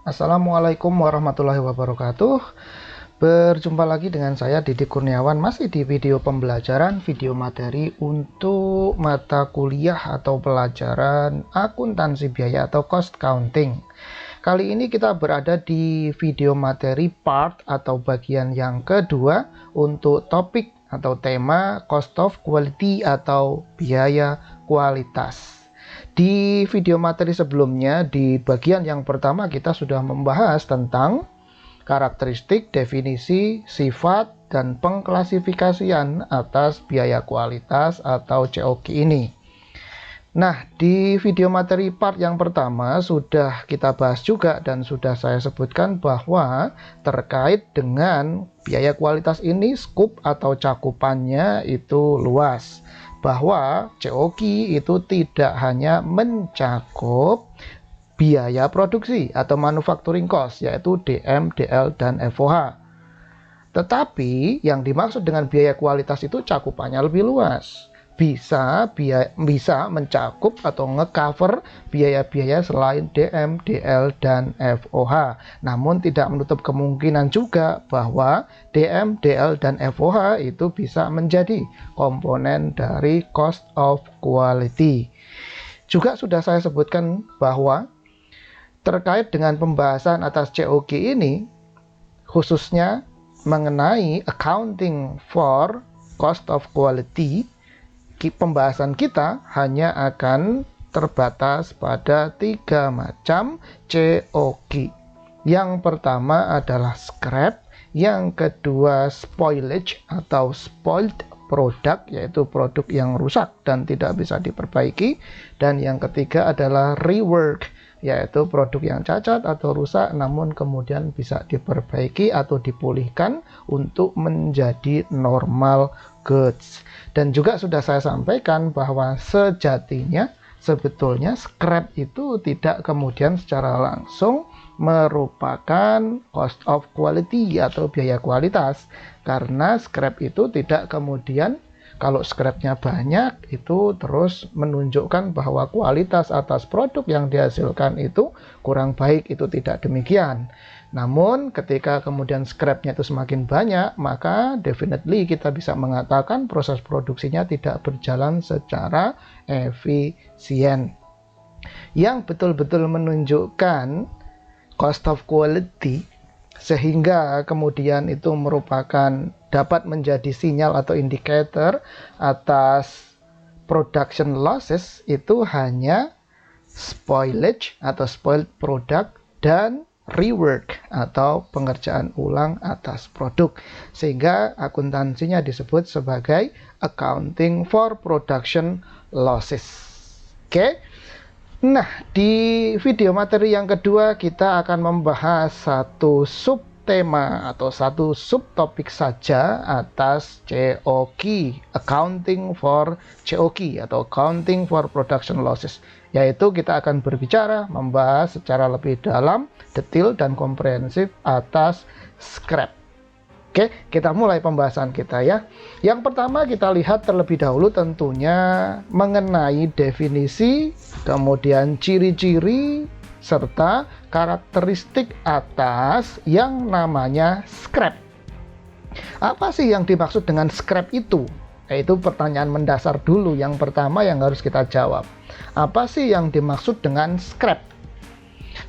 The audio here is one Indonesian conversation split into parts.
Assalamualaikum warahmatullahi wabarakatuh. Berjumpa lagi dengan saya Didi Kurniawan, masih di video pembelajaran video materi untuk mata kuliah atau pelajaran akuntansi biaya atau cost counting. Kali ini kita berada di video materi part atau bagian yang kedua untuk topik atau tema cost of quality atau biaya kualitas. Di video materi sebelumnya, di bagian yang pertama kita sudah membahas tentang karakteristik, definisi, sifat, dan pengklasifikasian atas biaya kualitas atau COQ ini. Nah, di video materi part yang pertama sudah kita bahas juga dan sudah saya sebutkan bahwa terkait dengan biaya kualitas ini skup atau cakupannya itu luas. Bahwa COQ itu tidak hanya mencakup biaya produksi atau manufacturing cost, yaitu DM, DL, dan FOH. Tetapi yang dimaksud dengan biaya kualitas itu cakupannya lebih luas. Bisa mencakup atau ngecover biaya-biaya selain DM, DL, dan FOH. Namun tidak menutup kemungkinan juga bahwa DM, DL, dan FOH itu bisa menjadi komponen dari cost of quality. Juga sudah saya sebutkan bahwa terkait dengan pembahasan atas COQ ini, khususnya mengenai accounting for cost of quality, pembahasan kita hanya akan terbatas pada 3 macam COQ. Yang pertama adalah scrap, yang kedua spoilage atau spoiled product, yaitu produk yang rusak dan tidak bisa diperbaiki, dan yang ketiga adalah rework, yaitu produk yang cacat atau rusak namun kemudian bisa diperbaiki atau dipulihkan untuk menjadi normal goods. Dan juga sudah saya sampaikan bahwa sejatinya sebetulnya scrap itu tidak kemudian secara langsung merupakan cost of quality atau biaya kualitas, karena scrap itu tidak kemudian, kalau scrapnya banyak itu terus menunjukkan bahwa kualitas atas produk yang dihasilkan itu kurang baik. Itu tidak demikian. Namun ketika kemudian scrapnya itu semakin banyak, maka definitely kita bisa mengatakan proses produksinya tidak berjalan secara efisien. Yang betul-betul menunjukkan cost of quality sehingga kemudian itu merupakan dapat menjadi sinyal atau indikator atas production losses itu hanya spoilage atau spoiled product dan rework atau pengerjaan ulang atas produk, sehingga akuntansinya disebut sebagai accounting for production losses. Oke. Nah, di video materi yang kedua kita akan membahas satu subtema atau satu subtopik saja atas COQ, accounting for COQ atau accounting for production losses, yaitu kita akan berbicara membahas secara lebih dalam, detail, dan komprehensif atas scrap. Oke, kita mulai pembahasan kita ya. Yang pertama kita lihat terlebih dahulu tentunya mengenai definisi, kemudian ciri-ciri, serta karakteristik atas yang namanya scrap. Apa sih yang dimaksud dengan scrap itu? Yaitu pertanyaan mendasar dulu yang pertama yang harus kita jawab. Apa sih yang dimaksud dengan scrap?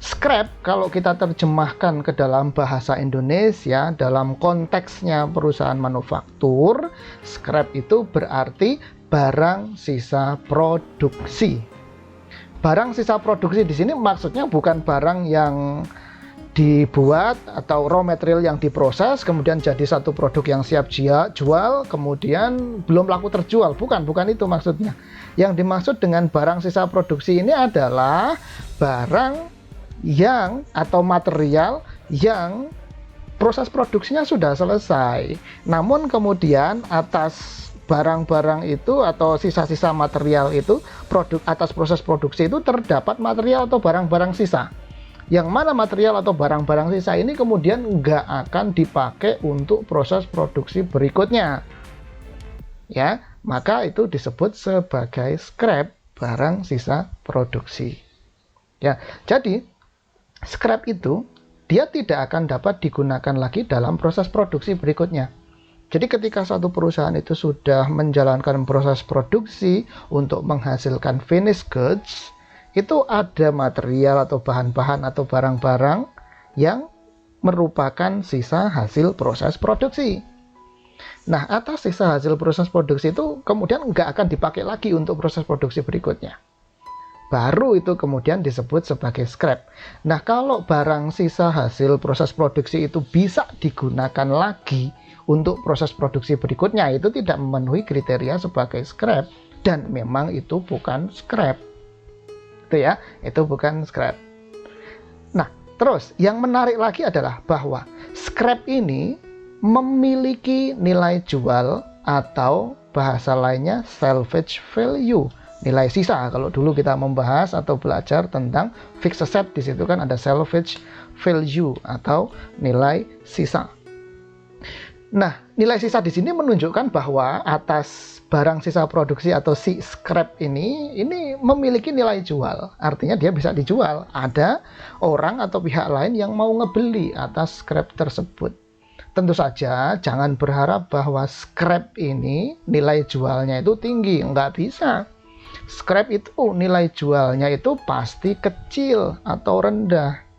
Scrap kalau kita terjemahkan ke dalam bahasa Indonesia dalam konteksnya perusahaan manufaktur, scrap itu berarti barang sisa produksi. Barang sisa produksi di sini maksudnya bukan barang yang dibuat atau raw material yang diproses kemudian jadi satu produk yang siap jual kemudian belum laku terjual, bukan itu maksudnya. Yang dimaksud dengan barang sisa produksi ini adalah barang yang atau material yang proses produksinya sudah selesai, namun kemudian atas barang-barang itu atau sisa-sisa material itu, produk atas proses produksi itu terdapat material atau barang-barang sisa, yang mana material atau barang-barang sisa ini kemudian nggak akan dipakai untuk proses produksi berikutnya ya, maka itu disebut sebagai scrap, barang sisa produksi ya. Jadi scrap itu dia tidak akan dapat digunakan lagi dalam proses produksi berikutnya. Jadi ketika satu perusahaan itu sudah menjalankan proses produksi untuk menghasilkan finished goods, itu ada material atau bahan-bahan atau barang-barang yang merupakan sisa hasil proses produksi. Nah, atas sisa hasil proses produksi itu kemudian nggak akan dipakai lagi untuk proses produksi berikutnya. Baru itu kemudian disebut sebagai scrap. Nah, kalau barang sisa hasil proses produksi itu bisa digunakan lagi untuk proses produksi berikutnya, itu tidak memenuhi kriteria sebagai scrap dan memang itu bukan scrap. Itu ya, itu bukan scrap. Nah, terus yang menarik lagi adalah bahwa scrap ini memiliki nilai jual atau bahasa lainnya salvage value, nilai sisa. Kalau dulu kita membahas atau belajar tentang fixed asset, di situ kan ada salvage value atau nilai sisa. Nah, nilai sisa di sini menunjukkan bahwa atas barang sisa produksi atau si scrap ini memiliki nilai jual. Artinya dia bisa dijual. Ada orang atau pihak lain yang mau ngebeli atas scrap tersebut. Tentu saja jangan berharap bahwa scrap ini nilai jualnya itu tinggi. Nggak bisa. Scrap itu nilai jualnya itu pasti kecil atau rendah.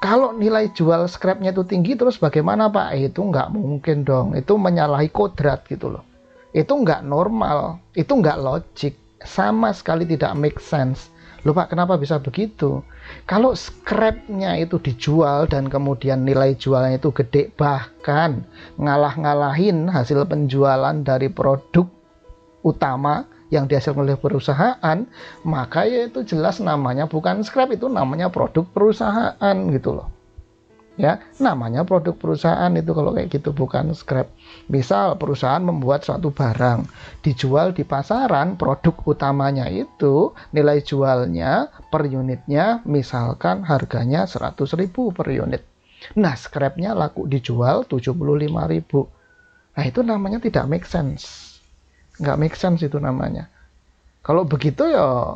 Kalau nilai jual scrapnya itu tinggi, terus bagaimana Pak? Itu nggak mungkin dong. Itu menyalahi kodrat gitu loh. Itu nggak normal. Itu nggak logik. Sama sekali tidak make sense. Loh Pak, kenapa bisa begitu? Kalau scrapnya itu dijual dan kemudian nilai jualnya itu gede, bahkan ngalah-ngalahin hasil penjualan dari produk utama yang dihasilkan oleh perusahaan, maka ya itu jelas namanya bukan scrap, itu namanya produk perusahaan gitu loh. Ya, namanya produk perusahaan itu kalau kayak gitu, bukan scrap. Misal perusahaan membuat suatu barang, dijual di pasaran, produk utamanya itu nilai jualnya per unitnya misalkan harganya 100.000 per unit. Nah, scrapnya laku dijual 75.000. Nah, itu namanya tidak make sense. Nggak make sense itu namanya. Kalau begitu ya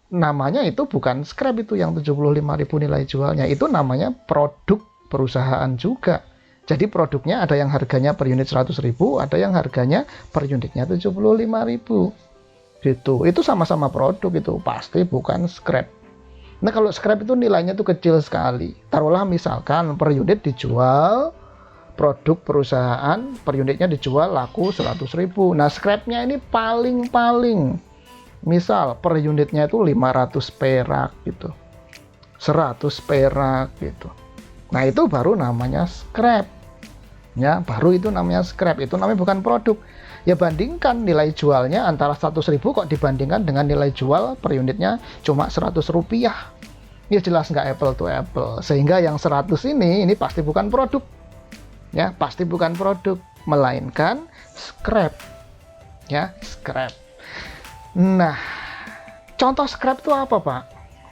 namanya itu bukan scrap, itu yang 75.000 nilai jualnya. Itu namanya produk perusahaan juga. Jadi produknya ada yang harganya per unit 100.000, ada yang harganya per unitnya 75.000. Gitu. Itu sama-sama produk, itu pasti bukan scrap. Nah, kalau scrap itu nilainya tuh kecil sekali. Taruhlah misalkan per unit dijual, produk perusahaan per unitnya dijual laku 100.000. Nah, scrapnya ini paling misal per unitnya itu 500 perak gitu, 100 perak gitu. Nah, itu baru namanya scrap. Ya, baru itu namanya scrap. Itu namanya bukan produk. Ya, bandingkan nilai jualnya antara 100.000 kok dibandingkan dengan nilai jual per unitnya cuma 100 rupiah. Ya jelas nggak apple to apple. Sehingga yang 100 ini pasti bukan produk. Ya, pasti bukan produk, melainkan scrap. Ya, scrap. Nah, contoh scrap itu apa, Pak?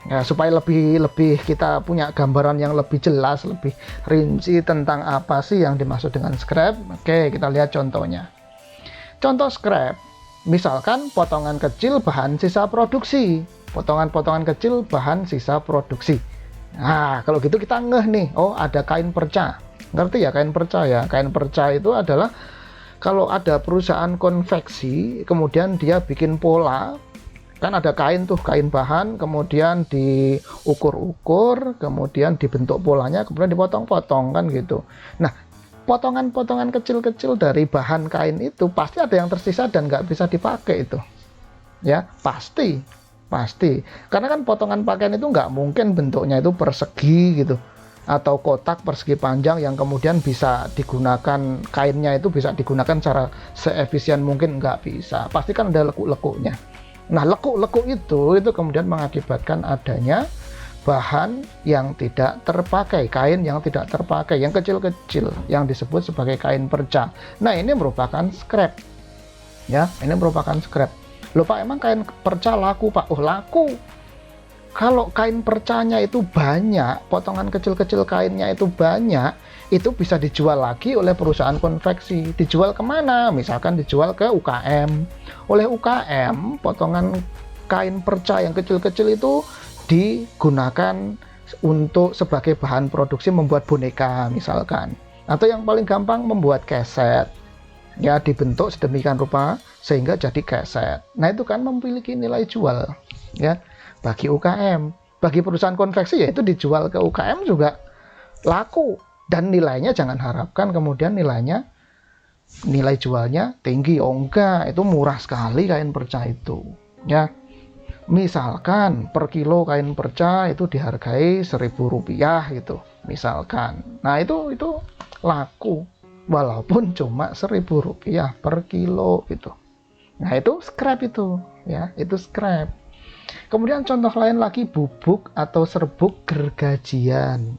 Ya, supaya lebih kita punya gambaran yang lebih jelas, lebih rinci tentang apa sih yang dimaksud dengan scrap. Oke, kita lihat contohnya. Contoh scrap, misalkan potongan kecil bahan sisa produksi. Potongan-potongan kecil bahan sisa produksi. Nah, kalau gitu kita ngeh nih, oh ada kain perca. Ngerti ya kain perca ya? Kain perca itu adalah kalau ada perusahaan konveksi, kemudian dia bikin pola, kan ada kain tuh, kain bahan, kemudian diukur-ukur, kemudian dibentuk polanya, kemudian dipotong-potong kan gitu. Nah, potongan-potongan kecil-kecil dari bahan kain itu pasti ada yang tersisa dan nggak bisa dipakai itu. Ya, pasti. Karena kan potongan pakaian itu nggak mungkin bentuknya itu persegi gitu, atau kotak persegi panjang yang kemudian bisa digunakan, kainnya itu bisa digunakan secara seefisien mungkin, nggak bisa. Pasti kan ada lekuk-lekuknya. Nah, lekuk-lekuk itu kemudian mengakibatkan adanya bahan yang tidak terpakai, kain yang tidak terpakai, yang kecil-kecil, yang disebut sebagai kain perca. Nah, ini merupakan scrap. Ya, ini merupakan scrap. Loh Pak, emang kain perca laku Pak? Oh, laku. Kalau kain percanya itu banyak, potongan kecil-kecil kainnya itu banyak, itu bisa dijual lagi oleh perusahaan konveksi. Dijual kemana? Misalkan dijual ke UKM. Oleh UKM, potongan kain perca yang kecil-kecil itu digunakan untuk sebagai bahan produksi membuat boneka misalkan, atau yang paling gampang membuat keset, ya dibentuk sedemikian rupa sehingga jadi keset. Nah itu kan memiliki nilai jual ya bagi UKM. Bagi perusahaan konveksi ya itu dijual ke UKM juga laku, dan nilainya jangan harapkan kemudian nilai jualnya tinggi. Oh enggak, itu murah sekali kain perca itu ya. Misalkan per kilo kain perca itu dihargai Rp1.000 gitu misalkan. Nah itu laku walaupun cuma Rp1.000 per kilo gitu. Nah itu scrap itu ya, itu scrap. Kemudian contoh lain lagi bubuk atau serbuk gergajian.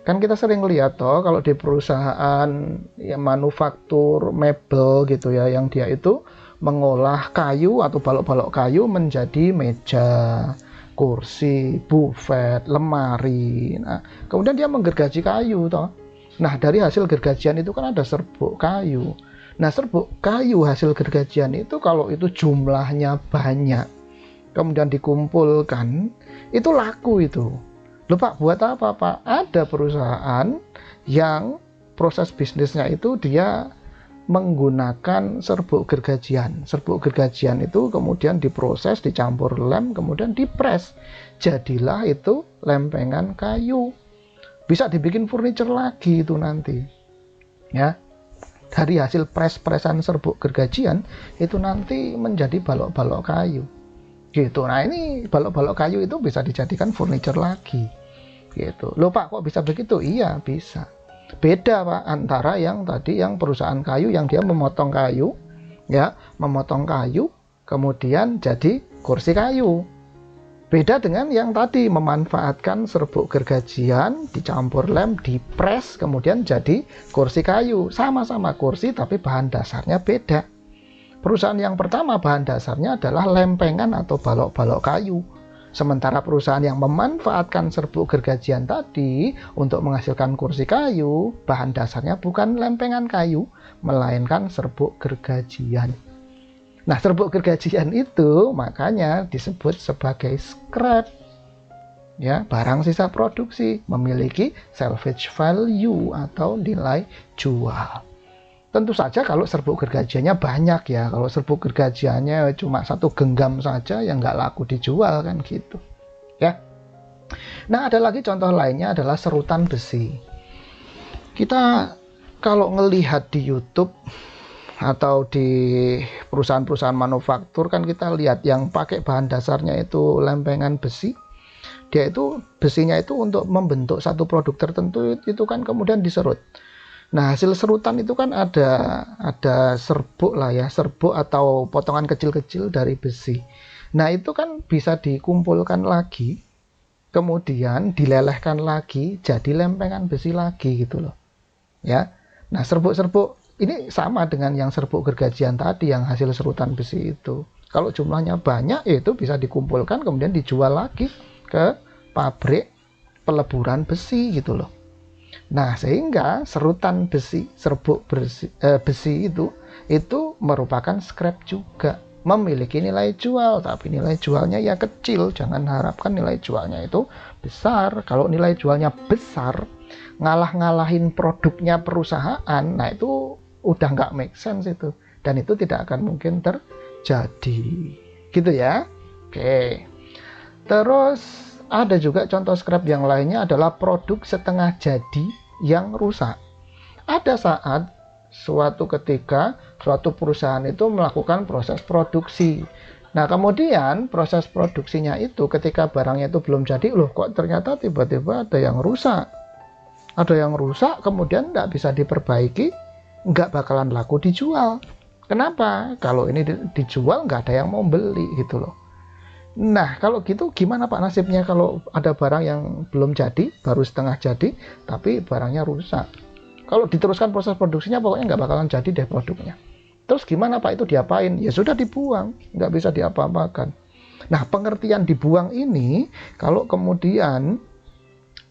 Kan kita sering lihat toh kalau di perusahaan ya, manufaktur mebel gitu ya, yang dia itu mengolah kayu atau balok-balok kayu menjadi meja, kursi, buffet, lemari. Nah, kemudian dia menggergaji kayu toh. Nah, dari hasil gergajian itu kan ada serbuk kayu. Nah, serbuk kayu hasil gergajian itu kalau itu jumlahnya banyak, kemudian dikumpulkan, itu laku itu. Loh Pak, buat apa Pak? Ada perusahaan yang proses bisnisnya itu dia menggunakan serbuk gergajian. Serbuk gergajian itu kemudian diproses, dicampur lem, kemudian dipres. Jadilah itu lempengan kayu. Bisa dibikin furniture lagi itu nanti. Ya. Dari hasil presan serbuk gergajian itu nanti menjadi balok-balok kayu. Gitu. Nah ini balok-balok kayu itu bisa dijadikan furniture lagi gitu. Loh Pak, kok bisa begitu? Iya bisa. Beda Pak antara yang tadi yang perusahaan kayu yang dia memotong kayu ya, memotong kayu kemudian jadi kursi kayu. Beda dengan yang tadi memanfaatkan serbuk gergajian dicampur lem, dipres kemudian jadi kursi kayu. Sama-sama kursi tapi bahan dasarnya beda. Perusahaan yang pertama bahan dasarnya adalah lempengan atau balok-balok kayu. Sementara perusahaan yang memanfaatkan serbuk gergajian tadi untuk menghasilkan kursi kayu, bahan dasarnya bukan lempengan kayu, melainkan serbuk gergajian. Nah, serbuk gergajian itu makanya disebut sebagai scrap. Ya, barang sisa produksi memiliki salvage value atau nilai jual. Tentu saja kalau serbuk gergajiannya banyak ya. Kalau serbuk gergajiannya cuma 1 genggam saja ya nggak laku dijual kan gitu. Ya. Nah ada lagi contoh lainnya adalah serutan besi. Kita kalau ngelihat di YouTube atau di perusahaan-perusahaan manufaktur kan kita lihat yang pakai bahan dasarnya itu lempengan besi. Dia itu besinya itu untuk membentuk satu produk tertentu itu kan kemudian diserut. Nah hasil serutan itu kan ada serbuk lah ya, serbuk atau potongan kecil-kecil dari besi. Nah itu kan bisa dikumpulkan lagi, kemudian dilelehkan lagi jadi lempengan besi lagi gitu loh. Ya, nah serbuk-serbuk ini sama dengan yang serbuk gergajian tadi yang hasil serutan besi itu. Kalau jumlahnya banyak itu bisa dikumpulkan kemudian dijual lagi ke pabrik peleburan besi gitu loh. Nah, sehingga serutan besi, serbuk besi itu merupakan scrap juga, memiliki nilai jual, tapi nilai jualnya ya kecil. Jangan harapkan nilai jualnya itu besar. Kalau nilai jualnya besar, ngalah-ngalahin produknya perusahaan, nah itu udah nggak make sense itu, dan itu tidak akan mungkin terjadi, gitu ya. Oke, terus ada juga contoh scrap yang lainnya adalah produk setengah jadi yang rusak. Ada saat suatu ketika suatu perusahaan itu melakukan proses produksi. Nah kemudian proses produksinya itu ketika barangnya itu belum jadi, loh kok ternyata tiba-tiba ada yang rusak. Ada yang rusak kemudian nggak bisa diperbaiki, nggak bakalan laku dijual. Kenapa? Kalau ini dijual nggak ada yang mau beli gitu loh. Nah, kalau gitu gimana Pak nasibnya kalau ada barang yang belum jadi, baru setengah jadi, tapi barangnya rusak? Kalau diteruskan proses produksinya, pokoknya nggak bakalan jadi deh produknya. Terus gimana Pak, itu diapain? Ya sudah dibuang, nggak bisa diapa-apakan. Nah, pengertian dibuang ini, kalau kemudian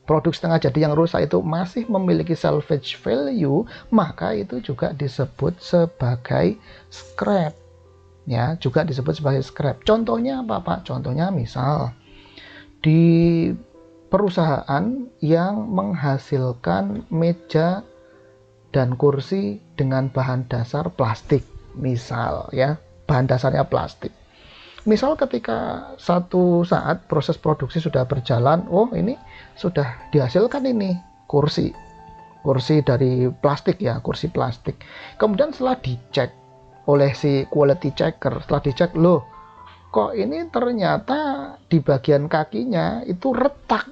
produk setengah jadi yang rusak itu masih memiliki salvage value, maka itu juga disebut sebagai scrap. Ya, juga disebut sebagai scrap. Contohnya apa Pak? Contohnya misal di perusahaan yang menghasilkan meja dan kursi dengan bahan dasar plastik. Misal ya, bahan dasarnya plastik. Misal ketika satu saat proses produksi sudah berjalan, oh ini sudah dihasilkan ini kursi dari plastik ya, kursi plastik. Kemudian setelah dicek oleh si quality checker, setelah dicek, loh kok ini ternyata di bagian kakinya itu retak.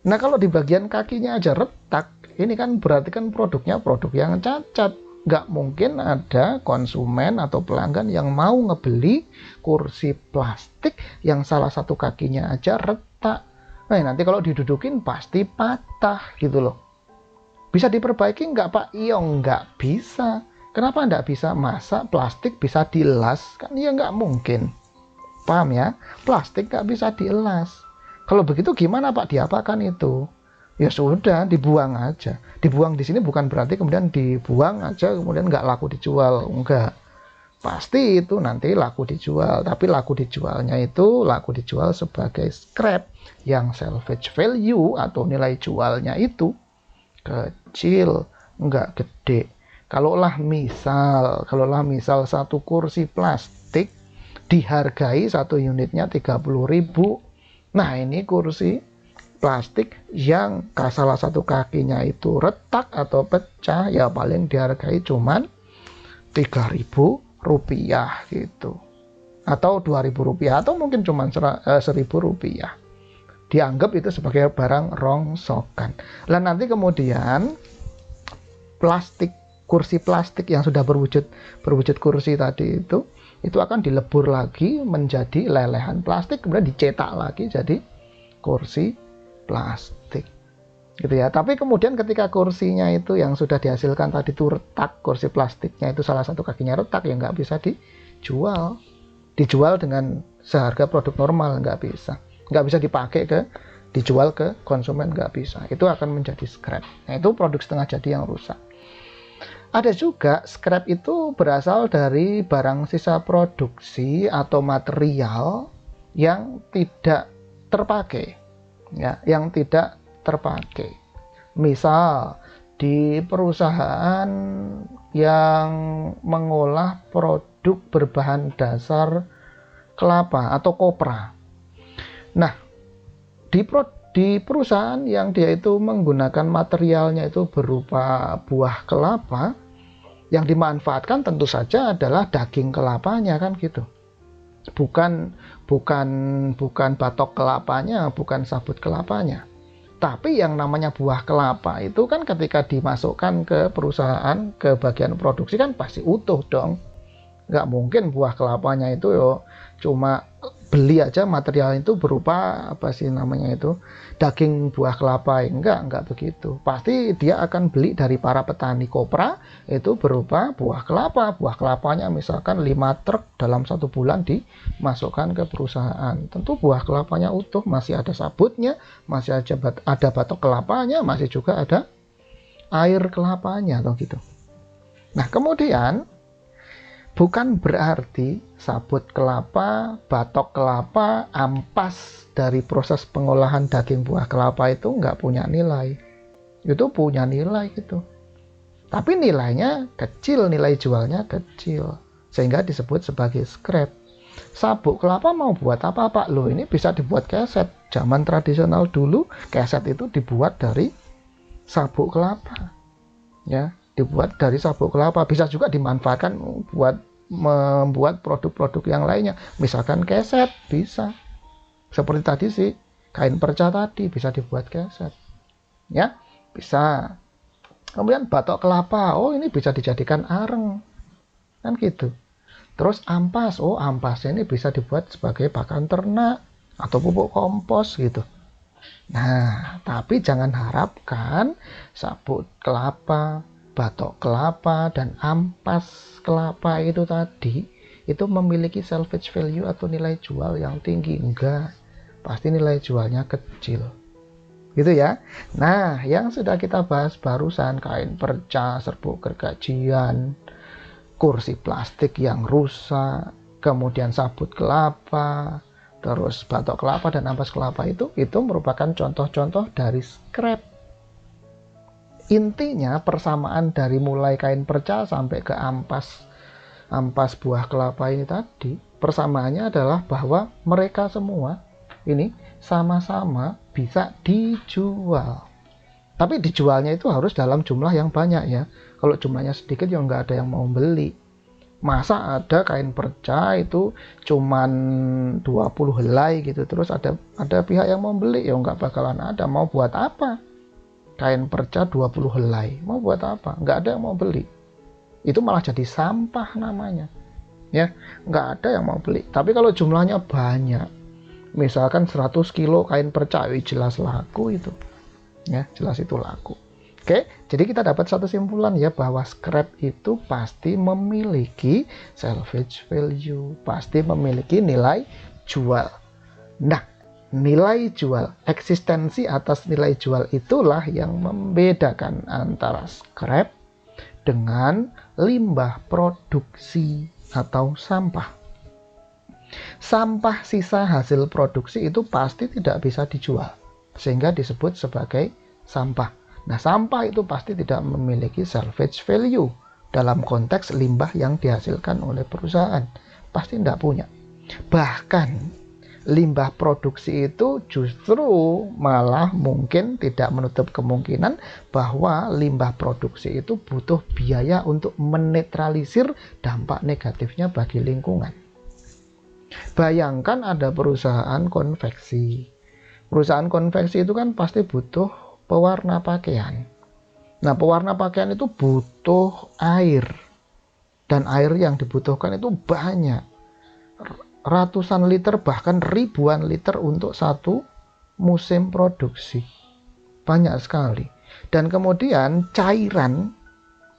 Nah kalau di bagian kakinya aja retak, ini kan berarti kan produknya produk yang cacat. Nggak mungkin ada konsumen atau pelanggan yang mau ngebeli kursi plastik yang salah satu kakinya aja retak. Nah nanti kalau didudukin pasti patah gitu loh. Bisa diperbaiki nggak Pak? Iya nggak bisa. Kenapa nggak bisa? Masa plastik bisa dielas? Kan ya nggak mungkin. Paham ya? Plastik nggak bisa dielas. Kalau begitu gimana Pak? Diapakan itu? Ya sudah, dibuang aja. Dibuang di sini bukan berarti kemudian dibuang aja kemudian nggak laku dijual. Enggak. Pasti itu nanti laku dijual. Tapi laku dijualnya itu laku dijual sebagai scrap yang salvage value atau nilai jualnya itu kecil, nggak gede. Kalaulah misal satu kursi plastik dihargai satu unitnya 30.000. Nah ini kursi plastik yang salah satu kakinya itu retak atau pecah, ya paling dihargai cuman 3.000 rupiah gitu, atau 2.000 rupiah, atau mungkin cuman 1.000 rupiah. Dianggap itu sebagai barang rongsokan. Lah nanti kemudian kursi plastik yang sudah berwujud kursi tadi itu akan dilebur lagi menjadi lelehan plastik, kemudian dicetak lagi jadi kursi plastik gitu ya. Tapi kemudian ketika kursinya itu yang sudah dihasilkan tadi itu retak, kursi plastiknya itu salah satu kakinya retak, ya nggak bisa dijual dengan seharga produk normal, nggak bisa dipakai dijual ke konsumen, nggak bisa. Itu akan menjadi scrap. Nah itu produk setengah jadi yang rusak. Ada juga scrap itu berasal dari barang sisa produksi atau material yang tidak terpakai. Ya, yang tidak terpakai. Misal di perusahaan yang mengolah produk berbahan dasar kelapa atau kopra. Nah, di perusahaan yang dia itu menggunakan materialnya itu berupa buah kelapa, yang dimanfaatkan tentu saja adalah daging kelapanya kan gitu. Bukan batok kelapanya, bukan sabut kelapanya. Tapi yang namanya buah kelapa itu kan ketika dimasukkan ke perusahaan, ke bagian produksi kan pasti utuh dong. Nggak mungkin buah kelapanya itu cuma beli aja material itu berupa daging buah kelapa. Enggak begitu. Pasti dia akan beli dari para petani kopra itu berupa buah kelapa. Buah kelapanya misalkan 5 truk dalam 1 bulan dimasukkan ke perusahaan. Tentu buah kelapanya utuh, masih ada sabutnya, masih ada batok kelapanya, masih juga ada air kelapanya atau gitu. Nah kemudian bukan berarti sabut kelapa, batok kelapa, ampas dari proses pengolahan daging buah kelapa itu nggak punya nilai. Itu punya nilai gitu. Tapi nilainya kecil, nilai jualnya kecil. Sehingga disebut sebagai scrap. Sabuk kelapa mau buat apa Pak? Loh ini bisa dibuat keset. Zaman tradisional dulu keset itu dibuat dari sabuk kelapa. Ya. Dibuat dari sabuk kelapa, bisa juga dimanfaatkan buat membuat produk-produk yang lainnya, misalkan keset bisa, seperti tadi sih kain perca tadi bisa dibuat keset ya, bisa. Kemudian batok kelapa, oh ini bisa dijadikan areng kan gitu. Terus ampas, oh ampasnya ini bisa dibuat sebagai pakan ternak atau pupuk kompos gitu. Nah tapi jangan harapkan sabut kelapa, batok kelapa, dan ampas kelapa itu tadi itu memiliki salvage value atau nilai jual yang tinggi. Enggak, pasti nilai jualnya kecil gitu ya. Nah yang sudah kita bahas barusan, kain perca, serbuk gergajian, kursi plastik yang rusak, kemudian sabut kelapa, terus batok kelapa dan ampas kelapa itu merupakan contoh-contoh dari scrap. Intinya persamaan dari mulai kain perca sampai ke ampas buah kelapa ini tadi, persamaannya adalah bahwa mereka semua ini sama-sama bisa dijual. Tapi dijualnya itu harus dalam jumlah yang banyak ya. Kalau jumlahnya sedikit ya nggak ada yang mau beli. Masa ada kain perca itu cuman 20 helai gitu, terus ada pihak yang mau beli, ya nggak bakalan ada. Mau buat apa? Kain perca 20 helai, mau buat apa? Nggak ada yang mau beli. Itu malah jadi sampah namanya. Ya, nggak ada yang mau beli. Tapi kalau jumlahnya banyak, misalkan 100 kilo kain perca, jelas laku itu. Ya, jelas itu laku. Oke, jadi kita dapat satu simpulan ya, bahwa scrap itu pasti memiliki salvage value, pasti memiliki nilai jual. Nah, nilai jual, eksistensi atas nilai jual itulah yang membedakan antara scrap dengan limbah produksi atau sampah. Sampah sisa hasil produksi itu pasti tidak bisa dijual, sehingga disebut sebagai sampah. Nah, sampah itu pasti tidak memiliki salvage value dalam konteks limbah yang dihasilkan oleh perusahaan. Pasti tidak punya. Bahkan, limbah produksi itu justru malah mungkin tidak menutup kemungkinan bahwa limbah produksi itu butuh biaya untuk menetralisir dampak negatifnya bagi lingkungan. Bayangkan ada perusahaan konveksi. Perusahaan konveksi itu kan pasti butuh pewarna pakaian. Nah, pewarna pakaian itu butuh air. Dan air yang dibutuhkan itu banyak. Ratusan liter bahkan ribuan liter untuk satu musim produksi. Banyak sekali. Dan kemudian cairan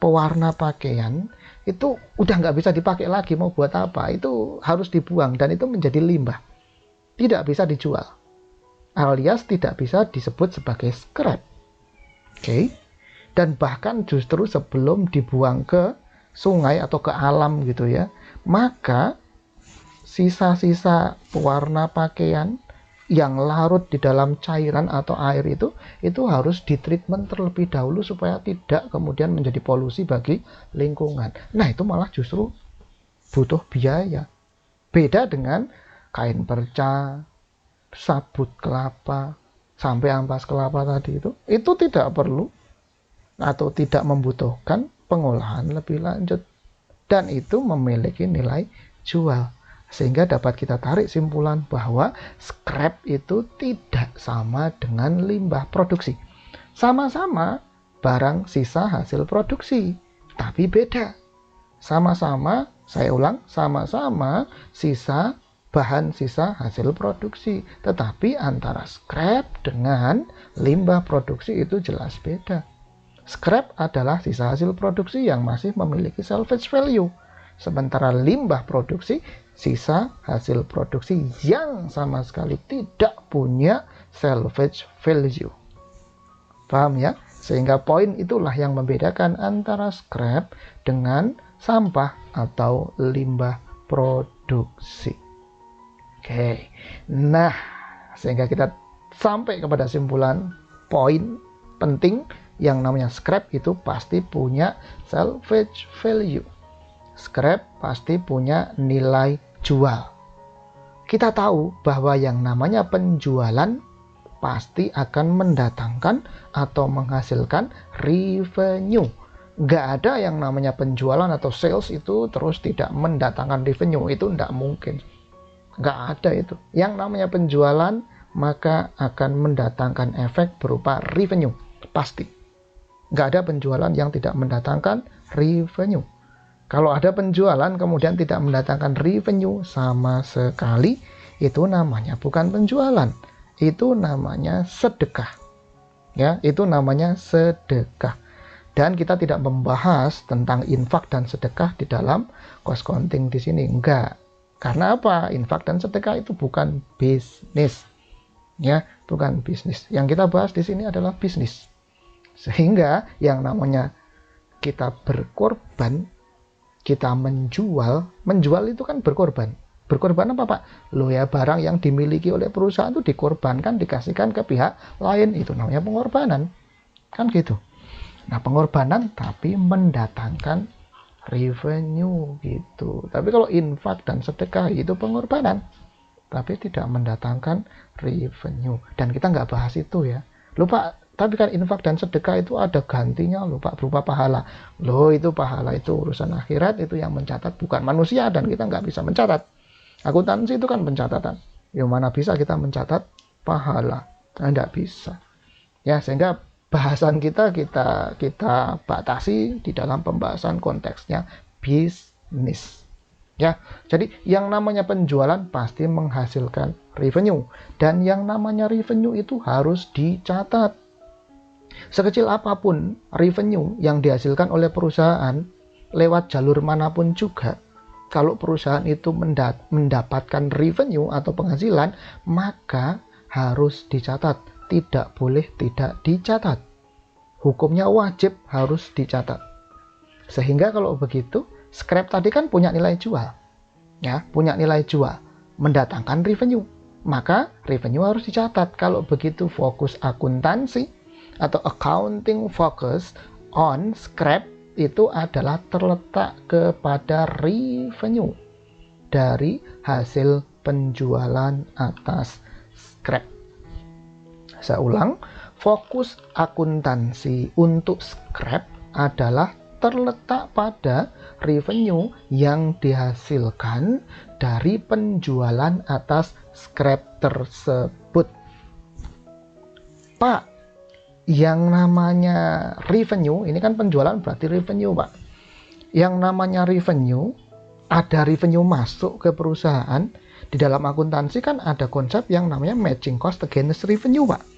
pewarna pakaian itu udah nggak bisa dipakai lagi, mau buat apa? Itu harus dibuang dan itu menjadi limbah. Tidak bisa dijual. Alias tidak bisa disebut sebagai scrap. Oke. Dan bahkan justru sebelum dibuang ke sungai atau ke alam gitu ya, maka sisa-sisa pewarna pakaian yang larut di dalam cairan atau air itu harus ditreatment terlebih dahulu supaya tidak kemudian menjadi polusi bagi lingkungan. Nah, itu malah justru butuh biaya. Beda dengan kain perca, sabut kelapa, sampai ampas kelapa tadi itu tidak perlu atau tidak membutuhkan pengolahan lebih lanjut. Dan itu memiliki nilai jual. Sehingga dapat kita tarik simpulan bahwa scrap itu tidak sama dengan limbah produksi. Sama-sama barang sisa hasil produksi, tapi beda. Sama-sama, saya ulang, sama-sama bahan sisa hasil produksi, tetapi antara scrap dengan limbah produksi itu jelas beda. Scrap adalah sisa hasil produksi yang masih memiliki salvage value, sementara limbah produksi sisa hasil produksi yang sama sekali tidak punya salvage value. Paham ya? Sehingga poin itulah yang membedakan antara scrap dengan sampah atau limbah produksi. Oke, nah sehingga kita sampai kepada simpulan poin penting yang namanya scrap itu pasti punya salvage value. Scrap pasti punya nilai jual. Kita tahu bahwa yang namanya penjualan pasti akan mendatangkan atau menghasilkan revenue. Nggak ada yang namanya penjualan atau sales itu terus tidak mendatangkan revenue, itu nggak mungkin. Nggak ada itu. Yang namanya penjualan maka akan mendatangkan efek berupa revenue. Pasti. Nggak ada penjualan yang tidak mendatangkan revenue. Kalau ada penjualan kemudian tidak mendatangkan revenue sama sekali, itu namanya bukan penjualan. Itu namanya sedekah. Ya, itu namanya sedekah. Dan kita tidak membahas tentang infak dan sedekah di dalam cost counting di sini. Enggak. Karena apa? Infak dan sedekah itu bukan bisnis. Ya, bukan bisnis. Yang kita bahas di sini adalah bisnis. Sehingga yang namanya kita berkorban, kita menjual itu kan berkorban. Berkorban apa Pak? Loh ya, barang yang dimiliki oleh perusahaan itu dikorbankan, dikasihkan ke pihak lain, itu namanya pengorbanan. Kan gitu. Nah, pengorbanan tapi mendatangkan revenue gitu. Tapi kalau infak dan sedekah itu pengorbanan tapi tidak mendatangkan revenue. Dan kita nggak bahas itu ya. Lupa, tapi kan infak dan sedekah itu ada gantinya loh Pak, berupa pahala. Loh, itu pahala itu urusan akhirat, itu yang mencatat bukan manusia dan kita nggak bisa mencatat. Akuntansi itu kan pencatatan. Yang mana bisa kita mencatat pahala? Nah, nggak bisa. Ya, sehingga bahasan kita batasi di dalam pembahasan konteksnya bisnis. Ya, jadi yang namanya penjualan pasti menghasilkan revenue dan yang namanya revenue itu harus dicatat. Sekecil apapun revenue yang dihasilkan oleh perusahaan lewat jalur manapun juga, kalau perusahaan itu mendapatkan revenue atau penghasilan, maka harus dicatat. Tidak boleh tidak dicatat. Hukumnya wajib harus dicatat. Sehingga kalau begitu, scrap tadi kan punya nilai jual. Ya, punya nilai jual, mendatangkan revenue. Maka revenue harus dicatat. Kalau begitu fokus akuntansi atau accounting focus on scrap itu adalah terletak kepada revenue dari hasil penjualan atas scrap. Saya ulang, fokus akuntansi untuk scrap adalah terletak pada revenue yang dihasilkan dari penjualan atas scrap tersebut. Pak, yang namanya revenue, ini kan penjualan berarti revenue Pak. Yang namanya revenue, ada revenue masuk ke perusahaan. Di dalam akuntansi kan ada konsep yang namanya matching cost against revenue Pak.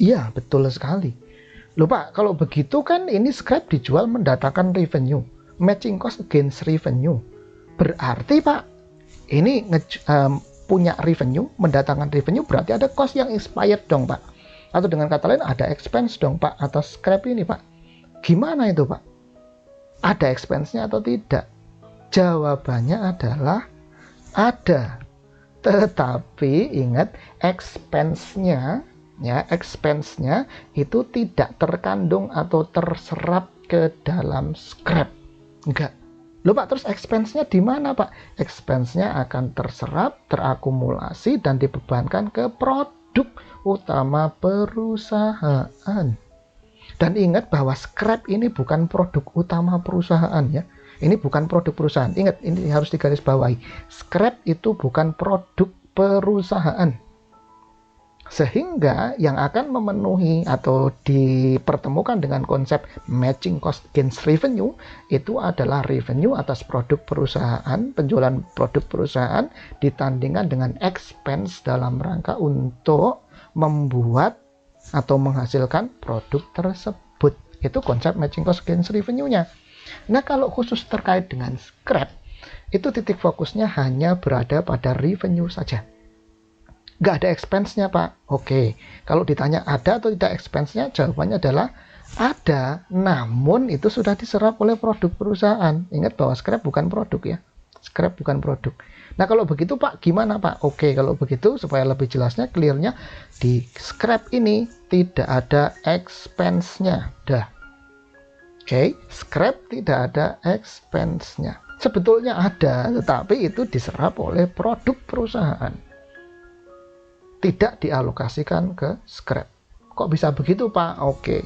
Iya, betul sekali. Loh Pak, kalau begitu kan ini scrap dijual mendatangkan revenue. Matching cost against revenue. Berarti Pak, ini punya revenue, mendatangkan revenue, berarti ada cost yang expired dong Pak. Atau dengan kata lain ada expense dong Pak atas scrap ini Pak. Gimana itu Pak? Ada expense-nya atau tidak? Jawabannya adalah ada. Tetapi ingat, expense-nya itu tidak terkandung atau terserap ke dalam scrap. Enggak. Loh Pak, terus expense-nya di mana Pak? Expense-nya akan terserap, terakumulasi, dan dibebankan ke produk utama perusahaan. Dan ingat bahwa scrap ini bukan produk utama perusahaan ya. Ini bukan produk perusahaan. Ingat, ini harus digarisbawahi. Scrap itu bukan produk perusahaan. Sehingga yang akan memenuhi atau dipertemukan dengan konsep matching cost against revenue itu adalah revenue atas produk perusahaan, penjualan produk perusahaan ditandingkan dengan expense dalam rangka untuk membuat atau menghasilkan produk tersebut. Itu konsep matching cost against revenue-nya. Nah, kalau khusus terkait dengan scrap, itu titik fokusnya hanya berada pada revenue saja. Nggak ada expense-nya Pak. Oke, kalau ditanya ada atau tidak expense-nya, jawabannya adalah ada, namun itu sudah diserap oleh produk perusahaan. Ingat bahwa scrap bukan produk ya. Scrap bukan produk. Nah, kalau begitu Pak, gimana Pak? Oke, kalau begitu supaya lebih jelasnya, clear-nya, di scrap ini tidak ada expense-nya. Dah. Oke, scrap tidak ada expense-nya. Sebetulnya ada, tetapi itu diserap oleh produk perusahaan. Tidak dialokasikan ke scrap. Kok bisa begitu Pak? Oke.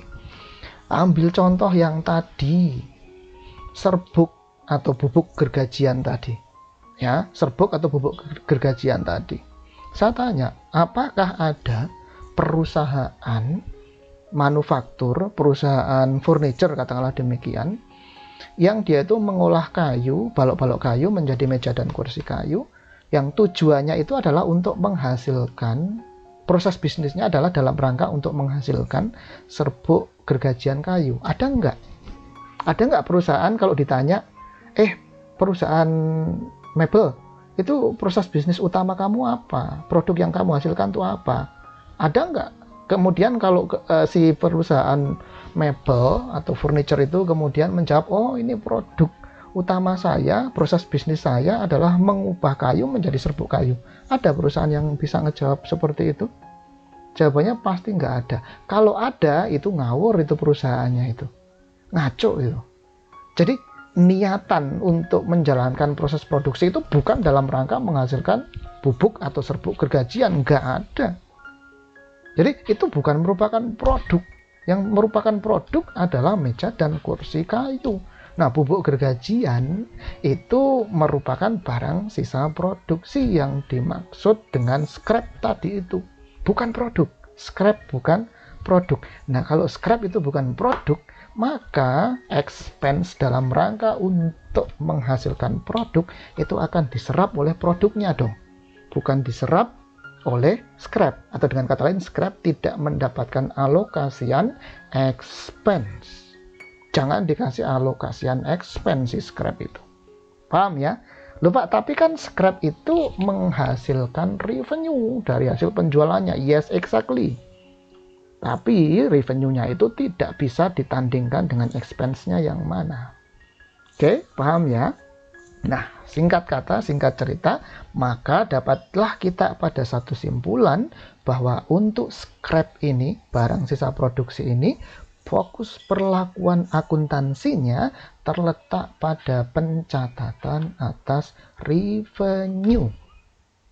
Ambil contoh yang tadi. Serbuk atau bubuk gergajian tadi. Ya, serbuk atau bubuk gergajian tadi. Saya tanya, apakah ada perusahaan manufaktur, perusahaan furniture katakanlah demikian, yang dia itu mengolah kayu, balok-balok kayu menjadi meja dan kursi kayu, yang tujuannya itu adalah untuk menghasilkan, proses bisnisnya adalah dalam rangka untuk menghasilkan serbuk gergajian kayu. Ada enggak? Ada enggak perusahaan kalau ditanya, perusahaan mebel, itu proses bisnis utama kamu apa? Produk yang kamu hasilkan itu apa? Ada enggak? Kemudian kalau si perusahaan mebel atau furniture itu kemudian menjawab, oh ini produk utama saya, proses bisnis saya adalah mengubah kayu menjadi serbuk kayu. Ada perusahaan yang bisa ngejawab seperti itu? Jawabannya pasti nggak ada. Kalau ada, itu ngawur itu perusahaannya itu. Ngaco itu. Jadi niatan untuk menjalankan proses produksi itu bukan dalam rangka menghasilkan bubuk atau serbuk gergajian. Nggak ada. Jadi itu bukan merupakan produk. Yang merupakan produk adalah meja dan kursi kayu. Nah, bubuk gergajian itu merupakan barang sisa produksi yang dimaksud dengan scrap tadi itu. Bukan produk. Scrap bukan produk. Nah, kalau scrap itu bukan produk, maka expense dalam rangka untuk menghasilkan produk itu akan diserap oleh produknya dong. Bukan diserap oleh scrap. Atau dengan kata lain, scrap tidak mendapatkan alokasian expense. Jangan dikasih alokasian expense scrap itu. Paham ya? Loh Pak, tapi kan scrap itu menghasilkan revenue dari hasil penjualannya. Yes, exactly. Tapi revenue-nya itu tidak bisa ditandingkan dengan expense-nya yang mana. Oke, paham ya? Nah, singkat kata, singkat cerita, maka dapatlah kita pada satu simpulan bahwa untuk scrap ini, barang sisa produksi ini, fokus perlakuan akuntansinya terletak pada pencatatan atas revenue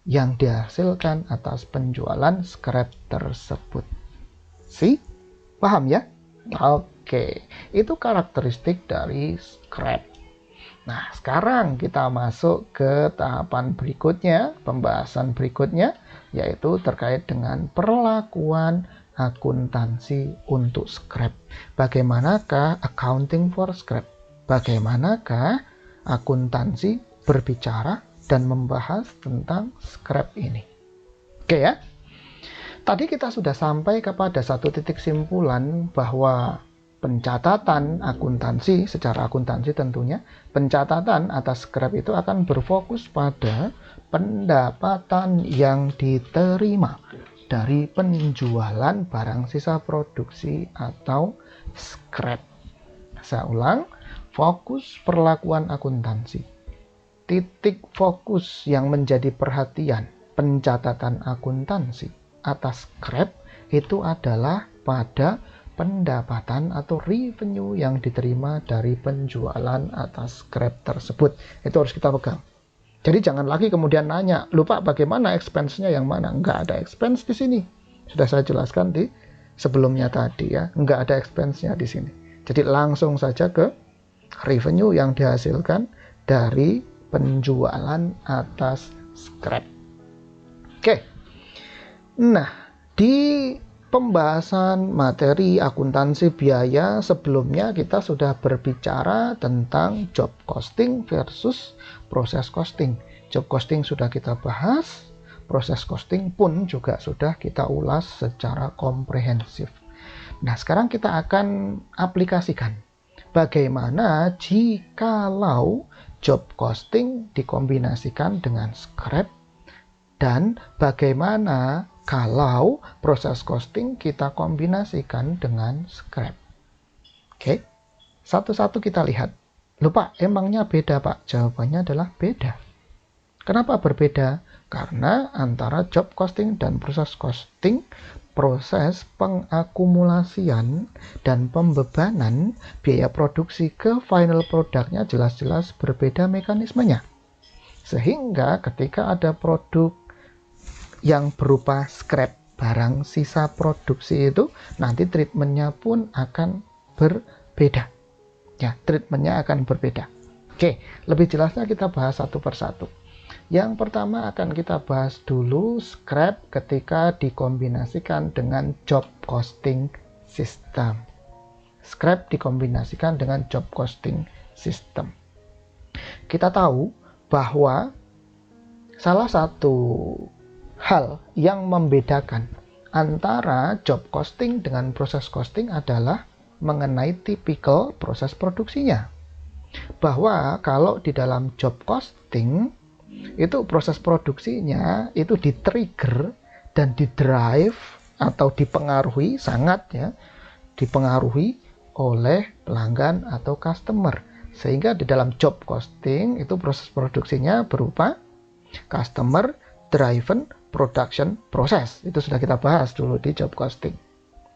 yang dihasilkan atas penjualan scrap tersebut. Paham ya? Oke, itu karakteristik dari scrap. Nah, sekarang kita masuk ke tahapan berikutnya, pembahasan berikutnya, yaitu terkait dengan perlakuan akuntansi untuk scrap. Bagaimanakah accounting for scrap? Bagaimanakah akuntansi berbicara dan membahas tentang scrap ini? Oke ya. Tadi kita sudah sampai kepada satu titik simpulan bahwa pencatatan akuntansi, secara akuntansi tentunya, pencatatan atas scrap itu akan berfokus pada pendapatan yang diterima dari penjualan barang sisa produksi atau scrap. Saya ulang, fokus perlakuan akuntansi. Titik fokus yang menjadi perhatian pencatatan akuntansi atas scrap itu adalah pada pendapatan atau revenue yang diterima dari penjualan atas scrap tersebut. Itu harus kita pegang. Jadi jangan lagi kemudian nanya, lupa bagaimana expense-nya yang mana? Enggak ada expense di sini. Sudah saya jelaskan di sebelumnya tadi ya, enggak ada expense-nya di sini. Jadi langsung saja ke revenue yang dihasilkan dari penjualan atas scrap. Oke. Nah, di pembahasan materi akuntansi biaya sebelumnya kita sudah berbicara tentang job costing versus proses costing. Job costing sudah kita bahas, proses costing pun juga sudah kita ulas secara komprehensif. Nah, sekarang kita akan aplikasikan bagaimana jikalau job costing dikombinasikan dengan scrap dan bagaimana kalau proses costing kita kombinasikan dengan scrap. Oke, satu-satu kita lihat. Loh Pak, emangnya beda Pak? Jawabannya adalah beda. Kenapa berbeda? Karena antara job costing dan proses costing, proses pengakumulasian dan pembebanan biaya produksi ke final produknya jelas-jelas berbeda mekanismenya. Sehingga ketika ada produk yang berupa scrap, barang sisa produksi itu, nanti treatmentnya pun akan berbeda. Ya, treatmentnya akan berbeda. Oke, lebih jelasnya kita bahas satu persatu. Yang pertama akan kita bahas dulu scrap ketika dikombinasikan dengan job costing system. Scrap dikombinasikan dengan job costing system. Kita tahu bahwa salah satu hal yang membedakan antara job costing dengan proses costing adalah mengenai tipikal proses produksinya. Bahwa kalau di dalam job costing itu proses produksinya itu di-trigger dan di-drive atau dipengaruhi sangat ya, dipengaruhi oleh pelanggan atau customer. Sehingga di dalam job costing itu proses produksinya berupa customer driven production process. Itu sudah kita bahas dulu di job costing.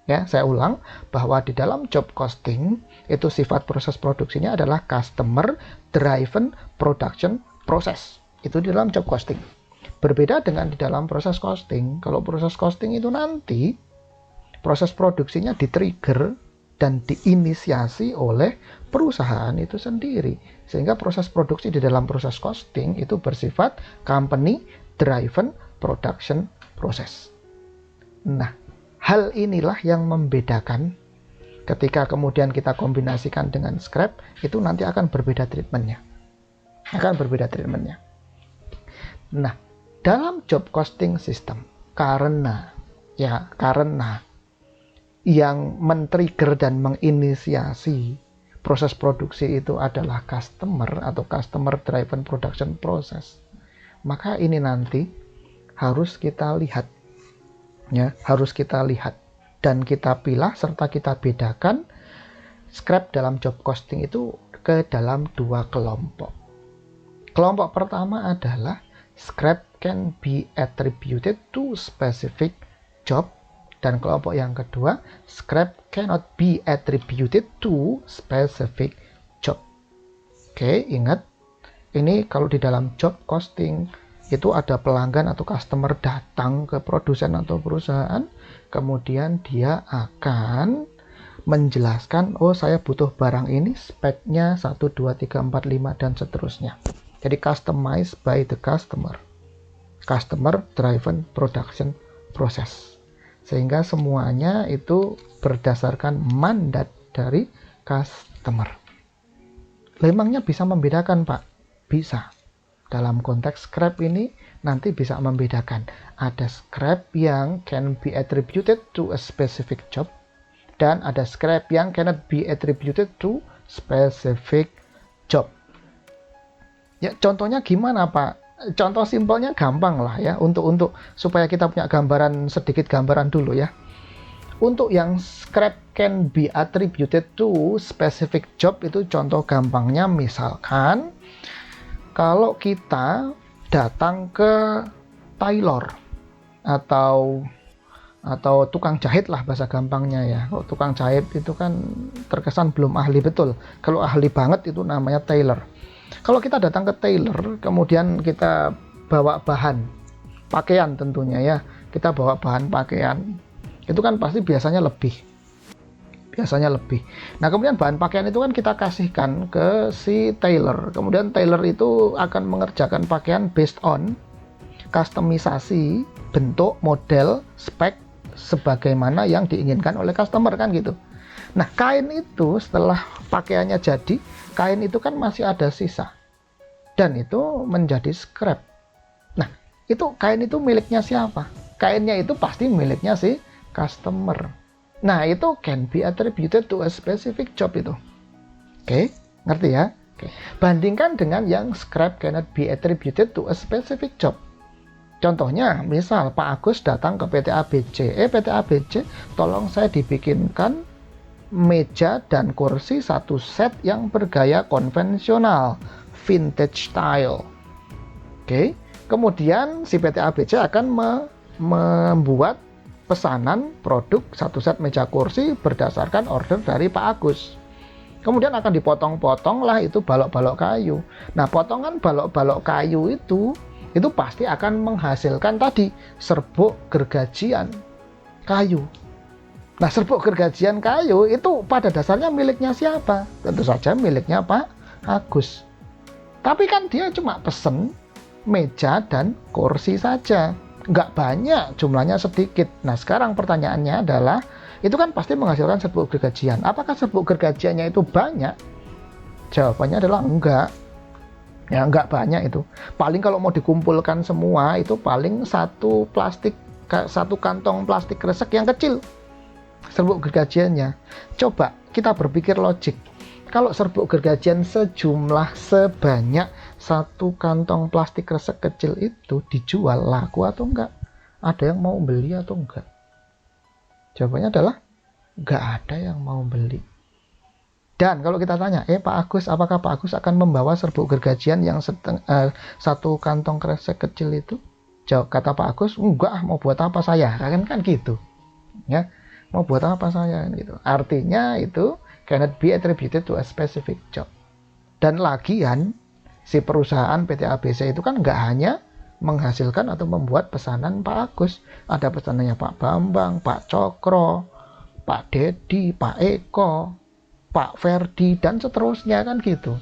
Ya, saya ulang bahwa di dalam job costing itu sifat proses produksinya adalah customer driven production process. Itu di dalam job costing. Berbeda dengan di dalam proses costing. Kalau proses costing itu nanti proses produksinya di-trigger dan diinisiasi oleh perusahaan itu sendiri. Sehingga proses produksi di dalam proses costing itu bersifat company driven production process. Nah, hal inilah yang membedakan ketika kemudian kita kombinasikan dengan scrap, itu nanti akan berbeda treatmentnya. Nah, dalam job costing system, karena yang men-trigger dan menginisiasi proses produksi itu adalah customer atau customer driven production process, maka ini nanti harus kita lihat. Ya, harus kita lihat dan kita pilah serta kita bedakan scrap dalam job costing itu ke dalam dua kelompok. Kelompok pertama adalah scrap can be attributed to specific job, dan kelompok yang kedua scrap cannot be attributed to specific job. Oke, ingat ini kalau di dalam job costing itu ada pelanggan atau customer datang ke produsen atau perusahaan, kemudian dia akan menjelaskan, oh saya butuh barang ini, speknya 1, 2, 3, 4, 5, dan seterusnya. Jadi customized by the customer. Customer driven production process. Sehingga semuanya itu berdasarkan mandat dari customer. Memangnya bisa membedakan, Pak? Bisa. Dalam konteks scrap ini nanti bisa membedakan. Ada scrap yang can be attributed to a specific job, dan ada scrap yang cannot be attributed to specific job. Ya, contohnya gimana, Pak? Contoh simpelnya gampang lah ya, untuk supaya kita punya sedikit gambaran dulu ya. Untuk yang scrap can be attributed to specific job itu contoh gampangnya misalkan kalau kita datang ke tailor atau tukang jahit lah bahasa gampangnya ya. Kalau tukang jahit itu kan terkesan belum ahli betul. Kalau ahli banget itu namanya tailor. Kalau kita datang ke tailor, kemudian kita bawa bahan pakaian tentunya ya. Kita bawa bahan pakaian. Itu kan pasti biasanya lebih. Nah, kemudian bahan pakaian itu kan kita kasihkan ke si tailor. Kemudian tailor itu akan mengerjakan pakaian based on kustomisasi, bentuk, model, spek sebagaimana yang diinginkan oleh customer kan gitu. Nah, kain itu setelah pakaiannya jadi, kain itu kan masih ada sisa. Dan itu menjadi scrap. Nah, itu kain itu miliknya siapa? Kainnya itu pasti miliknya si customer. Nah, itu can be attributed to a specific job itu. Oke, ngerti ya? Oke. Bandingkan dengan yang scrap cannot be attributed to a specific job. Contohnya, misal Pak Agus datang ke PT ABC. PT ABC, tolong saya dibikinkan meja dan kursi satu set yang bergaya konvensional, vintage style. Oke. Kemudian si PT ABC akan membuat pesanan produk satu set meja kursi berdasarkan order dari Pak Agus. Kemudian akan dipotong-potong lah itu balok-balok kayu. Nah, potongan balok-balok kayu itu pasti akan menghasilkan tadi serbuk gergajian kayu. Nah, serbuk gergajian kayu itu pada dasarnya miliknya siapa? Tentu saja miliknya Pak Agus. Tapi kan dia cuma pesen meja dan kursi saja. Nggak banyak, jumlahnya sedikit. Nah, sekarang pertanyaannya adalah, itu kan pasti menghasilkan serbuk gergajian. Apakah serbuk gergajiannya itu banyak? Jawabannya adalah enggak. Ya, enggak banyak itu. Paling kalau mau dikumpulkan semua, itu paling satu kantong plastik kresek yang kecil. Serbuk gergajiannya. Coba kita berpikir logik. Kalau serbuk gergajian sebanyak satu kantong plastik kresek kecil itu dijual laku atau enggak? Ada yang mau beli atau enggak? Jawabannya adalah enggak ada yang mau beli. Dan kalau kita tanya, Pak Agus, apakah Pak Agus akan membawa serbuk gergajian yang satu kantong kresek kecil itu? Jawab, kata Pak Agus, enggak, mau buat apa saya? Kan gitu. Ya, mau buat apa saya gitu. Artinya itu cannot be attributed to a specific job. Dan lagian si perusahaan PT ABC itu kan nggak hanya menghasilkan atau membuat pesanan Pak Agus, ada pesanannya Pak Bambang, Pak Cokro, Pak Dedi, Pak Eko, Pak Ferdi, dan seterusnya kan gitu.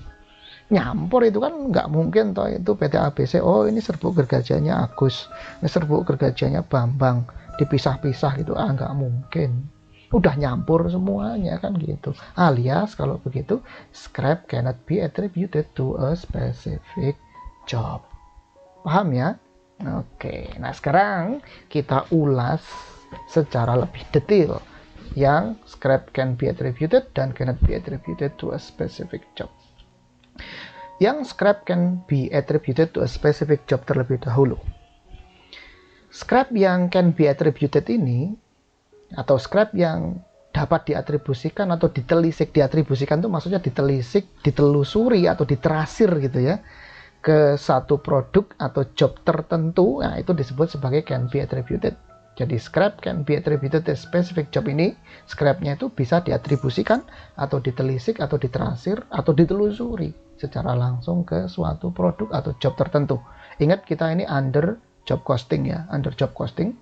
Nyampur itu kan nggak mungkin toh, itu PT ABC, oh ini serbuk gergajiannya Agus, ini serbuk gergajiannya Bambang, dipisah-pisah gitu, nggak mungkin. Udah nyampur semuanya kan gitu. Alias kalau begitu, scrap cannot be attributed to a specific job. Paham ya? Oke, nah sekarang kita ulas secara lebih detail yang scrap can be attributed dan cannot be attributed to a specific job. Yang scrap can be attributed to a specific job terlebih dahulu. Scrap yang can be attributed ini, atau scrap yang dapat diatribusikan atau ditelisik, diatribusikan itu maksudnya ditelisik, ditelusuri atau diterasir gitu ya, ke satu produk atau job tertentu, nah itu disebut sebagai can be attributed. Jadi scrap can be attributed to specific job ini, scrapnya itu bisa diatribusikan atau ditelisik atau diterasir atau ditelusuri secara langsung ke suatu produk atau job tertentu. Ingat kita ini under job costing ya, under job costing.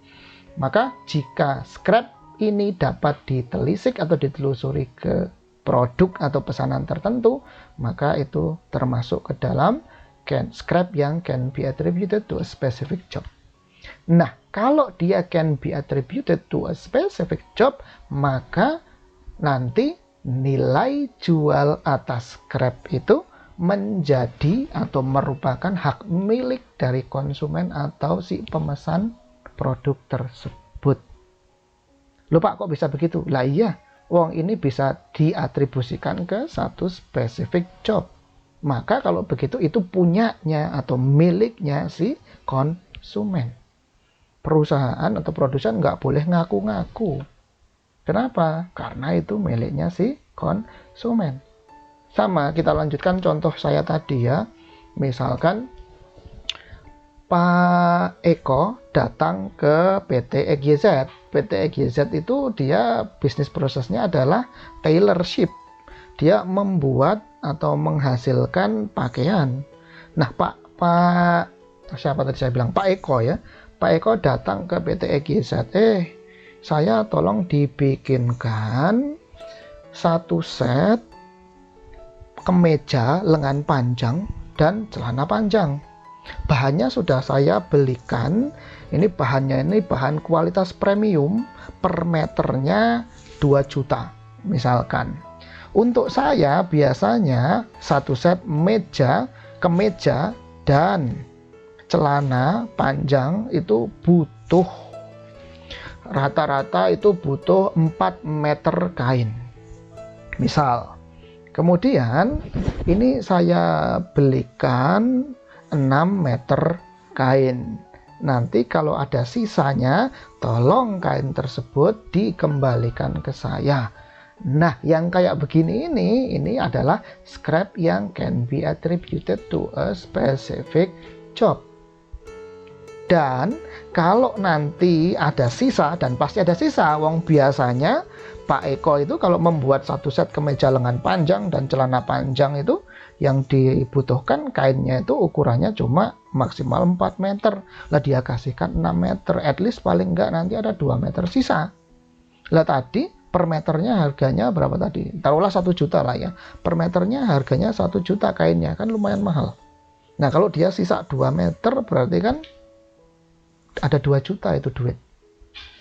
Maka jika scrap ini dapat ditelisik atau ditelusuri ke produk atau pesanan tertentu, maka itu termasuk ke dalam scrap yang can be attributed to a specific job. Nah, kalau dia can be attributed to a specific job, maka nanti nilai jual atas scrap itu menjadi atau merupakan hak milik dari konsumen atau si pemesan produk tersebut. Loh Pak, kok bisa begitu? Lah iya, wong ini bisa diatribusikan ke satu specific job. Maka kalau begitu itu punyanya atau miliknya si konsumen. Perusahaan atau produsen nggak boleh ngaku-ngaku. Kenapa? Karena itu miliknya si konsumen. Sama, kita lanjutkan contoh saya tadi ya. Misalkan Pak Eko datang ke PT EGZ. PT EGZ itu dia bisnis prosesnya adalah tailorship. Dia membuat atau menghasilkan pakaian. Nah, siapa tadi saya bilang? Pak Eko ya. Pak Eko datang ke PT EGZ. Saya tolong dibikinkan satu set kemeja lengan panjang dan celana panjang. Bahannya sudah saya belikan. Ini bahan kualitas premium, per meternya 2 juta misalkan. Untuk saya biasanya satu set kemeja dan celana panjang itu butuh rata-rata itu butuh 4 meter kain. Misal, kemudian ini saya belikan 6 meter kain. Nanti kalau ada sisanya, tolong kain tersebut dikembalikan ke saya. Nah, yang kayak begini ini adalah scrap yang can be attributed to a specific job. Dan kalau nanti ada sisa, dan pasti ada sisa, wong biasanya Pak Eko itu kalau membuat satu set kemeja lengan panjang dan celana panjang itu yang dibutuhkan kainnya itu ukurannya cuma maksimal 4 meter. Lah dia kasihkan 6 meter, at least paling enggak nanti ada 2 meter sisa. Lah tadi per meternya harganya berapa tadi? Taruhlah 1 juta lah ya. Per meternya harganya 1 juta kainnya, kan lumayan mahal. Nah kalau dia sisa 2 meter berarti kan ada 2 juta itu duit.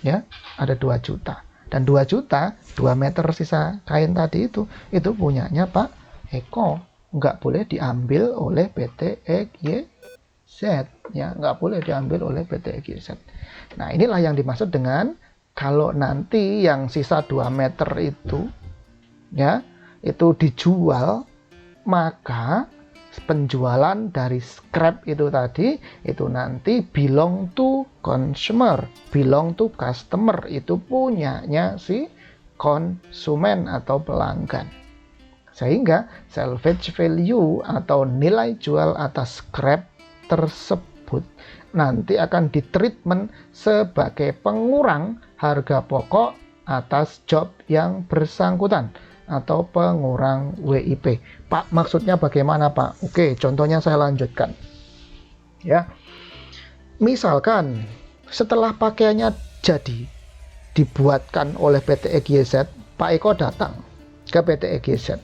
Ya, ada 2 juta. Dan 2 juta, 2 meter sisa kain tadi itu punyanya Pak Eko. Nggak boleh diambil oleh PT EGZ. Ya, nggak boleh diambil oleh PT EGZ. Nah, inilah yang dimaksud dengan kalau nanti yang sisa 2 meter itu, ya, itu dijual, maka penjualan dari scrap itu tadi, itu nanti belong to consumer, belong to customer, itu punyanya si konsumen atau pelanggan. Sehingga salvage value atau nilai jual atas scrap tersebut nanti akan ditreatment sebagai pengurang harga pokok atas job yang bersangkutan atau pengurang WIP. Pak, maksudnya bagaimana, Pak? Oke, contohnya saya lanjutkan. Ya. Misalkan setelah pakaiannya jadi dibuatkan oleh PT EGZ, Pak Eko datang ke PT EGZ.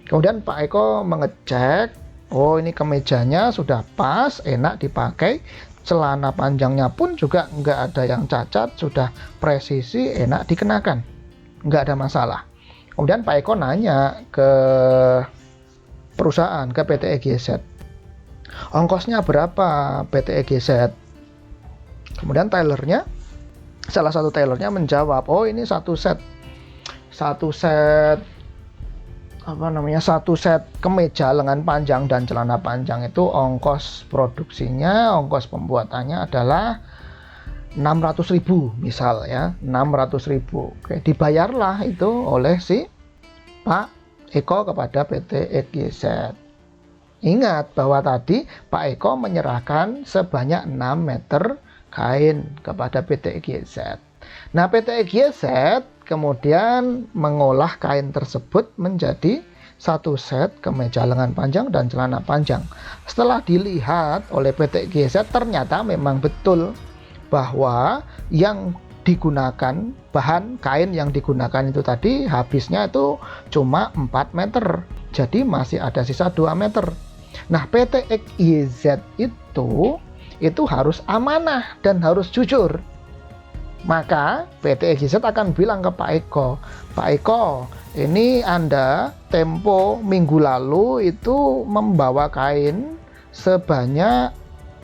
Kemudian Pak Eko mengecek, oh ini kemejanya sudah pas, enak dipakai, celana panjangnya pun juga nggak ada yang cacat, sudah presisi, enak dikenakan, nggak ada masalah. Kemudian Pak Eko nanya ke perusahaan, ke PT EGZ, ongkosnya berapa PT EGZ? Kemudian tailornya, salah satu tailornya menjawab, oh ini satu set kemeja lengan panjang dan celana panjang itu ongkos produksinya, ongkos pembuatannya adalah 600.000 misal ya, 600.000. Oke, dibayarlah itu oleh si Pak Eko kepada PT EGZ. Ingat bahwa tadi Pak Eko menyerahkan sebanyak 6 meter kain kepada PT EGZ. Nah, PT EGZ kemudian mengolah kain tersebut menjadi satu set kemeja lengan panjang dan celana panjang. Setelah dilihat oleh PT EGZ, ternyata memang betul bahwa yang digunakan, bahan kain yang digunakan itu tadi habisnya itu cuma 4 meter. Jadi masih ada sisa 2 meter. Nah, PT EGZ itu harus amanah dan harus jujur. Maka PT EGZ akan bilang ke Pak Eko, Pak Eko, ini Anda tempo minggu lalu itu membawa kain sebanyak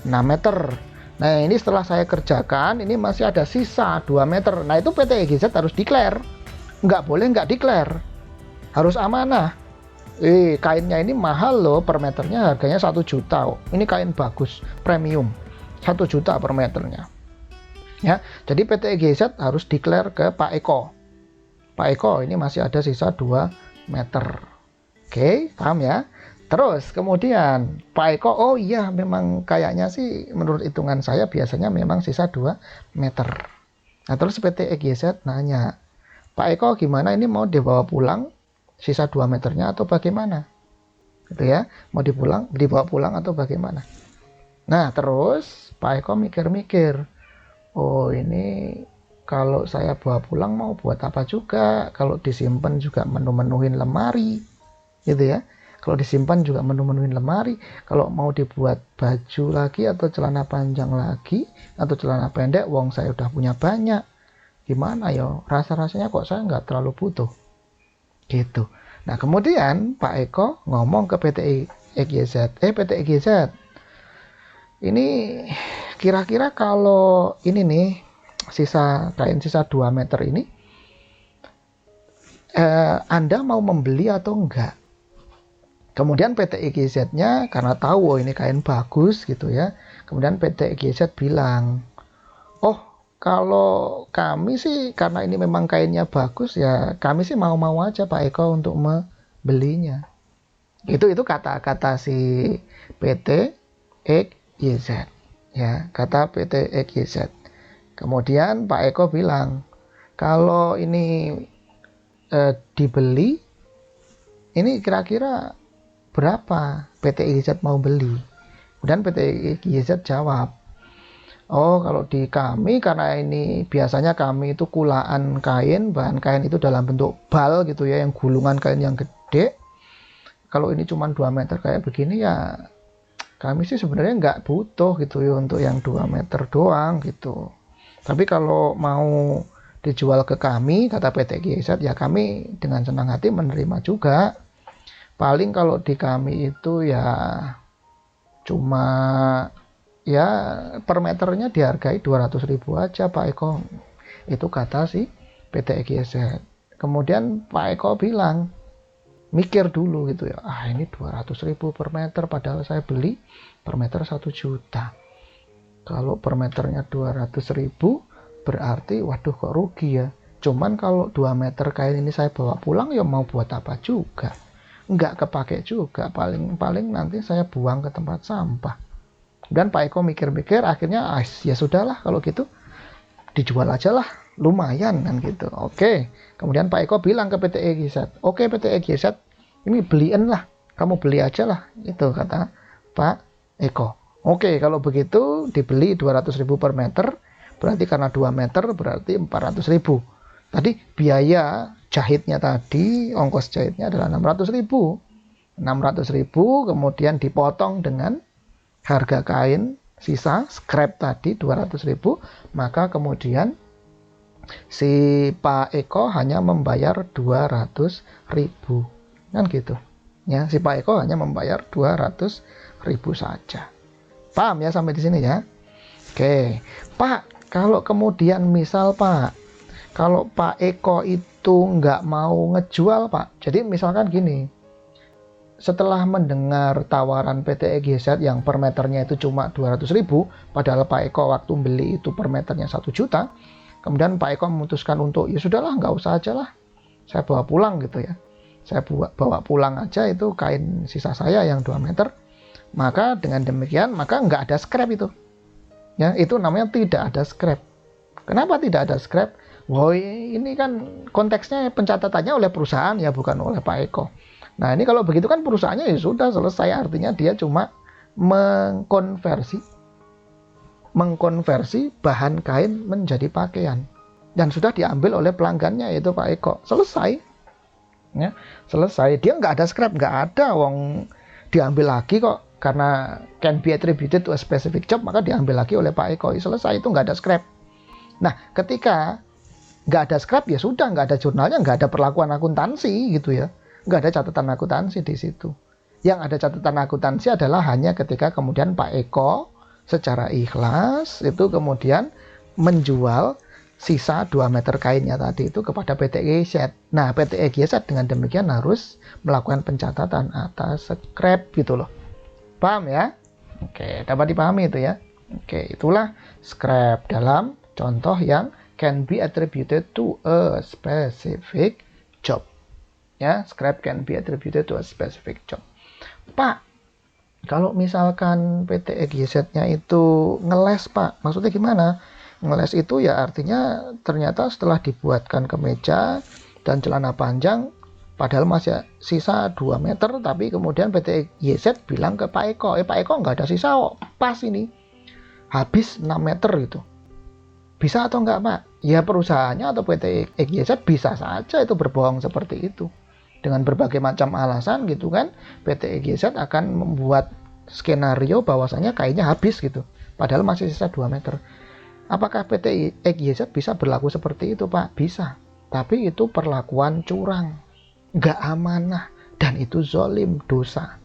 6 meter. Nah, ini setelah saya kerjakan, ini masih ada sisa 2 meter. Nah, itu PT EGZ harus declare. Nggak boleh nggak declare. Harus amanah. Kainnya ini mahal loh, per meternya harganya 1 juta. Ini kain bagus, premium. 1 juta per meternya. Ya, jadi PT EGZ harus declare ke Pak Eko. Pak Eko, ini masih ada sisa 2 meter. Oke, paham ya? Terus kemudian Pak Eko, oh iya memang kayaknya sih menurut hitungan saya biasanya memang sisa 2 meter. Nah, terus PT EGZ nanya, Pak Eko gimana, ini mau dibawa pulang sisa 2 meternya atau bagaimana? Gitu ya, mau dibawa pulang atau bagaimana? Nah, terus Pak Eko mikir-mikir, oh ini kalau saya bawa pulang mau buat apa juga, kalau disimpan juga menu-menuhin lemari, gitu ya. Kalau disimpan juga menu-menuhin lemari, kalau mau dibuat baju lagi atau celana panjang lagi atau celana pendek, wong saya udah punya banyak. Gimana ya, rasa-rasanya kok saya nggak terlalu butuh. Gitu. Nah, kemudian Pak Eko ngomong ke PT EGZ, ini kira-kira kalau ini nih kain sisa 2 meter ini Anda mau membeli atau enggak? Kemudian PT EGZ-nya karena tahu ini kain bagus gitu ya. Kemudian PT EGZ bilang, "Oh, kalau kami sih karena ini memang kainnya bagus ya, kami sih mau-mau aja Pak Eko untuk membelinya." Itu kata-kata si PT EGZ. Ya, kata PT EGZ. Kemudian Pak Eko bilang, kalau ini dibeli, ini kira-kira berapa PT EGZ mau beli? Kemudian PT EGZ jawab, oh kalau di kami karena ini biasanya kami itu kulaan kain, bahan kain itu dalam bentuk bal gitu ya, yang gulungan kain yang gede. Kalau ini cuma 2 meter kayak begini ya kami sih sebenarnya nggak butuh gitu ya untuk yang 2 meter doang gitu. Tapi kalau mau dijual ke kami, kata PT EGZ, ya kami dengan senang hati menerima juga. Paling kalau di kami itu ya cuma ya per meternya dihargai 200.000 aja Pak Eko. Itu kata si PT EGZ. Kemudian Pak Eko bilang, mikir dulu gitu ya, ini 200.000 per meter padahal saya beli per meter 1 juta. Kalau per meternya 200.000 berarti waduh kok rugi ya. Cuman kalau 2 meter kain ini saya bawa pulang ya mau buat apa juga. nggak kepake juga, paling nanti saya buang ke tempat sampah. Dan Pak Eko mikir-mikir, akhirnya ya sudahlah kalau gitu dijual aja lah, lumayan kan gitu. Oke, kemudian Pak Eko bilang ke PT EGZ, oke PT EGZ, ini beliin lah, kamu beli aja lah, itu kata Pak Eko. Oke, kalau begitu dibeli 200.000 per meter, berarti karena 2 meter berarti 400.000. Tadi biaya jahitnya tadi, ongkos jahitnya adalah 600.000. 600.000 kemudian dipotong dengan harga kain sisa scrap tadi 200.000, maka kemudian si Pak Eko hanya membayar 200.000. Kan gitu. Ya, si Pak Eko hanya membayar 200.000 saja. Paham ya sampai di sini ya? Oke, Pak, kalau kemudian misal Pak, kalau Pak Eko itu nggak mau ngejual Pak, jadi misalkan gini, setelah mendengar tawaran PT EGZ yang per meternya itu cuma 200.000, padahal Pak Eko waktu beli itu per meternya 1 juta, kemudian Pak Eko memutuskan untuk, ya sudahlah nggak usah aja lah, saya bawa pulang gitu ya. Saya bawa pulang aja itu kain sisa saya yang 2 meter, maka dengan demikian maka nggak ada scrap itu. Ya, itu namanya tidak ada scrap. Kenapa tidak ada scrap? Wah, ini kan konteksnya pencatatannya oleh perusahaan ya, bukan oleh Pak Eko. Nah, ini kalau begitu kan perusahaannya ya sudah selesai, artinya dia cuma mengkonversi bahan kain menjadi pakaian. Dan sudah diambil oleh pelanggannya yaitu Pak Eko. Selesai. Ya, selesai. Dia nggak ada scrap, nggak ada wong diambil lagi kok. Karena can be attributed to a specific job, maka diambil lagi oleh Pak Eko. Selesai, itu nggak ada scrap. Nah, ketika nggak ada scrap, ya sudah, nggak ada jurnalnya, nggak ada perlakuan akuntansi gitu ya. Nggak ada catatan akuntansi di situ. Yang ada catatan akuntansi adalah hanya ketika kemudian Pak Eko secara ikhlas itu kemudian menjual sisa 2 meter kainnya tadi itu kepada PT EGZ. Nah, PT EGZ dengan demikian harus melakukan pencatatan atas scrap gitu loh. Paham ya? Oke, dapat dipahami itu ya. Oke, itulah scrap dalam contoh yang can be attributed to a specific job. Ya, scrap can be attributed to a specific job. Pak, kalau misalkan PT EGZ-nya itu ngeles, Pak, maksudnya gimana? Ngeles itu ya artinya ternyata setelah dibuatkan kemeja dan celana panjang, padahal masih sisa 2 meter, tapi kemudian PT EGZ bilang ke Pak Eko, Pak Eko nggak ada sisa kok, pas ini. Habis 6 meter itu. Bisa atau enggak, Pak? Ya perusahaannya atau PT EGZ bisa saja itu berbohong seperti itu. Dengan berbagai macam alasan gitu kan, PT EGZ akan membuat skenario bahwasanya kainnya habis gitu. Padahal masih sisa 2 meter. Apakah PT EGZ bisa berlaku seperti itu, Pak? Bisa. Tapi itu perlakuan curang. Nggak amanah, dan itu zolim, dosa.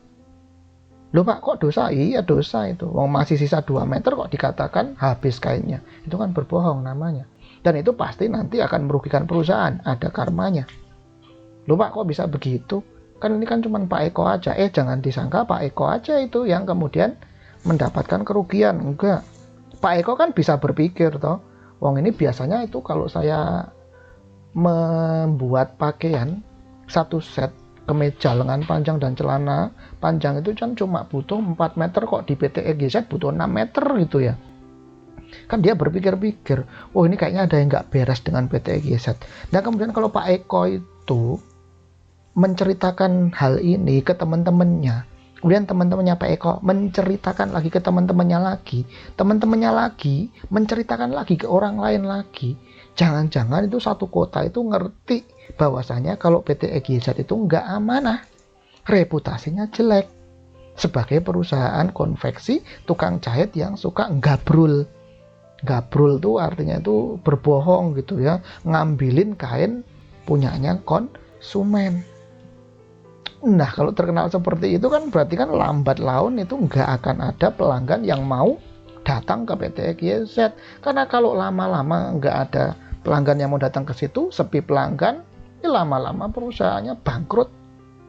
Loh Pak, kok dosa? Iya dosa itu. Masih sisa 2 meter kok dikatakan habis kainnya. Itu kan berbohong namanya. Dan itu pasti nanti akan merugikan perusahaan, ada karmanya. Loh Pak, kok bisa begitu? Kan ini kan cuma Pak Eko aja. Jangan disangka Pak Eko aja itu yang kemudian mendapatkan kerugian. Enggak. Pak Eko kan bisa berpikir toh. Wong ini biasanya itu kalau saya membuat pakaian satu set kemeja lengan panjang dan celana panjang itu kan cuma butuh 4 meter, kok di PT EGZ butuh 6 meter gitu ya. Kan dia berpikir-pikir, oh ini kayaknya ada yang nggak beres dengan PT EGZ. Nah kemudian kalau Pak Eko itu menceritakan hal ini ke teman-temannya, kemudian teman-temannya Pak Eko menceritakan lagi ke teman-temannya lagi menceritakan lagi ke orang lain lagi, jangan-jangan itu satu kota itu ngerti bahwasanya kalau PT EGZ itu nggak amanah, reputasinya jelek sebagai perusahaan konveksi tukang jahit yang suka gabrul. Gabrul tuh artinya itu berbohong gitu ya, ngambilin kain punyanya konsumen. Nah kalau terkenal seperti itu kan berarti kan lambat laun itu nggak akan ada pelanggan yang mau datang ke PT EGZ. Karena kalau lama-lama nggak ada pelanggan yang mau datang ke situ, sepi pelanggan, lama-lama perusahaannya bangkrut,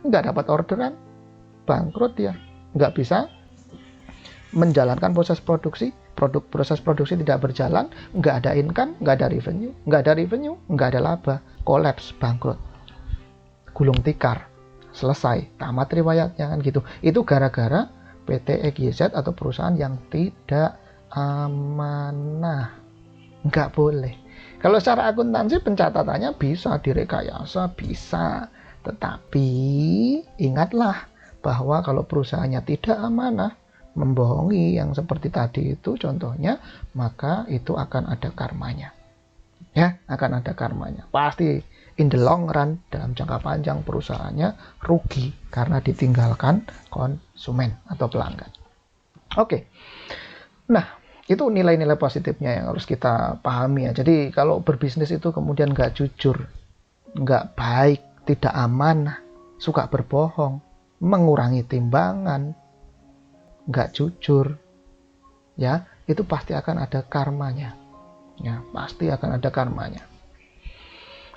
nggak dapat orderan, bangkrut dia, nggak bisa menjalankan proses produksi, proses produksi tidak berjalan, nggak ada income, nggak ada revenue, nggak ada laba, kolaps, bangkrut, gulung tikar, selesai, tamat riwayatnya kan gitu. Itu gara-gara PT EGZ atau perusahaan yang tidak amanah. Nggak boleh. Kalau secara akuntansi pencatatannya bisa direkayasa, bisa. Tetapi ingatlah bahwa kalau perusahaannya tidak amanah, membohongi yang seperti tadi itu contohnya, maka itu akan ada karmanya. Ya, akan ada karmanya. Pasti in the long run, dalam jangka panjang perusahaannya rugi karena ditinggalkan konsumen atau pelanggan. Oke. Nah, itu nilai-nilai positifnya yang harus kita pahami ya. Jadi kalau berbisnis itu kemudian nggak jujur, nggak baik, tidak amanah, suka berbohong, mengurangi timbangan, nggak jujur, ya itu pasti akan ada karmanya. Ya, pasti akan ada karmanya.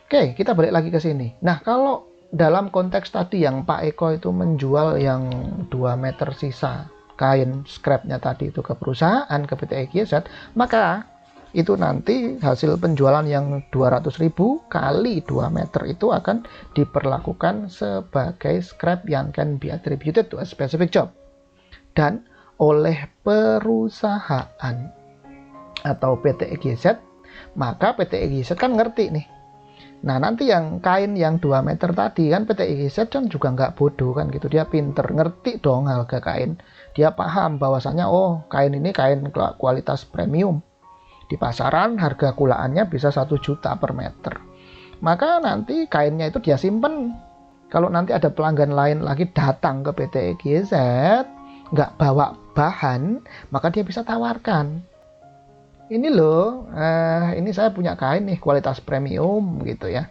Oke, kita balik lagi ke sini. Nah, kalau dalam konteks tadi yang Pak Eko itu menjual yang 2 meter sisa kain scrapnya tadi itu ke perusahaan, ke PT EGZ, maka itu nanti hasil penjualan yang 200.000 kali 2 meter itu akan diperlakukan sebagai scrap yang can be attributed to a specific job. Dan oleh perusahaan atau PT EGZ, maka PT EGZ kan ngerti nih. Nah, nanti yang kain yang 2 meter tadi kan PT EGZ kan juga nggak bodoh kan gitu. Dia pinter, ngerti dong harga kain. Dia paham bahwasannya, oh kain ini kain kualitas premium. Di pasaran harga kulaannya bisa 1 juta per meter. Maka nanti kainnya itu dia simpen. Kalau nanti ada pelanggan lain lagi datang ke PT EGZ, nggak bawa bahan, maka dia bisa tawarkan. Ini loh, ini saya punya kain nih kualitas premium gitu ya.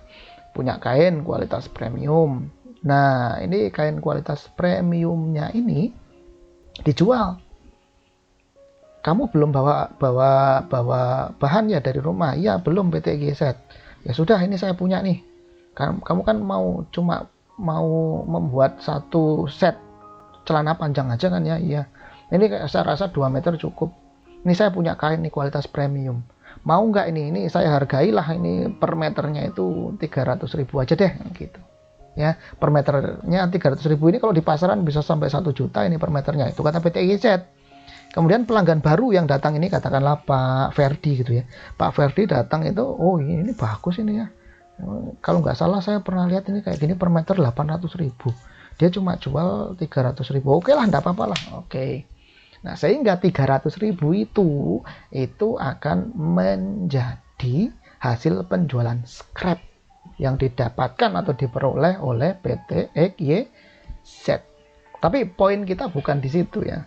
Punya kain kualitas premium. Nah, ini kain kualitas premiumnya ini dijual. Kamu belum bawa bahan ya dari rumah? Iya, belum PT EGZ. Ya sudah, ini saya punya nih. Kamu kan cuma mau membuat 1 set celana panjang aja kan ya? Iya. Ini saya rasa 2 meter cukup. Ini saya punya kain nih kualitas premium. Mau nggak ini? Ini saya hargailah ini per meternya itu 300.000 aja deh gitu. Ya, per meternya 300.000 ini kalau di pasaran bisa sampai 1 juta ini per meternya. Itu kata PT EGZ. Kemudian pelanggan baru yang datang ini katakanlah Pak Ferdi gitu ya. Pak Ferdi datang itu, oh ini bagus ini ya. Kalau nggak salah saya pernah lihat ini kayak gini per meter 800.000. Dia cuma jual 300.000. Oke lah, enggak apa-apa lah. Oke. Nah, sehingga 300.000 itu akan menjadi hasil penjualan scrap yang didapatkan atau diperoleh oleh PT EGZ. Tapi poin kita bukan di situ ya.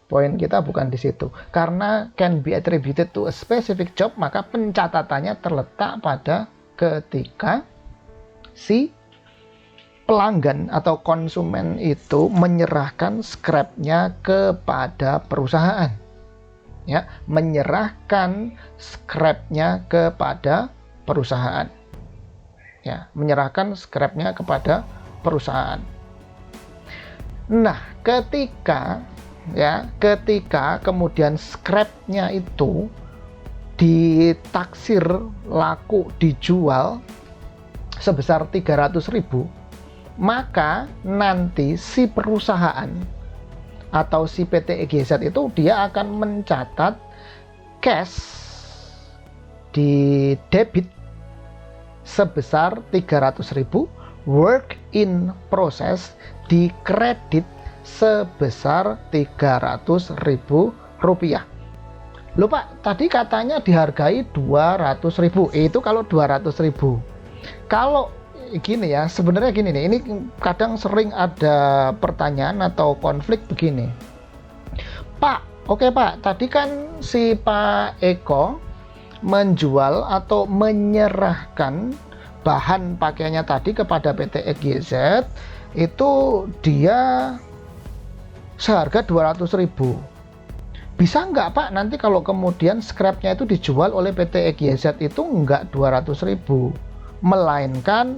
Poin kita bukan di situ. Karena can be attributed to a specific job, maka pencatatannya terletak pada ketika si pelanggan atau konsumen itu menyerahkan scrapnya kepada perusahaan. Ya, menyerahkan scrapnya kepada perusahaan. Ya, menyerahkan scrapnya kepada perusahaan. Nah, ketika kemudian scrapnya itu ditaksir laku dijual sebesar 300.000, maka nanti si perusahaan atau si PT EGZ itu dia akan mencatat cash di debit sebesar 300.000, work in process di kredit sebesar 300.000 rupiah. Loh Pak, tadi katanya dihargai 200.000. Itu kalau 200.000. Kalau gini ya, sebenarnya gini nih, ini kadang sering ada pertanyaan atau konflik begini. Pak, oke Pak, tadi kan si Pak Eko menjual atau menyerahkan bahan pakaiannya tadi kepada PT EGZ, itu dia seharga 200.000. Bisa nggak Pak nanti kalau kemudian scrapnya itu dijual oleh PT EGZ itu nggak 200.000, melainkan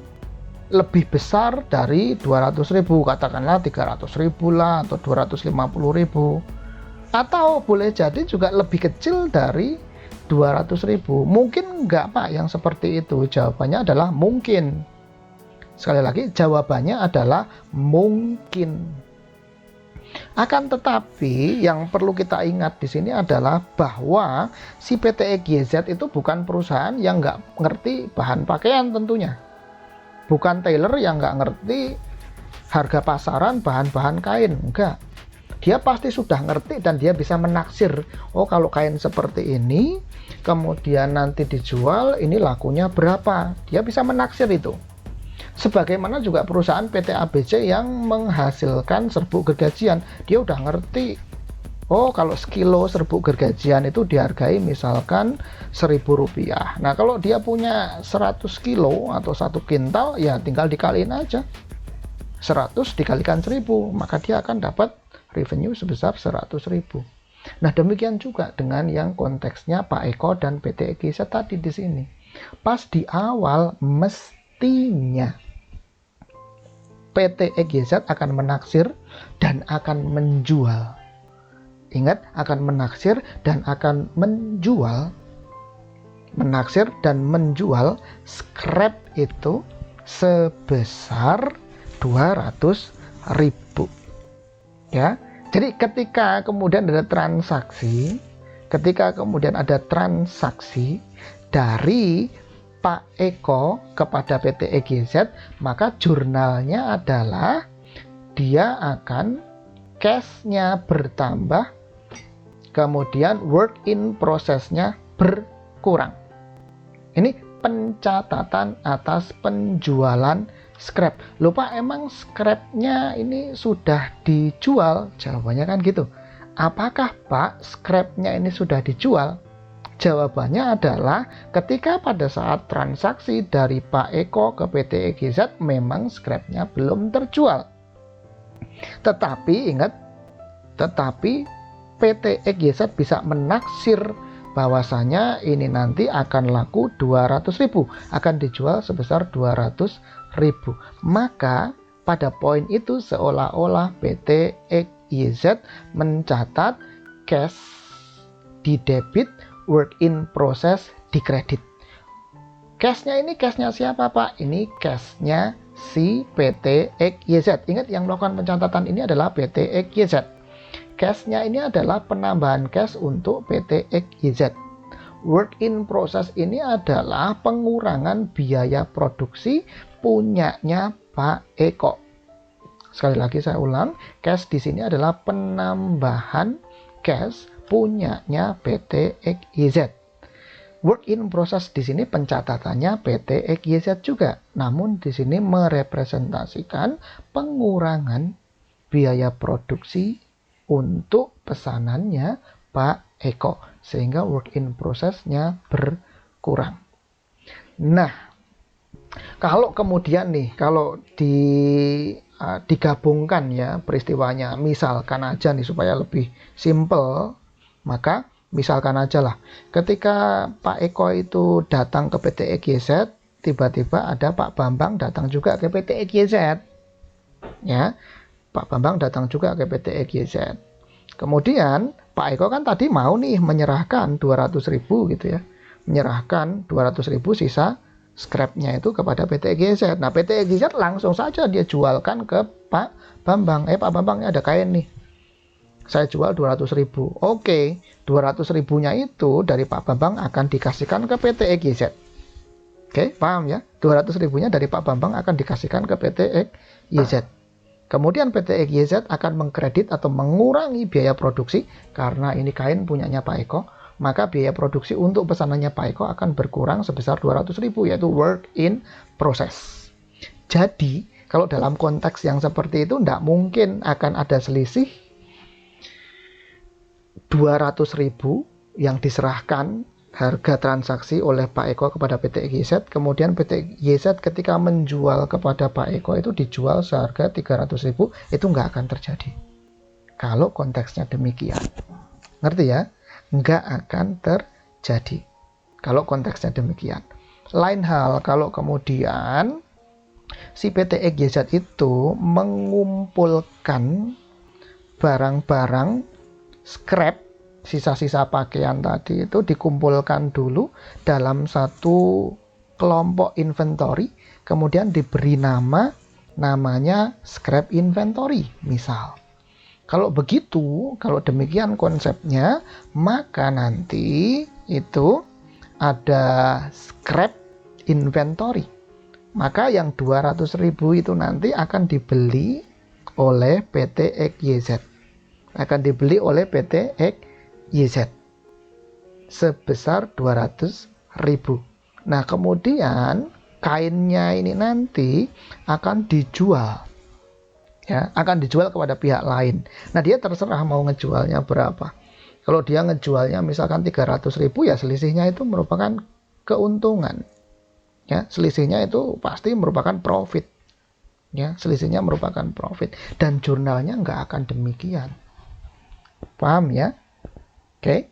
lebih besar dari 200.000, katakanlah 300.000 lah atau 250.000, atau boleh jadi juga lebih kecil dari 200.000. Mungkin nggak Pak yang seperti itu? Jawabannya adalah mungkin. Sekali lagi, jawabannya adalah mungkin. Akan tetapi yang perlu kita ingat di sini adalah bahwa si PT EGZ itu bukan perusahaan yang nggak ngerti bahan pakaian tentunya. Bukan tailor yang nggak ngerti harga pasaran bahan-bahan kain, enggak. Dia pasti sudah ngerti dan dia bisa menaksir. Oh, kalau kain seperti ini, kemudian nanti dijual, ini lakunya berapa. Dia bisa menaksir itu. Sebagaimana juga perusahaan PT ABC yang menghasilkan serbuk gergajian, dia udah ngerti. Oh, kalau sekilo serbuk gergajian itu dihargai misalkan Rp1.000. Nah, kalau dia punya 100 kilo atau 1 kintal, ya tinggal dikaliin aja. 100 dikalikan 1000, maka dia akan dapat revenue sebesar 100.000. Nah, demikian juga dengan yang konteksnya Pak Eko dan PT EGZ tadi di sini. Pas di awal mestinya PT EGZ akan menaksir dan akan menjual. Ingat, akan menaksir dan akan menjual. Menaksir dan menjual scrap itu sebesar 200.000. Ya. Jadi ketika kemudian ada transaksi dari Pak Eko kepada PT EGZ, maka jurnalnya adalah dia akan cash-nya bertambah, kemudian work in process-nya berkurang. Ini pencatatan atas penjualan scrap. Lupa, emang scrap-nya ini sudah dijual? Jawabannya kan gitu. Apakah Pak scrap-nya ini sudah dijual? Jawabannya adalah ketika pada saat transaksi dari Pak Eko ke PT EGZ memang scrap-nya belum terjual. Tetapi ingat, PT EGZ bisa menaksir bahwasanya ini nanti akan laku 200.000, akan dijual sebesar 200.000. Maka pada poin itu seolah-olah PT EGZ mencatat cash di debit, work in process di kredit. Cashnya ini cashnya siapa Pak? Ini cashnya si PT EGZ. Ingat, yang melakukan pencatatan ini adalah PT EGZ. Cashnya ini adalah penambahan cash untuk PT EGZ. Work in process ini adalah pengurangan biaya produksi punyanya Pak Eko. Sekali lagi saya ulang, cash di sini adalah penambahan cash punyanya PT EGZ. Work in process di sini pencatatannya PT EGZ juga, namun di sini merepresentasikan pengurangan biaya produksi untuk pesanannya Pak Eko, sehingga work in process-nya berkurang. Nah, kalau kemudian nih, kalau digabungkan ya peristiwanya, misalkan aja nih supaya lebih simple, maka misalkan aja lah, ketika Pak Eko itu datang ke PT EGZ, tiba-tiba ada Pak Bambang datang juga ke PT EGZ. Ya, Pak Bambang datang juga ke PT EGZ. Kemudian Pak Eko kan tadi mau nih menyerahkan 200.000 gitu ya. Menyerahkan 200.000 sisa scrap-nya itu kepada PT EGZ. Nah, PT EGZ langsung saja dia jualkan ke Pak Bambang. Pak Bambang, ini ada kain nih, saya jual 200.000. Oke, 200.000-nya itu dari Pak Bambang akan dikasihkan ke PT EGZ. Oke, paham ya? 200.000-nya dari Pak Bambang akan dikasihkan ke PT EGZ. Kemudian PT EGZ akan mengkredit atau mengurangi biaya produksi karena ini kain punyanya Pak Eko. Maka biaya produksi untuk pesanannya Pak Eko akan berkurang sebesar 200.000, yaitu work in process. Jadi, kalau dalam konteks yang seperti itu, tidak mungkin akan ada selisih 200.000 yang diserahkan harga transaksi oleh Pak Eko kepada PT EGZ, kemudian PT EGZ ketika menjual kepada Pak Eko itu dijual seharga 300.000, itu nggak akan terjadi. Kalau konteksnya demikian, ngerti ya? Nggak akan terjadi kalau konteksnya demikian. Lain hal kalau kemudian si PT EGZ itu mengumpulkan barang-barang scrap, sisa-sisa pakaian tadi itu dikumpulkan dulu dalam satu kelompok inventory, kemudian diberi namanya scrap inventory misal. Kalau begitu, kalau demikian konsepnya, maka nanti itu ada scrap inventory. Maka yang 200.000 itu nanti akan dibeli oleh PT XYZ. Akan dibeli oleh PT XYZ sebesar 200.000. Nah, kemudian kainnya ini nanti akan dijual. Ya, akan dijual kepada pihak lain. Nah, dia terserah mau ngejualnya berapa. Kalau dia ngejualnya misalkan 300.000, ya selisihnya itu merupakan keuntungan. Ya, selisihnya itu pasti merupakan profit. Ya, selisihnya merupakan profit. Dan jurnalnya nggak akan demikian. Paham ya? Oke,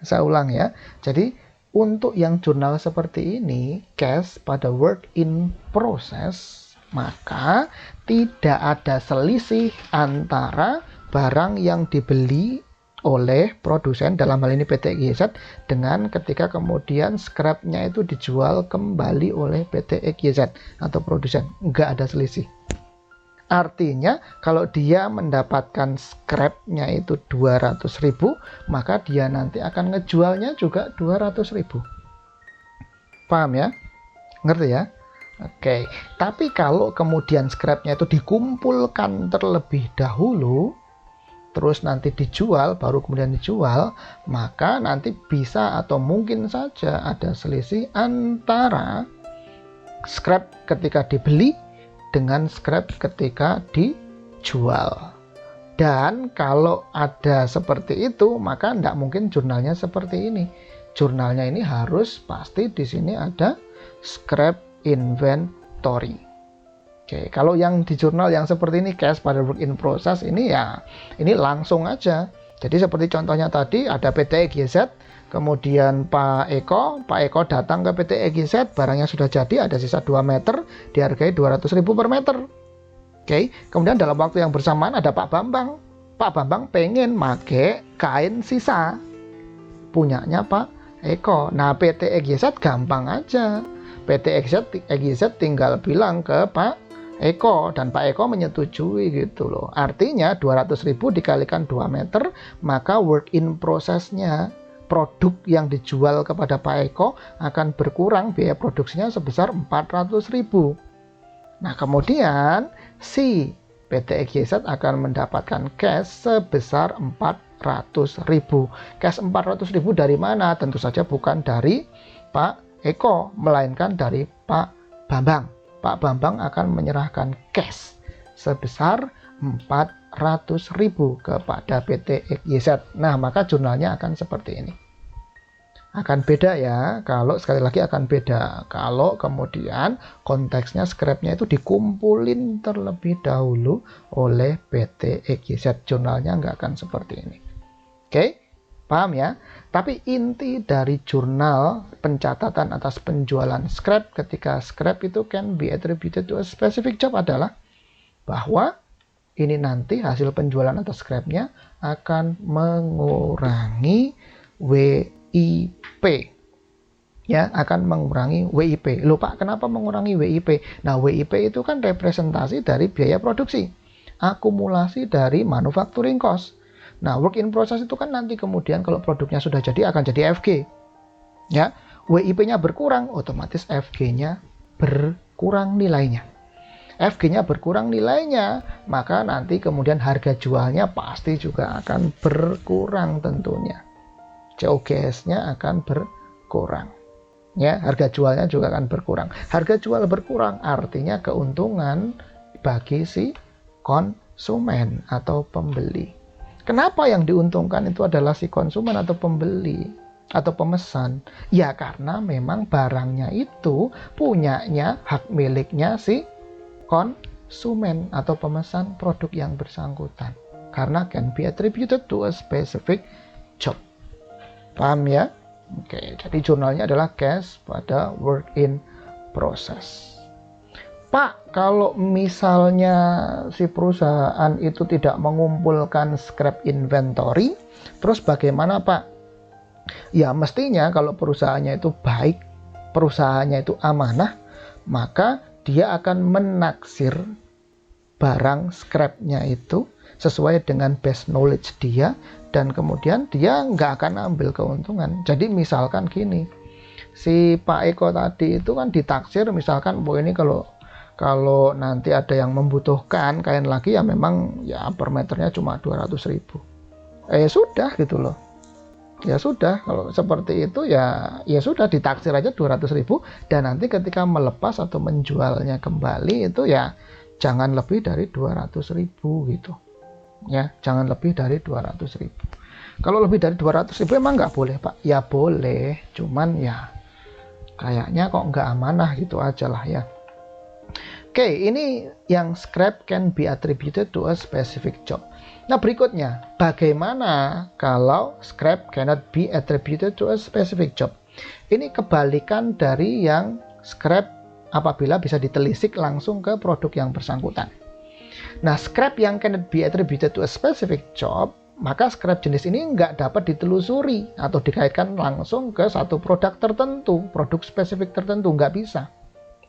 saya ulang ya. Jadi, untuk yang jurnal seperti ini, cash pada work in process, maka tidak ada selisih antara barang yang dibeli oleh produsen, dalam hal ini PT XYZ, dengan ketika kemudian scrapnya itu dijual kembali oleh PT XYZ atau produsen. Nggak ada selisih. Artinya kalau dia mendapatkan scrapnya itu 200.000, maka dia nanti akan ngejualnya juga 200.000. Paham ya? Ngerti ya? Oke. Tapi kalau kemudian scrapnya itu dikumpulkan terlebih dahulu, terus nanti dijual, baru kemudian dijual, maka nanti bisa atau mungkin saja ada selisih antara scrap ketika dibeli dengan scrap ketika dijual. Dan kalau ada seperti itu, maka tidak mungkin jurnalnya seperti ini. Jurnalnya ini harus pasti di sini ada scrap inventory. Oke, kalau yang di jurnal yang seperti ini, cash pada work in process, ini ya, ini langsung aja. Jadi seperti contohnya tadi, ada PT XYZ, kemudian Pak Eko datang ke PT XYZ, barangnya sudah jadi, ada sisa 2 meter, dihargai 200.000 per meter. Oke, kemudian dalam waktu yang bersamaan ada Pak Bambang. Pak Bambang pengen make kain sisa, punyanya Pak Eko. Nah, PT XYZ gampang aja. PT XYZ tinggal bilang ke Pak Eko, dan Pak Eko menyetujui gitu loh. Artinya 200.000 dikalikan 2 meter, maka work in process-nya, produk yang dijual kepada Pak Eko akan berkurang, biaya produksinya sebesar 400.000. Nah, kemudian si PT XYZ akan mendapatkan cash sebesar 400.000. Cash 400.000 dari mana? Tentu saja bukan dari Pak Eko, melainkan dari Pak Bambang. Pak Bambang akan menyerahkan cash sebesar 400.000 kepada PT XYZ. Nah, maka jurnalnya akan seperti ini. Akan beda ya, kalau sekali lagi akan beda. Kalau kemudian konteksnya scrapnya itu dikumpulin terlebih dahulu oleh PT XYZ, jurnalnya nggak akan seperti ini. Oke? Paham ya? Tapi inti dari jurnal pencatatan atas penjualan scrap ketika scrap itu can be attributed to a specific job adalah bahwa ini nanti hasil penjualan atas scrapnya akan mengurangi WIP. Ya, akan mengurangi WIP. Loh Pak, kenapa mengurangi WIP? Nah, WIP itu kan representasi dari biaya produksi, akumulasi dari manufacturing cost. Nah, work in process itu kan nanti kemudian kalau produknya sudah jadi akan jadi FG. Ya, WIP-nya berkurang, otomatis FG-nya berkurang nilainya. FG-nya berkurang nilainya, maka nanti kemudian harga jualnya pasti juga akan berkurang tentunya. COGS-nya akan berkurang. Ya, harga jualnya juga akan berkurang. Harga jual berkurang artinya keuntungan bagi si konsumen atau pembeli. Kenapa yang diuntungkan itu adalah si konsumen atau pembeli atau pemesan? Ya karena memang barangnya itu punyanya, hak miliknya si konsumen atau pemesan produk yang bersangkutan. Karena can be attributed to a specific job. Paham ya? Oke, jadi jurnalnya adalah cash pada work in process. Pak, kalau misalnya si perusahaan itu tidak mengumpulkan scrap inventory, terus bagaimana Pak? Ya mestinya kalau perusahaannya itu baik, perusahaannya itu amanah, maka dia akan menaksir barang scrap-nya itu sesuai dengan base knowledge dia, dan kemudian dia nggak akan ambil keuntungan. Jadi misalkan gini, si Pak Eko tadi itu kan ditaksir misalkan, ini kalau nanti ada yang membutuhkan kain lagi ya memang ya per meternya cuma 200.000. Sudah gitu loh. Ya sudah, kalau seperti itu ya sudah ditaksir aja 200.000, dan nanti ketika melepas atau menjualnya kembali itu ya jangan lebih dari 200.000 gitu. Ya, jangan lebih dari 200.000. Kalau lebih dari 200.000 emang nggak boleh, Pak? Ya boleh, cuman ya kayaknya kok nggak amanah gitu aja lah ya. Oke, ini yang scrap can be attributed to a specific job. Nah, berikutnya, bagaimana kalau scrap cannot be attributed to a specific job? Ini kebalikan dari yang scrap apabila bisa ditelisik langsung ke produk yang bersangkutan. Nah, scrap yang cannot be attributed to a specific job, maka scrap jenis ini nggak dapat ditelusuri atau dikaitkan langsung ke satu produk tertentu, produk spesifik tertentu, nggak bisa.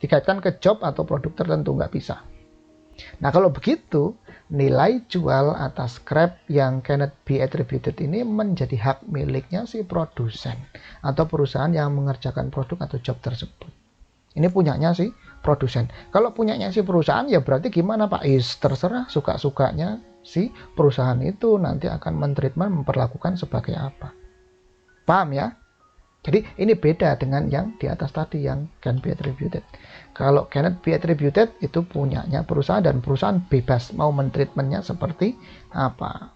Dikaitkan ke job atau produk tertentu, nggak bisa. Nah, kalau begitu, nilai jual atas scrap yang cannot be attributed ini menjadi hak miliknya si produsen atau perusahaan yang mengerjakan produk atau job tersebut. Ini punyanya si produsen. Kalau punyanya si perusahaan ya berarti gimana, Pak? Terserah suka-sukanya si perusahaan itu nanti akan memperlakukan sebagai apa. Paham ya? Jadi ini beda dengan yang di atas tadi yang can be attributed. Kalau cannot be attributed itu punyanya perusahaan, dan perusahaan bebas mau mentreatmentnya seperti apa.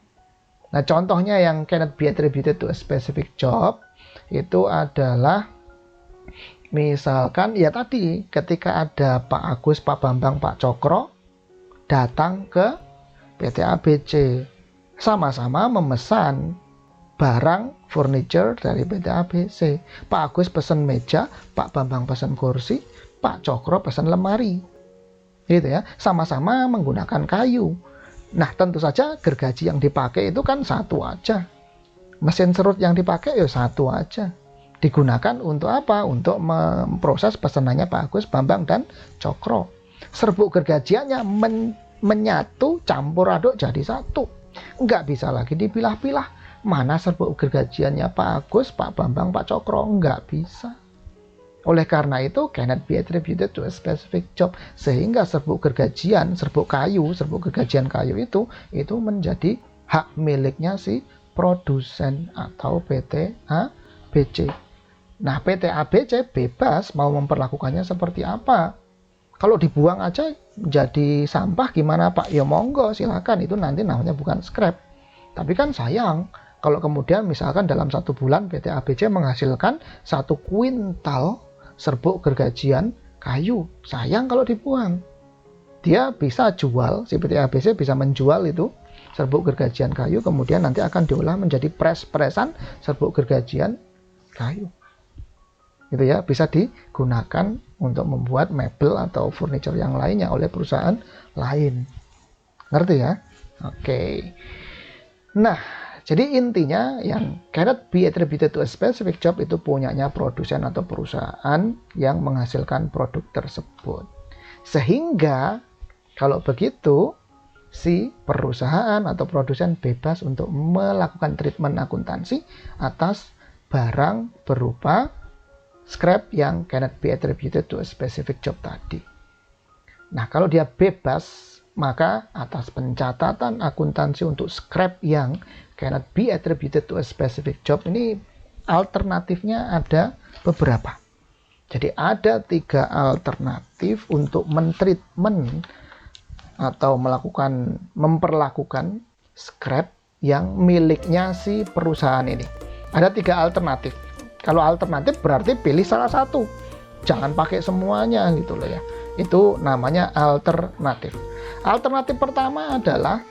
Nah, contohnya yang cannot be attributed to a specific job itu adalah misalkan ya tadi ketika ada Pak Agus, Pak Bambang, Pak Cokro datang ke PT ABC, sama-sama memesan barang furniture dari PT ABC. Pak Agus pesan meja, Pak Bambang pesan kursi, Pak Cokro pesan lemari. Gitu ya, sama-sama menggunakan kayu. Nah, tentu saja gergaji yang dipakai itu kan satu aja. Mesin serut yang dipakai ya satu aja. Digunakan untuk apa? Untuk memproses pesanannya Pak Agus, Bambang, dan Cokro. Serbuk gergajiannya menyatu, campur aduk jadi satu. Nggak bisa lagi dipilah-pilah. Mana serbuk gergajiannya Pak Agus, Pak Bambang, Pak Cokro? Nggak bisa. Oleh karena itu, cannot be attributed to a specific job. Sehingga serbuk gergajian kayu itu menjadi hak miliknya si produsen atau PT ABC. Nah, PT ABC bebas mau memperlakukannya seperti apa. Kalau dibuang aja jadi sampah gimana, Pak? Ya monggo, silakan. Itu nanti namanya bukan scrap. Tapi kan sayang kalau kemudian misalkan dalam 1 bulan PT ABC menghasilkan 1 kuintal serbuk gergajian kayu. Sayang kalau dibuang. Dia bisa jual, si PT ABC bisa menjual itu serbuk gergajian kayu, kemudian nanti akan diolah menjadi presan serbuk gergajian kayu. Gitu ya, bisa digunakan untuk membuat mebel atau furniture yang lainnya oleh perusahaan lain. Ngerti ya? Oke. Nah, jadi intinya yang cannot be attributed to a specific job itu punyanya produsen atau perusahaan yang menghasilkan produk tersebut. Sehingga kalau begitu si perusahaan atau produsen bebas untuk melakukan treatment akuntansi atas barang berupa scrap yang cannot be attributed to a specific job tadi. Nah, kalau dia bebas, maka atas pencatatan akuntansi untuk scrap yang cannot be attributed to a specific job ini alternatifnya ada beberapa. Jadi ada 3 alternatif untuk mentreatment atau memperlakukan scrap yang miliknya si perusahaan ini. Ada 3 alternatif. Kalau alternatif berarti pilih salah satu. Jangan pakai semuanya gitu loh ya. Itu namanya alternatif. Alternatif pertama adalah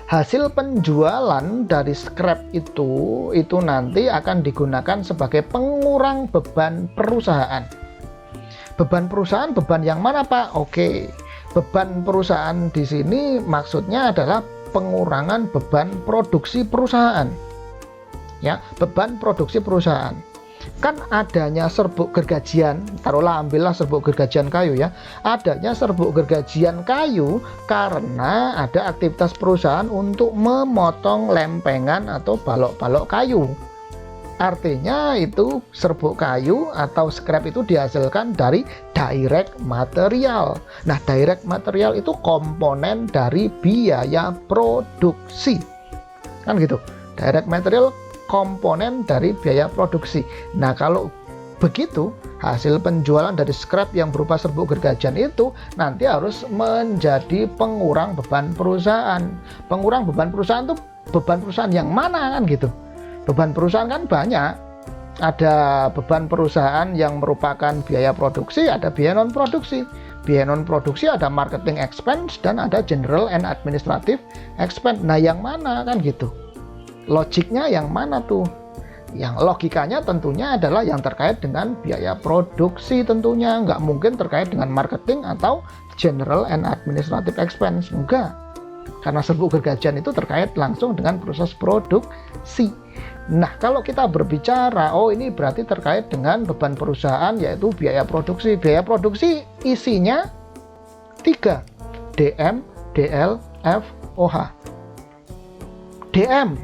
hasil penjualan dari scrap itu nanti akan digunakan sebagai pengurang beban perusahaan. Beban perusahaan, beban yang mana, Pak? Oke. Beban perusahaan di sini maksudnya adalah pengurangan beban produksi perusahaan. Ya, beban produksi perusahaan. Kan adanya serbuk gergajian, taruhlah ambillah serbuk gergajian kayu ya, adanya serbuk gergajian kayu karena ada aktivitas perusahaan untuk memotong lempengan atau balok-balok kayu. Artinya itu serbuk kayu atau scrap itu dihasilkan dari direct material. Nah, direct material itu komponen dari biaya produksi. Kan gitu. Direct material komponen dari biaya produksi. Nah, kalau begitu hasil penjualan dari scrap yang berupa serbuk gergajian itu nanti harus menjadi pengurang beban perusahaan. Pengurang beban perusahaan itu beban perusahaan yang mana kan gitu. Beban perusahaan kan banyak. Ada beban perusahaan yang merupakan biaya produksi, ada biaya non produksi. Biaya non produksi ada marketing expense dan ada general and administrative expense. Nah, yang mana kan gitu. Logiknya yang mana tuh? Yang logikanya tentunya adalah yang terkait dengan biaya produksi tentunya. Nggak mungkin terkait dengan marketing atau general and administrative expense. Enggak. Karena serbuk gergajian itu terkait langsung dengan proses produksi. Nah, kalau kita berbicara, oh ini berarti terkait dengan beban perusahaan yaitu biaya produksi. Biaya produksi isinya 3, DM, DL, FOH. DM,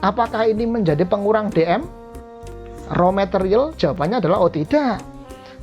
apakah ini menjadi pengurang DM? Raw material, jawabannya adalah oh tidak.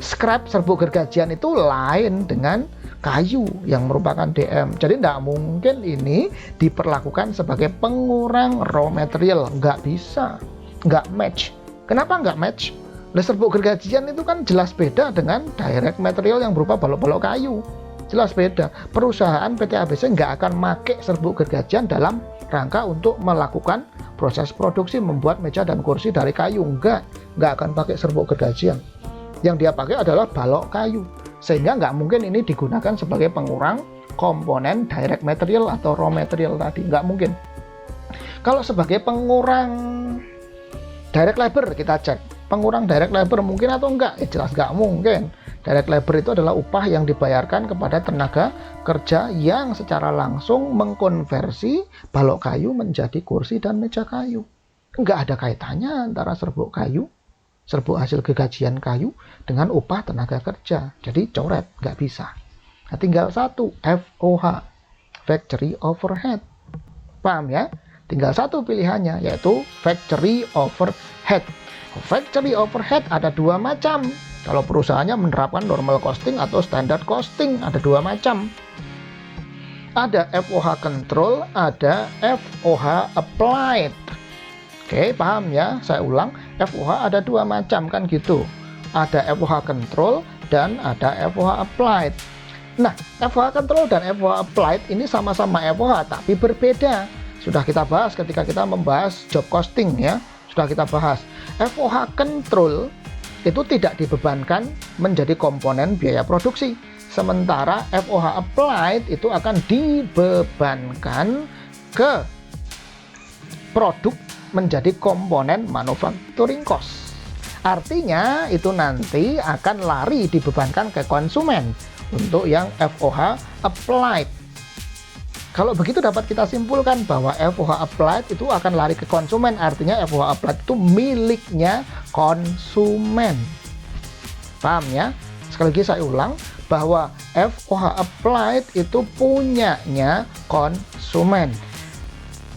Scrap serbuk gergajian itu lain dengan kayu yang merupakan DM. Jadi tidak mungkin ini diperlakukan sebagai pengurang raw material. Nggak bisa. Nggak match. Kenapa nggak match? Serbuk gergajian itu kan jelas beda dengan direct material yang berupa balok-balok kayu. Jelas beda. Perusahaan PT ABC nggak akan make serbuk gergajian dalam rangka untuk melakukan proses produksi membuat meja dan kursi dari kayu. Nggak akan pakai serbuk gergajian. Yang dia pakai adalah balok kayu. Sehingga nggak mungkin ini digunakan sebagai pengurang komponen direct material atau raw material tadi. Nggak mungkin. Kalau sebagai pengurang direct labor, kita cek. Pengurang direct labor mungkin atau enggak? Jelas nggak mungkin. Direct labor itu adalah upah yang dibayarkan kepada tenaga kerja yang secara langsung mengkonversi balok kayu menjadi kursi dan meja kayu. Nggak ada kaitannya antara serbuk kayu, serbuk hasil gergajian kayu dengan upah tenaga kerja. Jadi coret, nggak bisa. Nah, tinggal satu, FOH, factory overhead. Paham ya? Tinggal satu pilihannya, yaitu factory overhead. Factory overhead ada dua macam. Kalau perusahaannya menerapkan normal costing atau standard costing, ada dua macam. Ada FOH control, ada FOH applied. Oke, paham ya? Saya ulang, FOH ada dua macam kan gitu. Ada FOH control dan ada FOH applied. Nah, FOH control dan FOH applied ini sama-sama FOH tapi berbeda. Sudah kita bahas ketika kita membahas job costing ya. Sudah kita bahas. FOH control itu tidak dibebankan menjadi komponen biaya produksi. Sementara FOH applied itu akan dibebankan ke produk menjadi komponen manufacturing cost. Artinya itu nanti akan lari dibebankan ke konsumen untuk yang FOH applied. Kalau begitu dapat kita simpulkan bahwa FOH applied itu akan lari ke konsumen. Artinya FOH applied itu miliknya konsumen. Paham ya? Sekali lagi saya ulang bahwa FOH applied itu punyanya konsumen.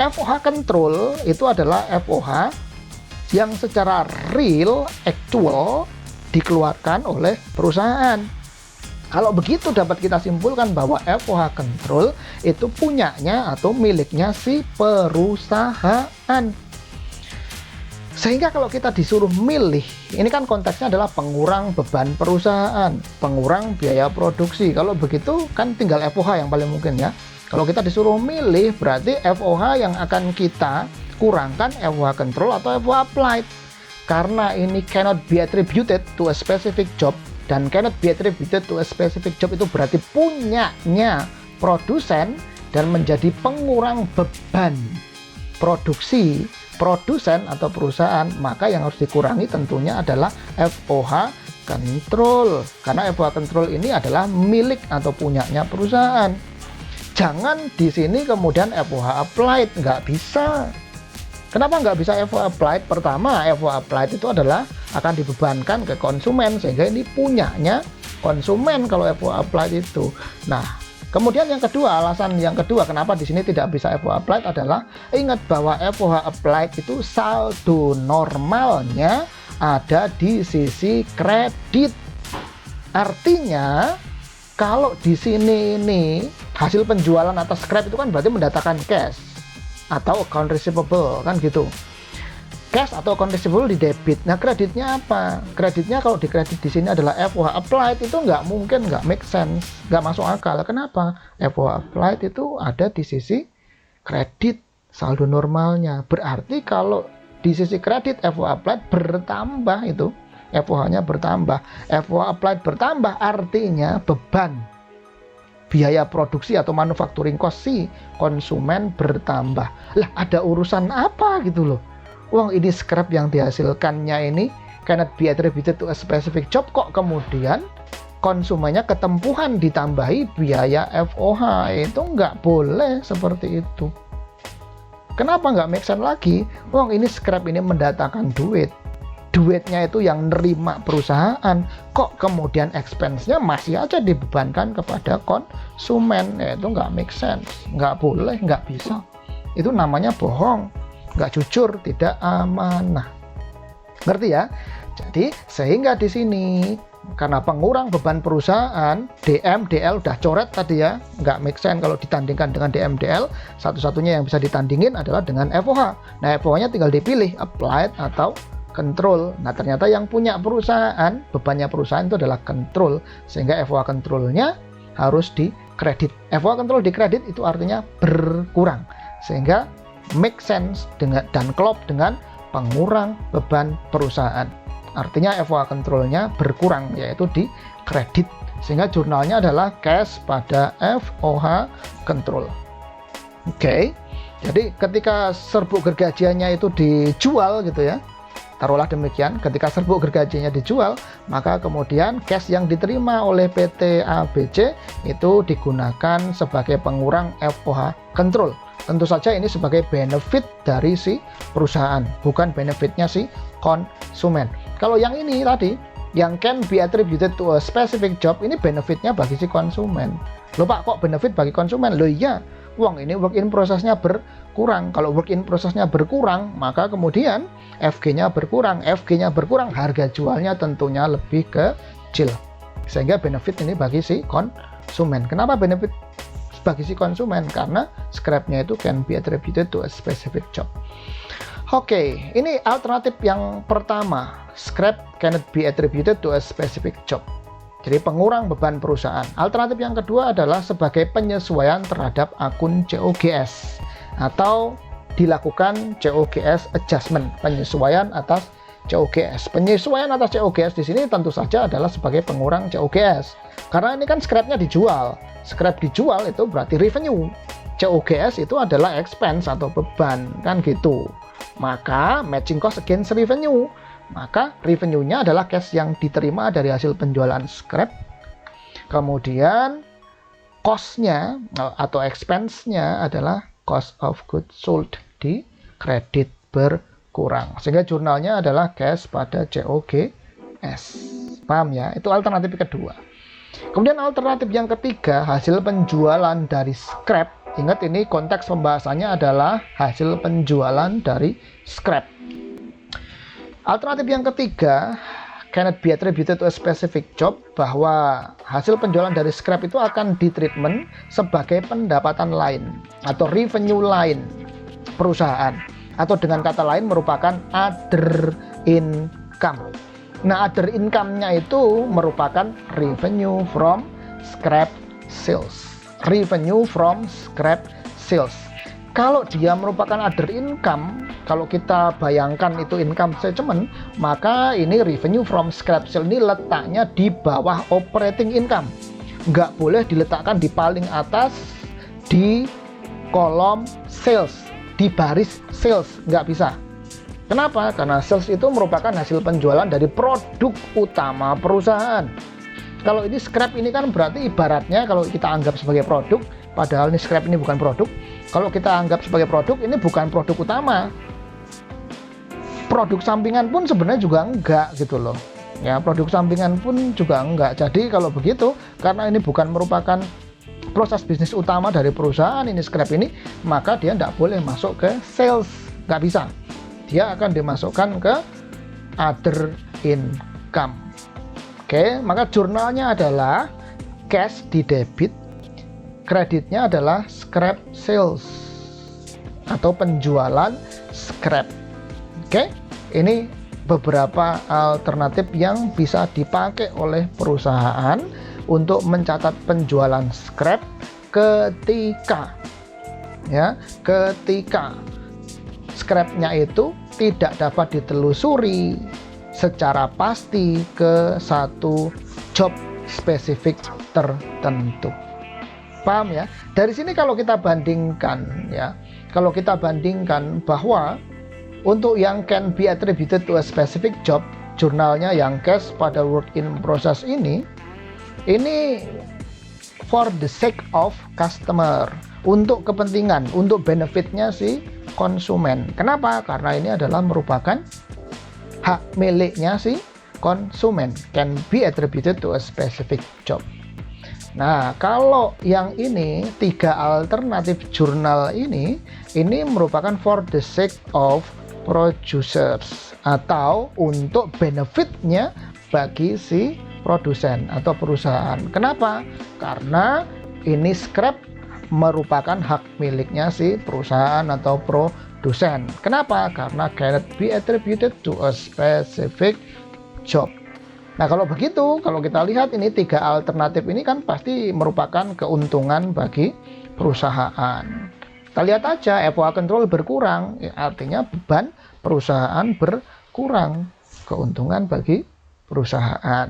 FOH control itu adalah FOH yang secara real, actual dikeluarkan oleh perusahaan. Kalau begitu dapat kita simpulkan bahwa FOH control itu punyanya atau miliknya si perusahaan. Sehingga kalau kita disuruh milih, ini kan konteksnya adalah pengurang beban perusahaan, pengurang biaya produksi. Kalau begitu kan tinggal FOH yang paling mungkin ya. Kalau kita disuruh milih berarti FOH yang akan kita kurangkan FOH control atau FOH applied. Karena ini cannot be attributed to a specific job, dan cannot be attributed to a specific job itu berarti punyanya produsen dan menjadi pengurang beban produksi produsen atau perusahaan, maka yang harus dikurangi tentunya adalah FOH control, karena FOH control ini adalah milik atau punyanya perusahaan. Jangan di sini kemudian FOH applied, nggak bisa. Kenapa nggak bisa FOH applied? Pertama, FOH applied itu adalah akan dibebankan ke konsumen, sehingga ini punyanya konsumen kalau FOA applied itu. Nah, kemudian yang kedua, alasan yang kedua kenapa di sini tidak bisa FOA applied adalah ingat bahwa FOA applied itu saldo normalnya ada di sisi kredit. Artinya kalau di sini ini hasil penjualan atas scrap itu kan berarti mendatangkan cash atau account receivable kan gitu. Cash atau account receivable di debit. Nah, kreditnya apa? Kreditnya kalau di kredit di sini adalah FOA applied, itu nggak mungkin, nggak make sense, nggak masuk akal. Kenapa? FOA applied itu ada di sisi kredit saldo normalnya. Berarti kalau di sisi kredit FOA applied bertambah, itu FOH-nya bertambah. FOA applied bertambah artinya beban biaya produksi atau manufacturing cost si konsumen bertambah. Lah, ada urusan apa gitu loh? Uang ini scrap yang dihasilkannya ini cannot be attributed to a specific job, kok kemudian konsumennya ketempuhan ditambahi biaya FOH. Itu nggak boleh seperti itu. Kenapa nggak make sense lagi? Uang ini scrap ini mendatangkan duit. Duitnya itu yang nerima perusahaan, kok kemudian expense-nya masih aja dibebankan kepada konsumen. Itu nggak make sense, nggak boleh, nggak bisa. Itu namanya bohong, nggak jujur, tidak amanah. Ngerti ya? Jadi sehingga di sini karena pengurang beban perusahaan, DM, DL udah coret tadi ya, nggak make sense kalau ditandingkan dengan DM, DL. Satu-satunya yang bisa ditandingin adalah dengan FOH. Nah, FOH-nya tinggal dipilih applied atau control. Nah, ternyata yang punya perusahaan, bebannya perusahaan itu adalah control, sehingga FOH controlnya harus dikredit. FOH control dikredit itu artinya berkurang, sehingga make sense dengan dan klop dengan pengurang beban perusahaan. Artinya FOH controlnya berkurang, yaitu dikredit, sehingga jurnalnya adalah cash pada FOH control. Oke. Jadi ketika serbuk gergajiannya itu dijual gitu ya, taruhlah demikian, ketika serbuk gergajinya dijual, maka kemudian cash yang diterima oleh PT ABC itu digunakan sebagai pengurang FOH control. Tentu saja ini sebagai benefit dari si perusahaan, bukan benefitnya si konsumen. Kalau yang ini tadi, yang can be attributed to a specific job, ini benefitnya bagi si konsumen. Loh Pak, kok benefit bagi konsumen? Loh iya, uang ini work in prosesnya berkurang. Kalau work in prosesnya berkurang, maka kemudian FG-nya berkurang. FG-nya berkurang, harga jualnya tentunya lebih kecil. Sehingga benefit ini bagi si konsumen. Kenapa benefit bagi si konsumen? Karena scrap-nya itu can be attributed to a specific job. Oke, ini alternatif yang pertama. Scrap cannot be attributed to a specific job. Jadi pengurang beban perusahaan. Alternatif yang kedua adalah sebagai penyesuaian terhadap akun COGS atau dilakukan COGS adjustment, penyesuaian atas COGS. Penyesuaian atas COGS di sini tentu saja adalah sebagai pengurang COGS. Karena ini kan scrapnya dijual. Scrap dijual itu berarti revenue. COGS itu adalah expense atau beban, kan gitu. Maka matching cost against revenue. Maka revenue-nya adalah cash yang diterima dari hasil penjualan scrap. Kemudian cost-nya atau expense-nya adalah cost of goods sold, di kredit berkurang. Sehingga jurnalnya adalah cash pada COGS. Paham ya? Itu alternatif kedua. Kemudian alternatif yang ketiga, hasil penjualan dari scrap. Ingat, ini konteks pembahasannya adalah hasil penjualan dari scrap. Alternatif yang ketiga, cannot be attributed to a specific job, bahwa hasil penjualan dari scrap itu akan ditreatment sebagai pendapatan lain atau revenue lain perusahaan, atau dengan kata lain merupakan other income. Nah, other income-nya itu merupakan revenue from scrap sales. Revenue from scrap sales. Kalau dia merupakan other income, kalau kita bayangkan itu income statement, maka ini revenue from scrap sale ini letaknya di bawah operating income. Nggak boleh diletakkan di paling atas di kolom sales, di baris sales, nggak bisa. Kenapa? Karena sales itu merupakan hasil penjualan dari produk utama perusahaan. Kalau ini scrap ini kan berarti ibaratnya kalau kita anggap sebagai produk, padahal ini scrap ini bukan produk. Kalau kita anggap sebagai produk, ini bukan produk utama. produk sampingan pun sebenarnya juga enggak gitu loh ya, produk sampingan pun juga enggak. Jadi kalau begitu, karena ini bukan merupakan proses bisnis utama dari perusahaan ini, scrap ini, maka dia tidak boleh masuk ke sales, nggak bisa. Dia akan dimasukkan ke other income. Oke, maka jurnalnya adalah cash di debit, kreditnya adalah scrap sales atau penjualan scrap. Oke, ini beberapa alternatif yang bisa dipakai oleh perusahaan untuk mencatat penjualan scrap ketika scrapnya itu tidak dapat ditelusuri secara pasti ke satu job spesifik tertentu. Paham ya? Dari sini kalau kita bandingkan bahwa untuk yang can be attributed to a specific job, jurnalnya yang cash pada work in process ini for the sake of customer, untuk kepentingan, untuk benefitnya si konsumen. Kenapa? Karena ini adalah merupakan hak miliknya si konsumen, can be attributed to a specific job. Nah, kalau yang ini, 3 alternatif jurnal ini merupakan for the sake of producers, atau untuk benefitnya bagi si produsen atau perusahaan. Kenapa? Karena ini scrap merupakan hak miliknya si perusahaan atau produsen. Kenapa? Karena cannot be attributed to a specific job. Nah, kalau begitu, kalau kita lihat ini 3 alternatif ini kan pasti merupakan keuntungan bagi perusahaan. Kita lihat aja, FOA control berkurang, artinya beban perusahaan berkurang, keuntungan bagi perusahaan.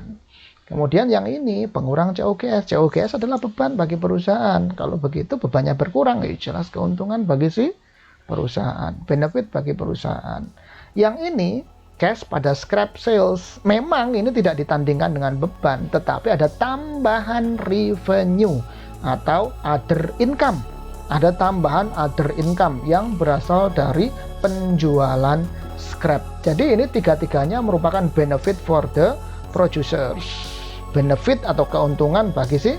Kemudian yang ini pengurang COGS. COGS adalah beban bagi perusahaan. Kalau begitu bebannya berkurang, jelas keuntungan bagi si perusahaan, benefit bagi perusahaan. Yang ini cash pada scrap sales, memang ini tidak ditandingkan dengan beban, tetapi ada tambahan revenue atau other income. Ada tambahan other income yang berasal dari penjualan scrap. Jadi ini tiga-tiganya merupakan benefit for the producers, benefit atau keuntungan bagi si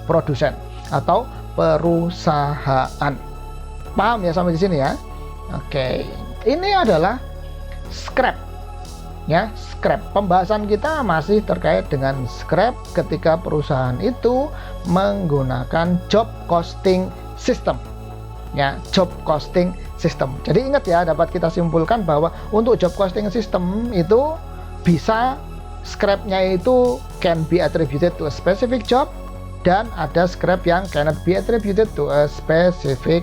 produsen atau perusahaan. Paham ya sampai di sini ya? Oke, ini adalah scrap ya, scrap. Pembahasan kita masih terkait dengan scrap ketika perusahaan itu menggunakan job costing system ya, job costing system. Jadi ingat ya, dapat kita simpulkan bahwa untuk job costing system itu bisa scrapnya itu can be attributed to a specific job, dan ada scrap yang cannot be attributed to a specific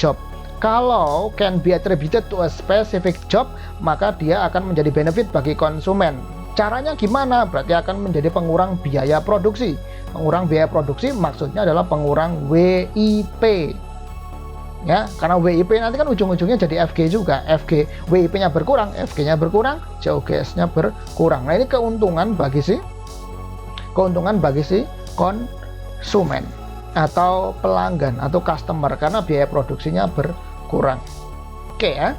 job. Kalau can be attributed to a specific job, maka dia akan menjadi benefit bagi konsumen. Caranya gimana? Berarti akan menjadi pengurang biaya produksi. Pengurang biaya produksi maksudnya adalah pengurang WIP. Ya, karena WIP nanti kan ujung-ujungnya jadi FG juga. FG WIP-nya berkurang, FG-nya berkurang, COGS-nya berkurang. Nah, ini keuntungan bagi si konsumen atau pelanggan atau customer, karena biaya produksinya berkurang. Oke ya.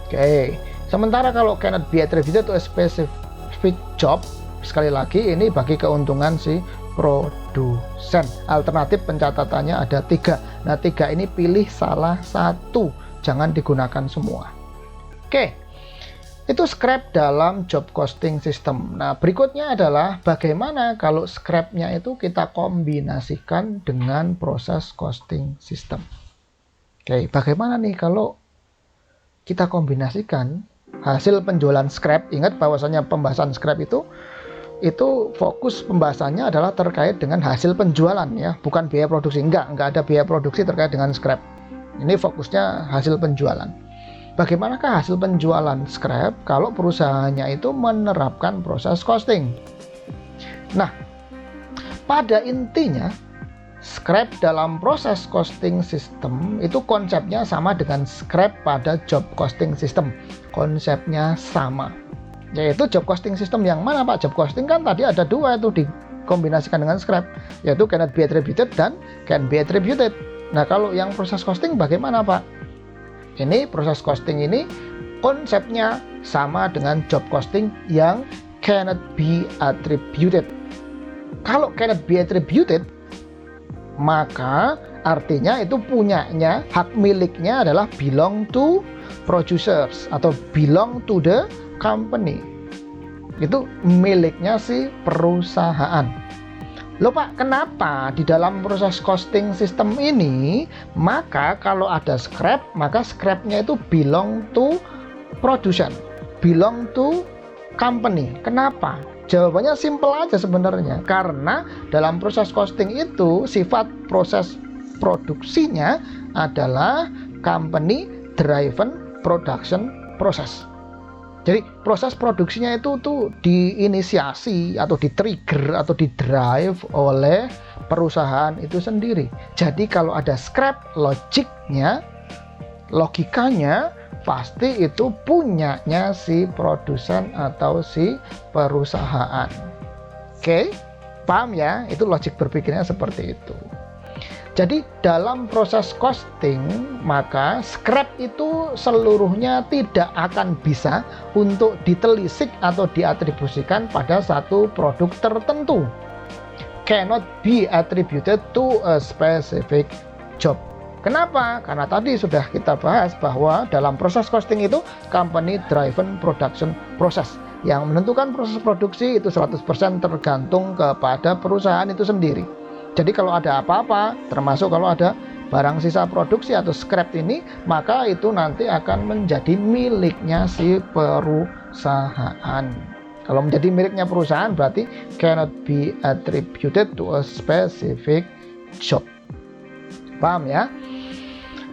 Oke. Sementara kalau cannot be attributed to a specific job, sekali lagi ini bagi keuntungan si produsen. Alternatif pencatatannya ada 3. Nah, 3 ini pilih salah satu, jangan digunakan semua. Oke, itu scrap dalam job costing system. Nah, berikutnya adalah bagaimana kalau scrapnya itu kita kombinasikan dengan proses costing system. Oke, bagaimana nih kalau kita kombinasikan hasil penjualan scrap? Ingat bahwasanya pembahasan scrap itu fokus pembahasannya adalah terkait dengan hasil penjualan ya, bukan biaya produksi. Enggak ada biaya produksi terkait dengan scrap. Ini fokusnya hasil penjualan. Bagaimanakah hasil penjualan scrap kalau perusahaannya itu menerapkan proses costing? Nah, pada intinya scrap dalam proses costing system itu konsepnya sama dengan scrap pada job costing system. Konsepnya sama. Yaitu job costing system yang mana Pak? Job costing kan tadi ada 2 itu dikombinasikan dengan scrap, yaitu cannot be attributed dan can be attributed. Nah, kalau yang proses costing bagaimana Pak? Ini proses costing ini konsepnya sama dengan job costing yang cannot be attributed. Kalau cannot be attributed, maka artinya itu punyanya, hak miliknya adalah belong to producers atau belong to the company. Itu miliknya si perusahaan. Loh Pak, kenapa di dalam proses costing sistem ini, maka kalau ada scrap, maka scrapnya itu belong to production, belong to company. Kenapa? Jawabannya simple aja sebenarnya. Karena dalam proses costing itu, sifat proses produksinya adalah company driven production process. Jadi proses produksinya itu tuh diinisiasi atau di-trigger atau di-drive oleh perusahaan itu sendiri. Jadi kalau ada scrap, logikanya pasti itu punyanya si produsen atau si perusahaan. Oke, paham ya? Itu logik berpikirnya seperti itu. Jadi dalam proses costing, maka scrap itu seluruhnya tidak akan bisa untuk ditelisik atau diatribusikan pada satu produk tertentu. Cannot be attributed to a specific job. Kenapa? Karena tadi sudah kita bahas bahwa dalam proses costing itu company driven production process. Yang menentukan proses produksi itu 100% tergantung kepada perusahaan itu sendiri. Jadi kalau ada apa-apa, termasuk kalau ada barang sisa produksi atau scrap ini, maka itu nanti akan menjadi miliknya si perusahaan. Kalau menjadi miliknya perusahaan berarti cannot be attributed to a specific job. Paham ya?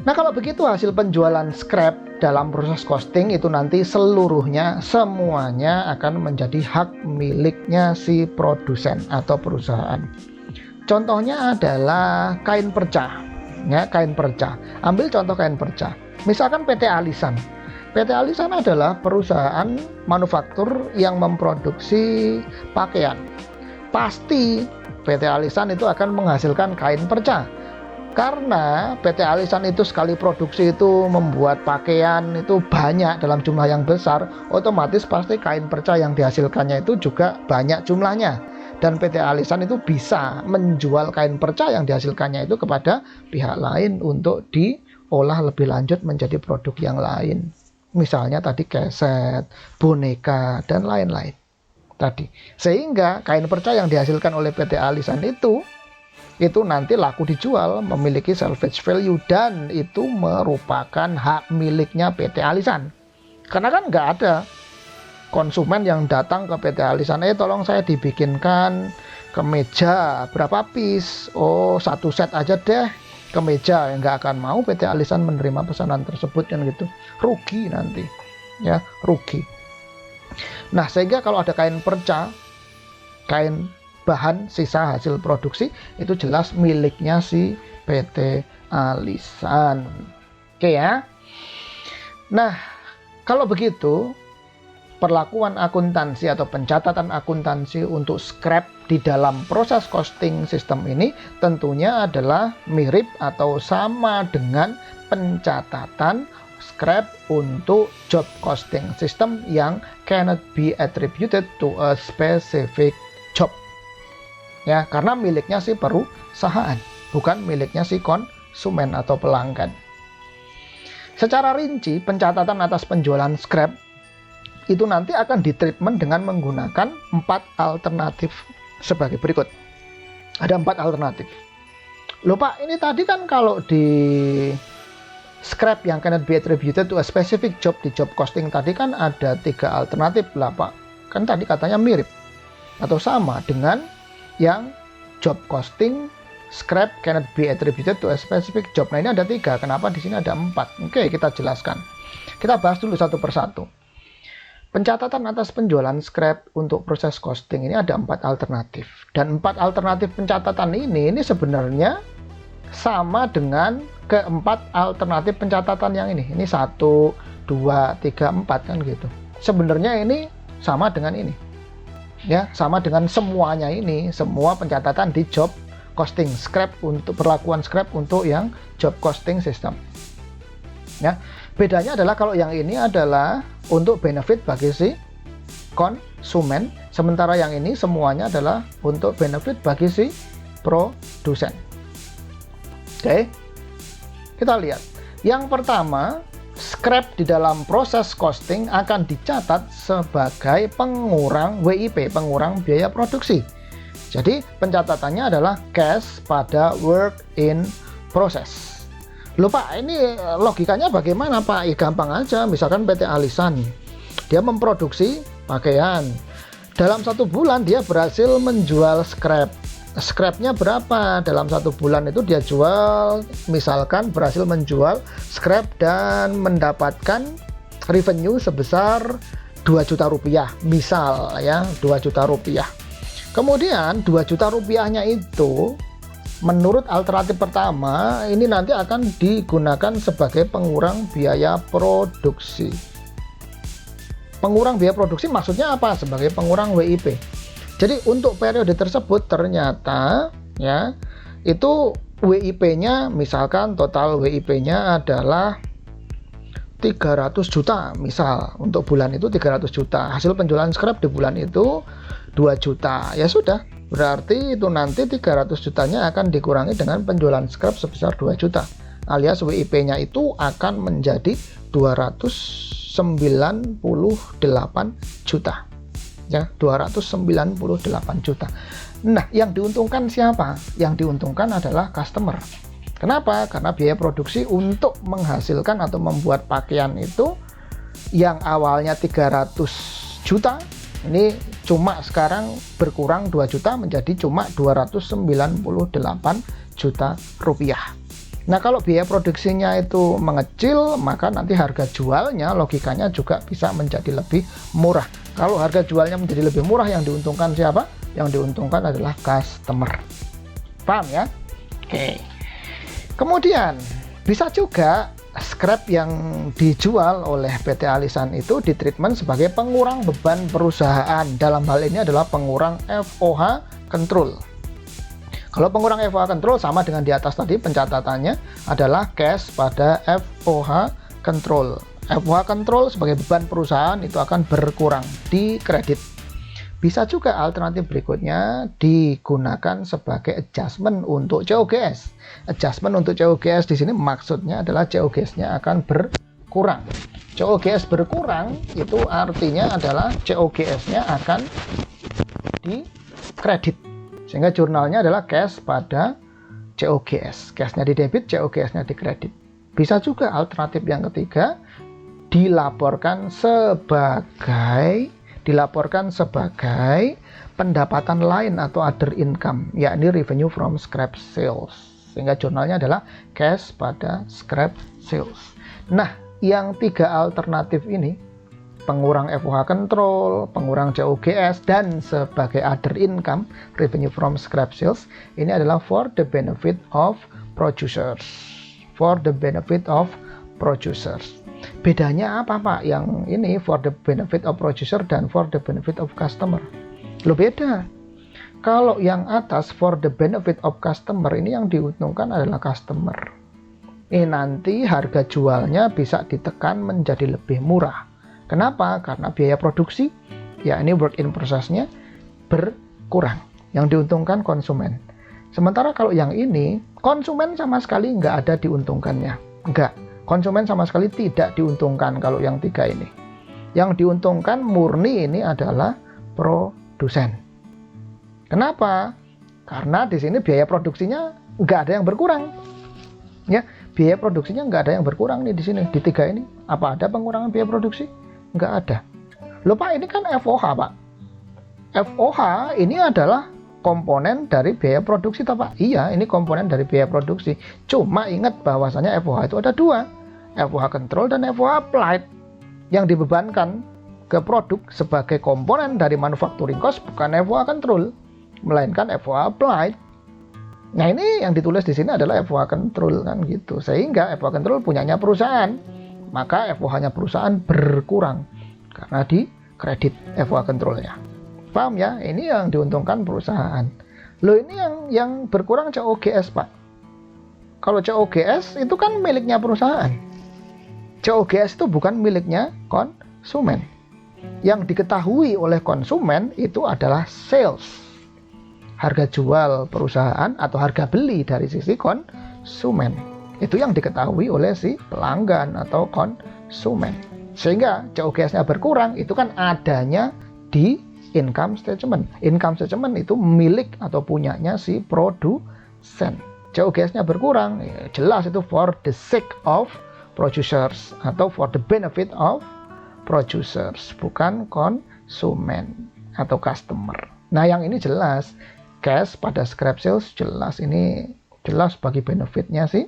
Nah kalau begitu hasil penjualan scrap dalam proses costing itu nanti semuanya akan menjadi hak miliknya si produsen atau perusahaan. Contohnya adalah kain perca, ya, kain perca. Ambil contoh kain perca. Misalkan PT Alisan. PT Alisan adalah perusahaan manufaktur yang memproduksi pakaian. Pasti PT Alisan itu akan menghasilkan kain perca. Karena PT Alisan itu sekali produksi itu membuat pakaian itu banyak dalam jumlah yang besar, otomatis pasti kain perca yang dihasilkannya itu juga banyak jumlahnya. Dan PT Alisan itu bisa menjual kain perca yang dihasilkannya itu kepada pihak lain untuk diolah lebih lanjut menjadi produk yang lain. Misalnya tadi keset, boneka, dan lain-lain. Tadi. Sehingga kain perca yang dihasilkan oleh PT Alisan itu nanti laku dijual, memiliki salvage value, dan itu merupakan hak miliknya PT Alisan. Karena kan nggak ada konsumen yang datang ke PT Alisan, tolong saya dibikinkan kemeja berapa piece, satu set aja deh kemeja, nggak akan mau PT Alisan menerima pesanan tersebut kan gitu, rugi nanti ya, rugi. Nah sehingga kalau ada kain perca, kain bahan sisa hasil produksi itu jelas miliknya si PT Alisan. Oke ya. Nah kalau begitu perlakuan akuntansi atau pencatatan akuntansi untuk scrap di dalam proses costing sistem ini tentunya adalah mirip atau sama dengan pencatatan scrap untuk job costing system yang cannot be attributed to a specific job. Ya, karena miliknya si perusahaan, bukan miliknya si konsumen atau pelanggan. Secara rinci, pencatatan atas penjualan scrap itu nanti akan ditreatment dengan menggunakan 4 alternatif sebagai berikut. Ada 4 alternatif. Loh Pak, ini tadi kan kalau di scrap yang cannot be attributed to a specific job di job costing tadi kan ada 3 alternatif lah Pak. Kan tadi katanya mirip atau sama dengan yang job costing scrap cannot be attributed to a specific job. Nah ini ada 3, kenapa di sini ada 4? Oke, kita jelaskan. Kita bahas dulu satu persatu. Pencatatan atas penjualan scrap untuk proses costing ini ada 4 alternatif. Dan 4 alternatif pencatatan ini sebenarnya sama dengan keempat alternatif pencatatan yang ini. Ini 1, 2, 3, 4 kan gitu. Sebenarnya ini sama dengan ini. Ya, sama dengan semuanya ini, semua pencatatan di job costing scrap untuk perlakuan scrap untuk yang job costing system. Ya, bedanya adalah kalau yang ini adalah untuk benefit bagi si konsumen, sementara yang ini semuanya adalah untuk benefit bagi si produsen. Oke, kita lihat. Yang pertama, scrap di dalam proses costing akan dicatat sebagai pengurang WIP, pengurang biaya produksi. Jadi pencatatannya adalah cash pada work in process. Loh Pak, ini logikanya bagaimana Pak? Ya, gampang aja. Misalkan PT Alisan, dia memproduksi pakaian. Dalam 1 bulan dia berhasil menjual scrap. Scrapnya berapa? Dalam 1 bulan itu dia jual, misalkan berhasil menjual scrap dan mendapatkan revenue sebesar 2 juta rupiah. Misal ya, 2 juta rupiah. Kemudian 2 juta rupiahnya itu menurut alternatif pertama ini nanti akan digunakan sebagai pengurang biaya produksi. Pengurang biaya produksi maksudnya apa? Sebagai pengurang WIP. Jadi untuk periode tersebut ternyata ya itu WIP-nya, misalkan total WIP-nya adalah 300 juta misal, untuk bulan itu 300 juta. Hasil penjualan scrap di bulan itu 2 juta. Ya sudah, berarti itu nanti 300 jutanya akan dikurangi dengan penjualan scrap sebesar 2 juta. Alias WIP-nya itu akan menjadi 298 juta. Ya, 298 juta. Nah, yang diuntungkan siapa? Yang diuntungkan adalah customer. Kenapa? Karena biaya produksi untuk menghasilkan atau membuat pakaian itu yang awalnya 300 juta, ini cuma sekarang berkurang 2 juta menjadi cuma 298 juta rupiah. Nah, kalau biaya produksinya itu mengecil, maka nanti harga jualnya logikanya juga bisa menjadi lebih murah. Kalau harga jualnya menjadi lebih murah, yang diuntungkan siapa? Yang diuntungkan adalah customer. Paham ya? Oke. Kemudian bisa juga scrap yang dijual oleh PT Alisan itu ditreatment sebagai pengurang beban perusahaan. Dalam hal ini adalah pengurang FOH control. Kalau pengurang FOH control sama dengan di atas tadi, pencatatannya adalah cash pada FOH control. FOH control sebagai beban perusahaan itu akan berkurang di kredit. Bisa juga alternatif berikutnya digunakan sebagai adjustment untuk COGS. Adjustment untuk COGS di sini maksudnya adalah COGS-nya akan berkurang. COGS berkurang itu artinya adalah COGS-nya akan dikredit. Sehingga jurnalnya adalah cash pada COGS. Cash-nya di debit, COGS-nya di kredit. Bisa juga alternatif yang ketiga dilaporkan sebagai pendapatan lain atau other income, yakni revenue from scrap sales. Sehingga jurnalnya adalah cash pada scrap sales. Nah, yang 3 alternatif ini, pengurang FOH control, pengurang COGS, dan sebagai other income, revenue from scrap sales, ini adalah for the benefit of producers. For the benefit of producers. Bedanya apa Pak? Yang ini for the benefit of producer dan for the benefit of customer. Loh beda. Kalau yang atas for the benefit of customer, ini yang diuntungkan adalah customer. Ini nanti harga jualnya bisa ditekan menjadi lebih murah. Kenapa? Karena biaya produksi, ya ini work in process-nya berkurang. Yang diuntungkan konsumen. Sementara kalau yang ini, konsumen sama sekali nggak ada diuntungkannya. Nggak. Konsumen sama sekali tidak diuntungkan kalau yang 3 ini. Yang diuntungkan murni ini adalah produsen. Kenapa? Karena di sini biaya produksinya nggak ada yang berkurang. Ya, biaya produksinya nggak ada yang berkurang nih di sini. Di 3 ini, apa ada pengurangan biaya produksi? Nggak ada. Loh Pak, ini kan FOH Pak. FOH ini adalah komponen dari biaya produksi toh Pak? Iya, ini komponen dari biaya produksi. Cuma ingat bahwasanya FOH itu ada 2, FOH control dan FOH applied. Yang dibebankan ke produk sebagai komponen dari manufacturing cost bukan FOH control, melainkan FOH applied. Nah, ini yang ditulis di sini adalah FOH control kan gitu. Sehingga FOH control punyanya perusahaan, maka FOH-nya perusahaan berkurang karena di kredit FOH controlnya. Paham ya? Ini yang diuntungkan perusahaan. Loh, ini yang berkurang COGS Pak. Kalau COGS itu kan miliknya perusahaan. COGS itu bukan miliknya konsumen. Yang diketahui oleh konsumen itu adalah sales, harga jual perusahaan atau harga beli dari sisi konsumen. Itu yang diketahui oleh si pelanggan atau konsumen. Sehingga COGS-nya berkurang itu kan adanya di income statement. Income statement itu milik atau punyanya si produsen. COGS-nya berkurang, ya jelas itu for the sake of producers atau for the benefit of producers, bukan konsumen atau customer. Nah, yang ini jelas cash pada scrap sales jelas ini jelas bagi benefitnya sih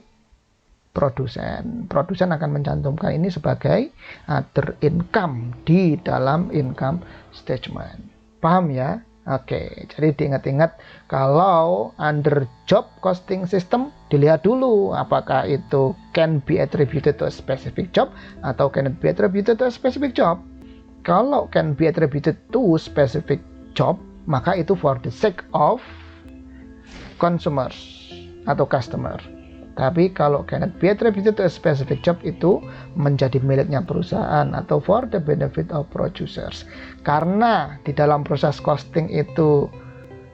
produsen. Produsen akan mencantumkan ini sebagai other income di dalam income statement. Paham ya? Oke, jadi diingat-ingat kalau under job costing system dilihat dulu apakah itu can be attributed to a specific job atau cannot be attributed to a specific job. Kalau can be attributed to specific job, maka itu for the sake of consumers atau customer. Tapi kalau cannot be attributed to a specific job itu menjadi miliknya perusahaan atau for the benefit of producers. Karena di dalam proses costing itu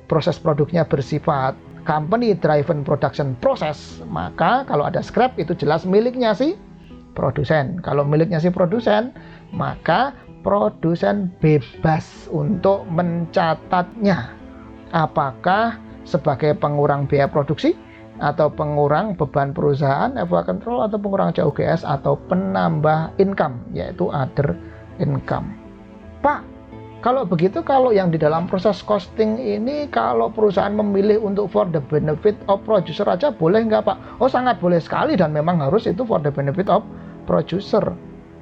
proses produknya bersifat company driven production process, maka kalau ada scrap itu jelas miliknya si produsen. Kalau miliknya si produsen, maka produsen bebas untuk mencatatnya. Apakah sebagai pengurang biaya produksi atau pengurang beban perusahaan, FOH control, atau pengurang COGS, atau penambah income, yaitu other income. Pak, kalau begitu, kalau yang di dalam proses costing ini, kalau perusahaan memilih untuk for the benefit of producer aja, boleh nggak Pak? Oh, sangat boleh sekali, dan memang harus itu for the benefit of producer.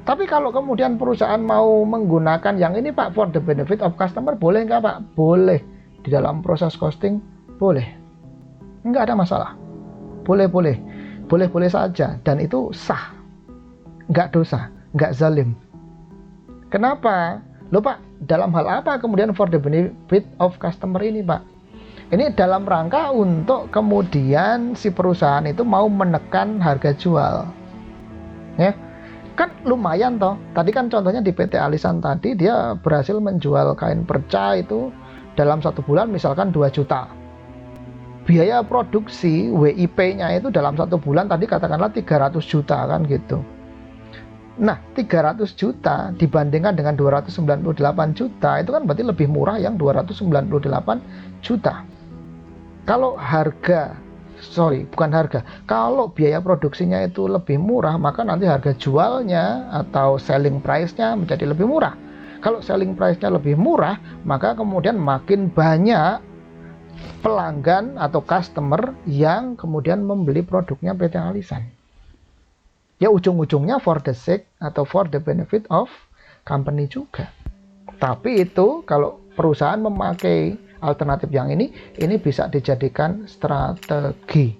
Tapi kalau kemudian perusahaan mau menggunakan yang ini Pak, for the benefit of customer, boleh nggak Pak? Boleh. Di dalam proses costing, boleh. Nggak ada masalah. Boleh saja, dan itu sah, nggak dosa, nggak zalim. Kenapa? Loh Pak, dalam hal apa kemudian for the benefit of customer ini Pak? Ini dalam rangka untuk kemudian si perusahaan itu mau menekan harga jual, ya kan lumayan toh. Tadi kan contohnya di PT Alisan tadi dia berhasil menjual kain perca itu dalam 1 bulan misalkan 2 juta. Biaya produksi WIP-nya itu dalam 1 bulan tadi katakanlah 300 juta kan gitu. Nah, 300 juta dibandingkan dengan 298 juta itu kan berarti lebih murah yang 298 juta. Kalau kalau biaya produksinya itu lebih murah, maka nanti harga jualnya atau selling price-nya menjadi lebih murah. Kalau selling price-nya lebih murah, maka kemudian makin banyak pelanggan atau customer yang kemudian membeli produknya PT Alisan. Ya ujung-ujungnya for the sake atau for the benefit of company juga. Tapi itu kalau perusahaan memakai alternatif yang ini bisa dijadikan strategi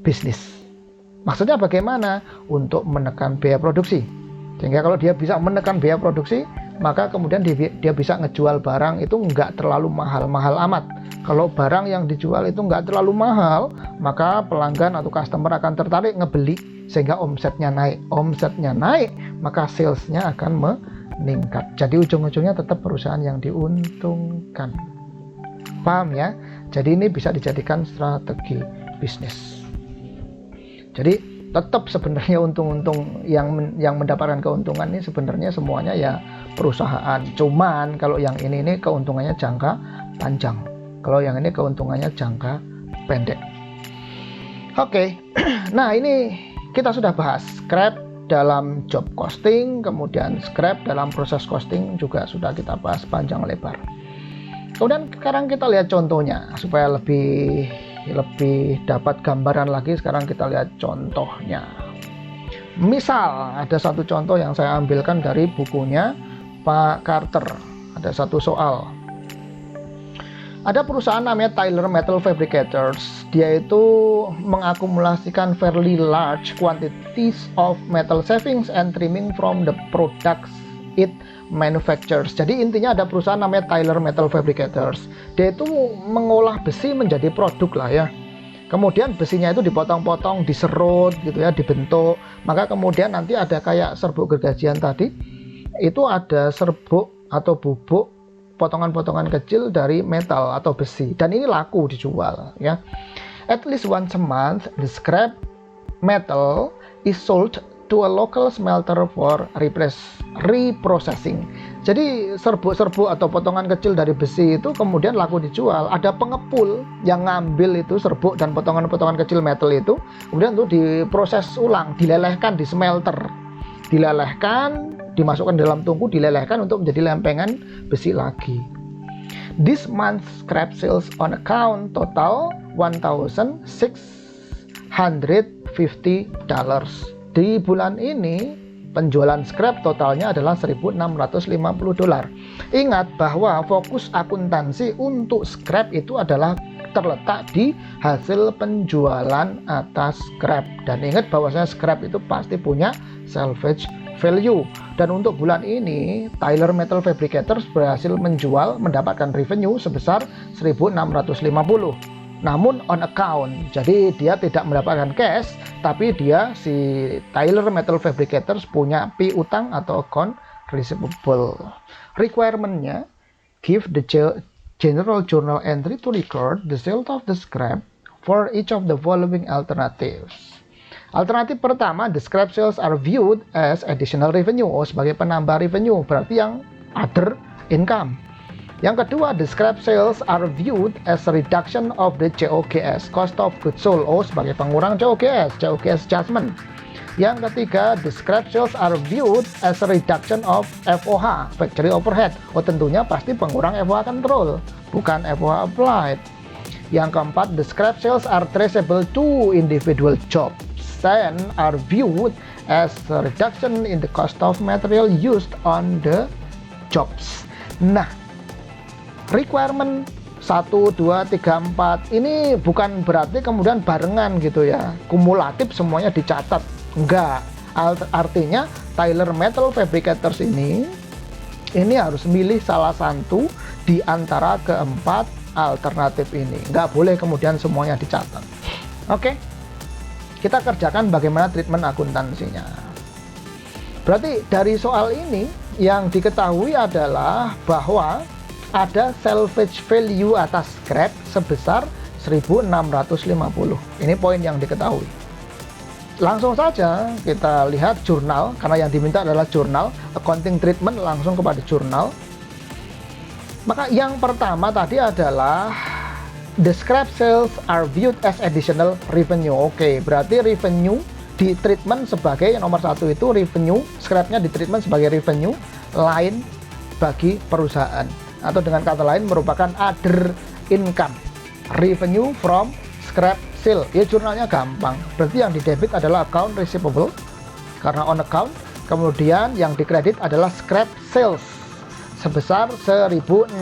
bisnis. Maksudnya bagaimana? Untuk menekan biaya produksi. Sehingga kalau dia bisa menekan biaya produksi, maka kemudian dia bisa ngejual barang itu nggak terlalu mahal-mahal amat. Kalau barang yang dijual itu nggak terlalu mahal, maka pelanggan atau customer akan tertarik ngebeli sehingga omsetnya naik. Omsetnya naik, maka salesnya akan meningkat. Jadi ujung-ujungnya tetap perusahaan yang diuntungkan. Paham ya? Jadi ini bisa dijadikan strategi bisnis. Jadi tetap sebenarnya untung-untung yang mendapatkan keuntungan ini sebenarnya semuanya ya perusahaan. Cuman kalau yang ini keuntungannya jangka panjang. Kalau yang ini keuntungannya jangka pendek. Oke. Nah, ini kita sudah bahas scrap dalam job costing, kemudian scrap dalam proses costing juga sudah kita bahas panjang lebar. Kemudian sekarang kita lihat contohnya supaya lebih dapat gambaran lagi. Sekarang kita lihat contohnya. Misal ada satu contoh yang saya ambilkan dari bukunya Pak Carter. Ada satu soal. Ada perusahaan namanya Tyler Metal Fabricators. Dia itu mengakumulasikan fairly large quantities of metal shavings and trimming from the products it manufactures. Jadi intinya ada perusahaan namanya Tyler Metal Fabricators. Dia itu mengolah besi menjadi produk lah ya. Kemudian besinya itu dipotong-potong, diserut gitu ya, dibentuk. Maka kemudian nanti ada kayak serbuk gergajian tadi, itu ada serbuk atau bubuk potongan-potongan kecil dari metal atau besi, dan ini laku dijual ya. At least once a month, the scrap metal is sold to a local smelter for reprocessing. Jadi serbuk-serbuk atau potongan kecil dari besi itu kemudian laku dijual. Ada pengepul yang ngambil itu serbuk dan potongan-potongan kecil metal itu, kemudian itu diproses ulang, dilelehkan di smelter. Dilelehkan, dimasukkan dalam tungku, dilelehkan untuk menjadi lempengan besi lagi. This month's scrap sales on account total $1,650. Di bulan ini penjualan scrap totalnya adalah $1.650. Ingat bahwa fokus akuntansi untuk scrap itu adalah terletak di hasil penjualan atas scrap. Dan ingat bahwasanya scrap itu pasti punya salvage value. Dan untuk bulan ini Tyler Metal Fabricators berhasil mendapatkan revenue sebesar $1.650. Namun on account, jadi dia tidak mendapatkan cash, tapi dia si Tyler Metal Fabricators punya piutang atau account receivable. Requirementnya, give the general journal entry to record the sale of the scrap for each of the following alternatives. Alternatif pertama, the scrap sales are viewed as additional revenue, sebagai penambah revenue, berarti yang other income. Yang kedua, the scrap sales are viewed as a reduction of the COGS, cost of goods sold, sebagai pengurang COGS adjustment. Yang ketiga, the scrap sales are viewed as a reduction of FOH, factory overhead. Tentunya pasti pengurang FOH control, bukan FOH applied. Yang keempat, the scrap sales are traceable to individual jobs and are viewed as a reduction in the cost of material used on the jobs. Nah, requirement 1, 2, 3, 4 ini bukan berarti kemudian barengan gitu ya, kumulatif semuanya dicatat, enggak. Artinya Tyler Metal Fabricators ini harus milih salah satu di antara keempat alternatif ini, enggak boleh kemudian semuanya dicatat. Oke, kita kerjakan bagaimana treatment akuntansinya. Berarti dari soal ini yang diketahui adalah bahwa ada salvage value atas scrap sebesar 1.650. Ini poin yang diketahui. Langsung saja kita lihat jurnal, karena yang diminta adalah jurnal, accounting treatment, langsung kepada jurnal. Maka yang pertama tadi adalah the scrap sales are viewed as additional revenue. Oke, berarti revenue di treatment sebagai yang nomor satu itu revenue, scrapnya di treatment sebagai revenue lain bagi perusahaan. Atau dengan kata lain merupakan other income, revenue from scrap sale. Ya jurnalnya gampang, berarti yang di debit adalah account receivable karena on account, kemudian yang dikredit adalah scrap sales sebesar 1.650.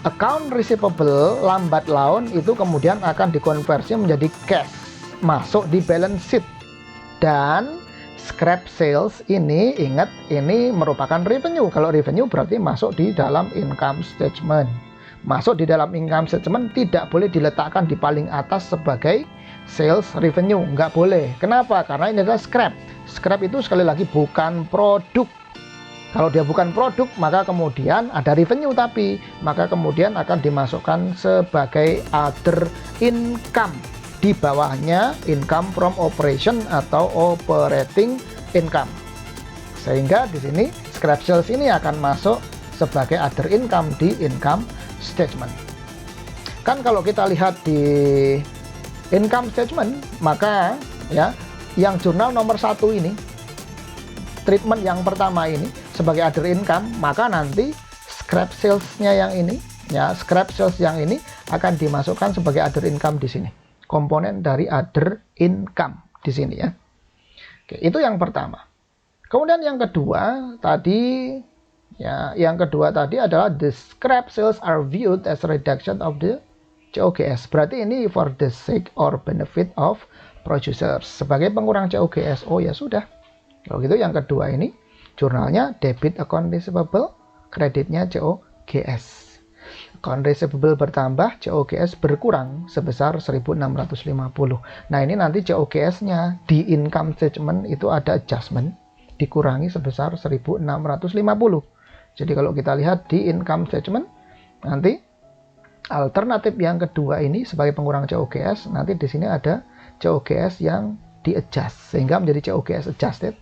Account receivable lambat laun itu kemudian akan dikonversi menjadi cash, masuk di balance sheet. Dan scrap sales ini, ingat, ini merupakan revenue. Kalau revenue berarti masuk di dalam income statement. Masuk di dalam income statement, tidak boleh diletakkan di paling atas sebagai sales revenue, nggak boleh. Kenapa? Karena ini adalah scrap. Scrap itu sekali lagi bukan produk. Kalau dia bukan produk, maka kemudian ada revenue, tapi maka kemudian akan dimasukkan sebagai other income. Di bawahnya income from operation atau operating income. Sehingga di sini scrap sales ini akan masuk sebagai other income di income statement. Kan kalau kita lihat di income statement, maka ya yang jurnal nomor 1 ini, treatment yang pertama ini sebagai other income, maka nanti scrap salesnya yang ini, ya scrap sales yang ini akan dimasukkan sebagai other income di sini, komponen dari other income di sini ya. Oke, itu yang pertama. Kemudian yang kedua tadi, ya yang kedua tadi adalah the scrap sales are viewed as a reduction of the COGS. Berarti ini for the sake or benefit of producers, sebagai pengurang COGS. Oh ya sudah. Kalau gitu yang kedua ini jurnalnya debit account receivable, kreditnya COGS. Account receivable bertambah, COGS berkurang sebesar 1.650. Nah, ini nanti COGS-nya di income statement itu ada adjustment, dikurangi sebesar 1.650. Jadi kalau kita lihat di income statement, nanti alternatif yang kedua ini sebagai pengurang COGS, nanti di sini ada COGS yang di-adjust, sehingga menjadi COGS adjusted.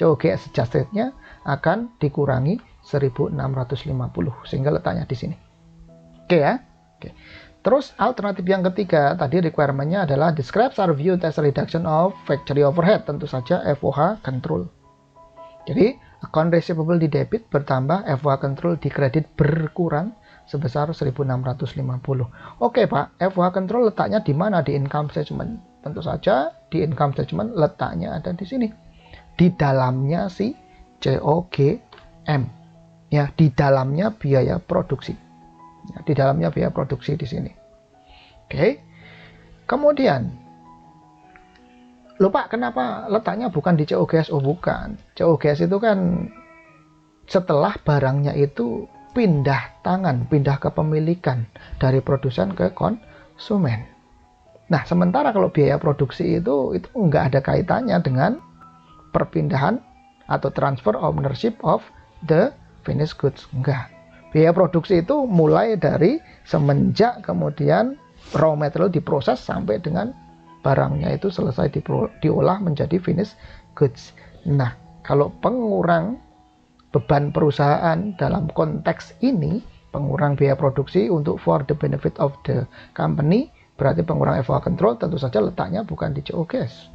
COGS adjusted-nya akan dikurangi 1.650, sehingga letaknya di sini. Oke ya. Oke. Terus alternatif yang ketiga, tadi requirement-nya adalah the scraps are viewed as a reduction of factory overhead, tentu saja FOH control. Jadi account receivable di debit bertambah, FOH control di kredit berkurang sebesar 1.650. Oke Pak, FOH control letaknya di mana di income statement? Tentu saja di income statement letaknya ada di sini. Di dalamnya si COGM. Ya, di dalamnya biaya produksi. Ya, di dalamnya biaya produksi di sini. Oke. Kemudian, lupa kenapa letaknya bukan di COGS? Oh bukan. COGS itu kan setelah barangnya itu pindah tangan, pindah kepemilikan dari produsen ke konsumen. Nah, sementara kalau biaya produksi itu nggak ada kaitannya dengan perpindahan atau transfer ownership of the finished goods. Enggak. Biaya produksi itu mulai dari semenjak kemudian raw material diproses sampai dengan barangnya itu selesai diolah menjadi finished goods. Nah, kalau pengurang beban perusahaan dalam konteks ini, pengurang biaya produksi untuk for the benefit of the company, berarti pengurang FOH control tentu saja letaknya bukan di COGS.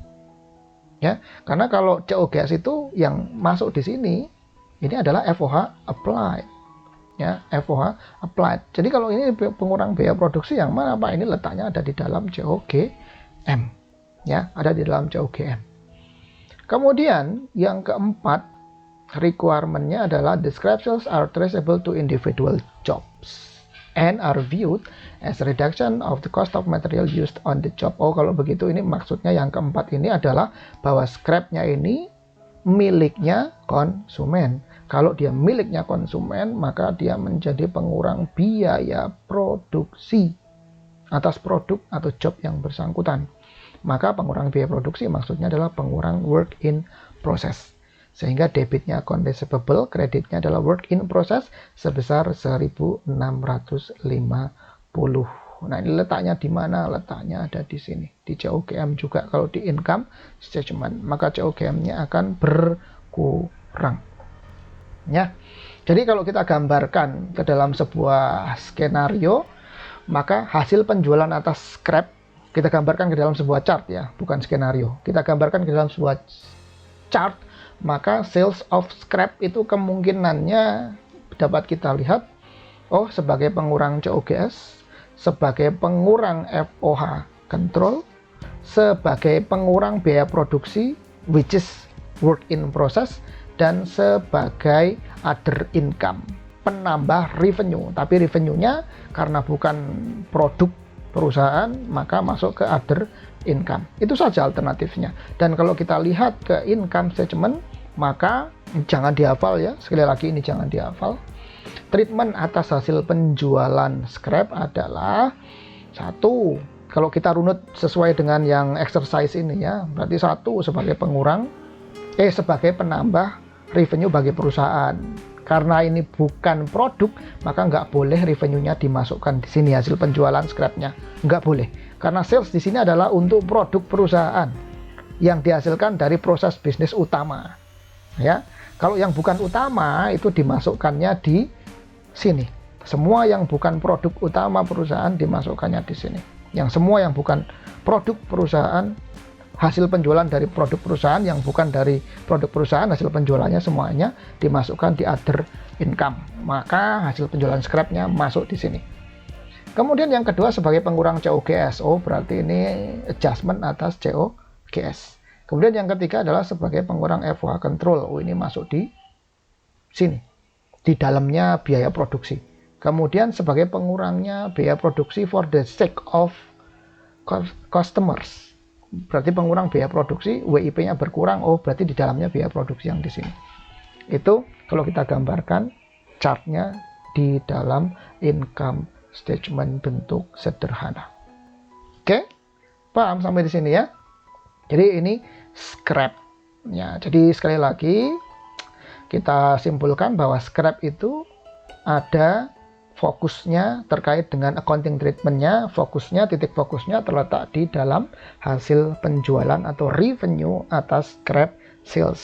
Ya, karena kalau COGS itu yang masuk di sini, ini adalah FOH applied. Ya, FOH applied. Jadi kalau ini pengurang biaya produksi yang mana Pak? Ini letaknya ada di dalam COGM. Ya, ada di dalam COGM. Kemudian yang keempat, requirement-nya adalah the scrap sales are traceable to individual jobs and are viewed as a reduction of the cost of material used on the job. Oh, kalau begitu ini maksudnya yang keempat ini adalah bahwa scrap-nya ini miliknya konsumen. Kalau dia miliknya konsumen, maka dia menjadi pengurang biaya produksi atas produk atau job yang bersangkutan. Maka pengurang biaya produksi maksudnya adalah pengurang work in process. Sehingga debitnya account receivable, kreditnya adalah work in process sebesar 1.650. Nah, ini letaknya di mana? Letaknya ada di sini. Di COGM juga kalau di income statement, maka COGM-nya akan berkurang. Ya. Jadi kalau kita gambarkan ke dalam sebuah skenario, maka hasil penjualan atas scrap kita gambarkan ke dalam sebuah chart ya, bukan skenario. Kita gambarkan ke dalam sebuah chart, maka sales of scrap itu kemungkinannya dapat kita lihat sebagai pengurang COGS, sebagai pengurang FOH control, sebagai pengurang biaya produksi which is work in process, dan sebagai other income, penambah revenue. Tapi revenue-nya karena bukan produk perusahaan, maka masuk ke other income. Itu saja alternatifnya. Dan kalau kita lihat ke income statement, maka jangan dihafal ya. Sekali lagi ini jangan dihafal. Treatment atas hasil penjualan scrap adalah 1. Kalau kita runut sesuai dengan yang exercise ini ya, berarti 1 sebagai pengurang, sebagai penambah revenue bagi perusahaan. Karena ini bukan produk, maka nggak boleh revenue-nya dimasukkan di sini, hasil penjualan scrap-nya. Nggak boleh. Karena sales di sini adalah untuk produk perusahaan yang dihasilkan dari proses bisnis utama. Ya, kalau yang bukan utama itu dimasukkannya di sini. Semua yang bukan produk utama perusahaan dimasukkannya di sini. Yang semua yang bukan produk perusahaan, hasil penjualan dari produk perusahaan yang bukan dari produk perusahaan, hasil penjualannya semuanya dimasukkan di other income. Maka hasil penjualan scrap-nya masuk di sini. Kemudian yang kedua sebagai pengurang COGS. Berarti ini adjustment atas COGS. Kemudian yang ketiga adalah sebagai pengurang FOH control. Ini masuk di sini. Di dalamnya biaya produksi. Kemudian sebagai pengurangnya biaya produksi for the sake of customers. Berarti pengurang biaya produksi, WIP-nya berkurang, berarti di dalamnya biaya produksi yang di sini. Itu kalau kita gambarkan chartnya di dalam income statement bentuk sederhana. Oke, paham sampai di sini ya? Jadi ini scrap. Ya, jadi sekali lagi kita simpulkan bahwa scrap itu ada fokusnya terkait dengan accounting treatmentnya, titik fokusnya terletak di dalam hasil penjualan atau revenue atas scrap sales.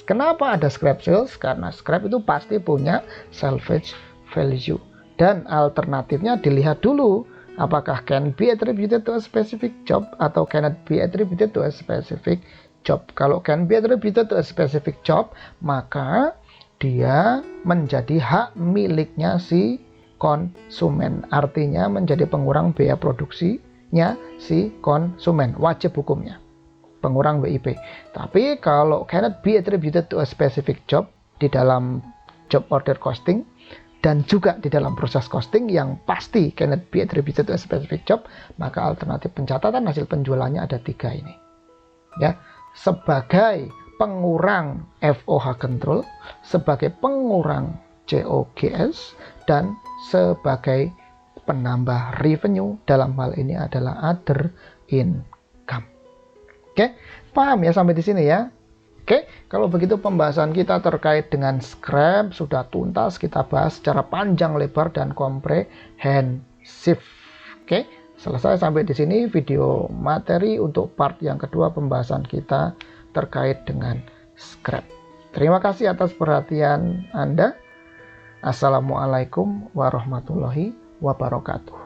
Kenapa ada scrap sales? Karena scrap itu pasti punya salvage value. Dan alternatifnya dilihat dulu, apakah can be attributed to a specific job atau cannot be attributed to a specific job. Kalau can be attributed to a specific job, maka dia menjadi hak miliknya si konsumen. Artinya menjadi pengurang biaya produksinya si konsumen. Wajib hukumnya. Pengurang WIP. Tapi kalau cannot be attributed to a specific job di dalam job order costing dan juga di dalam proses costing yang pasti cannot be attributed to a specific job, maka alternatif pencatatan hasil penjualannya ada 3 ini. Ya, sebagai pengurang FOH control, sebagai pengurang COGS, dan sebagai penambah revenue, dalam hal ini adalah other income. Oke, paham ya sampai di sini ya? Oke, kalau begitu pembahasan kita terkait dengan scrap sudah tuntas, kita bahas secara panjang lebar dan komprehensif. Oke, selesai sampai di sini video materi untuk part yang kedua pembahasan kita terkait dengan scrap. Terima kasih atas perhatian Anda. Assalamualaikum warahmatullahi wabarakatuh.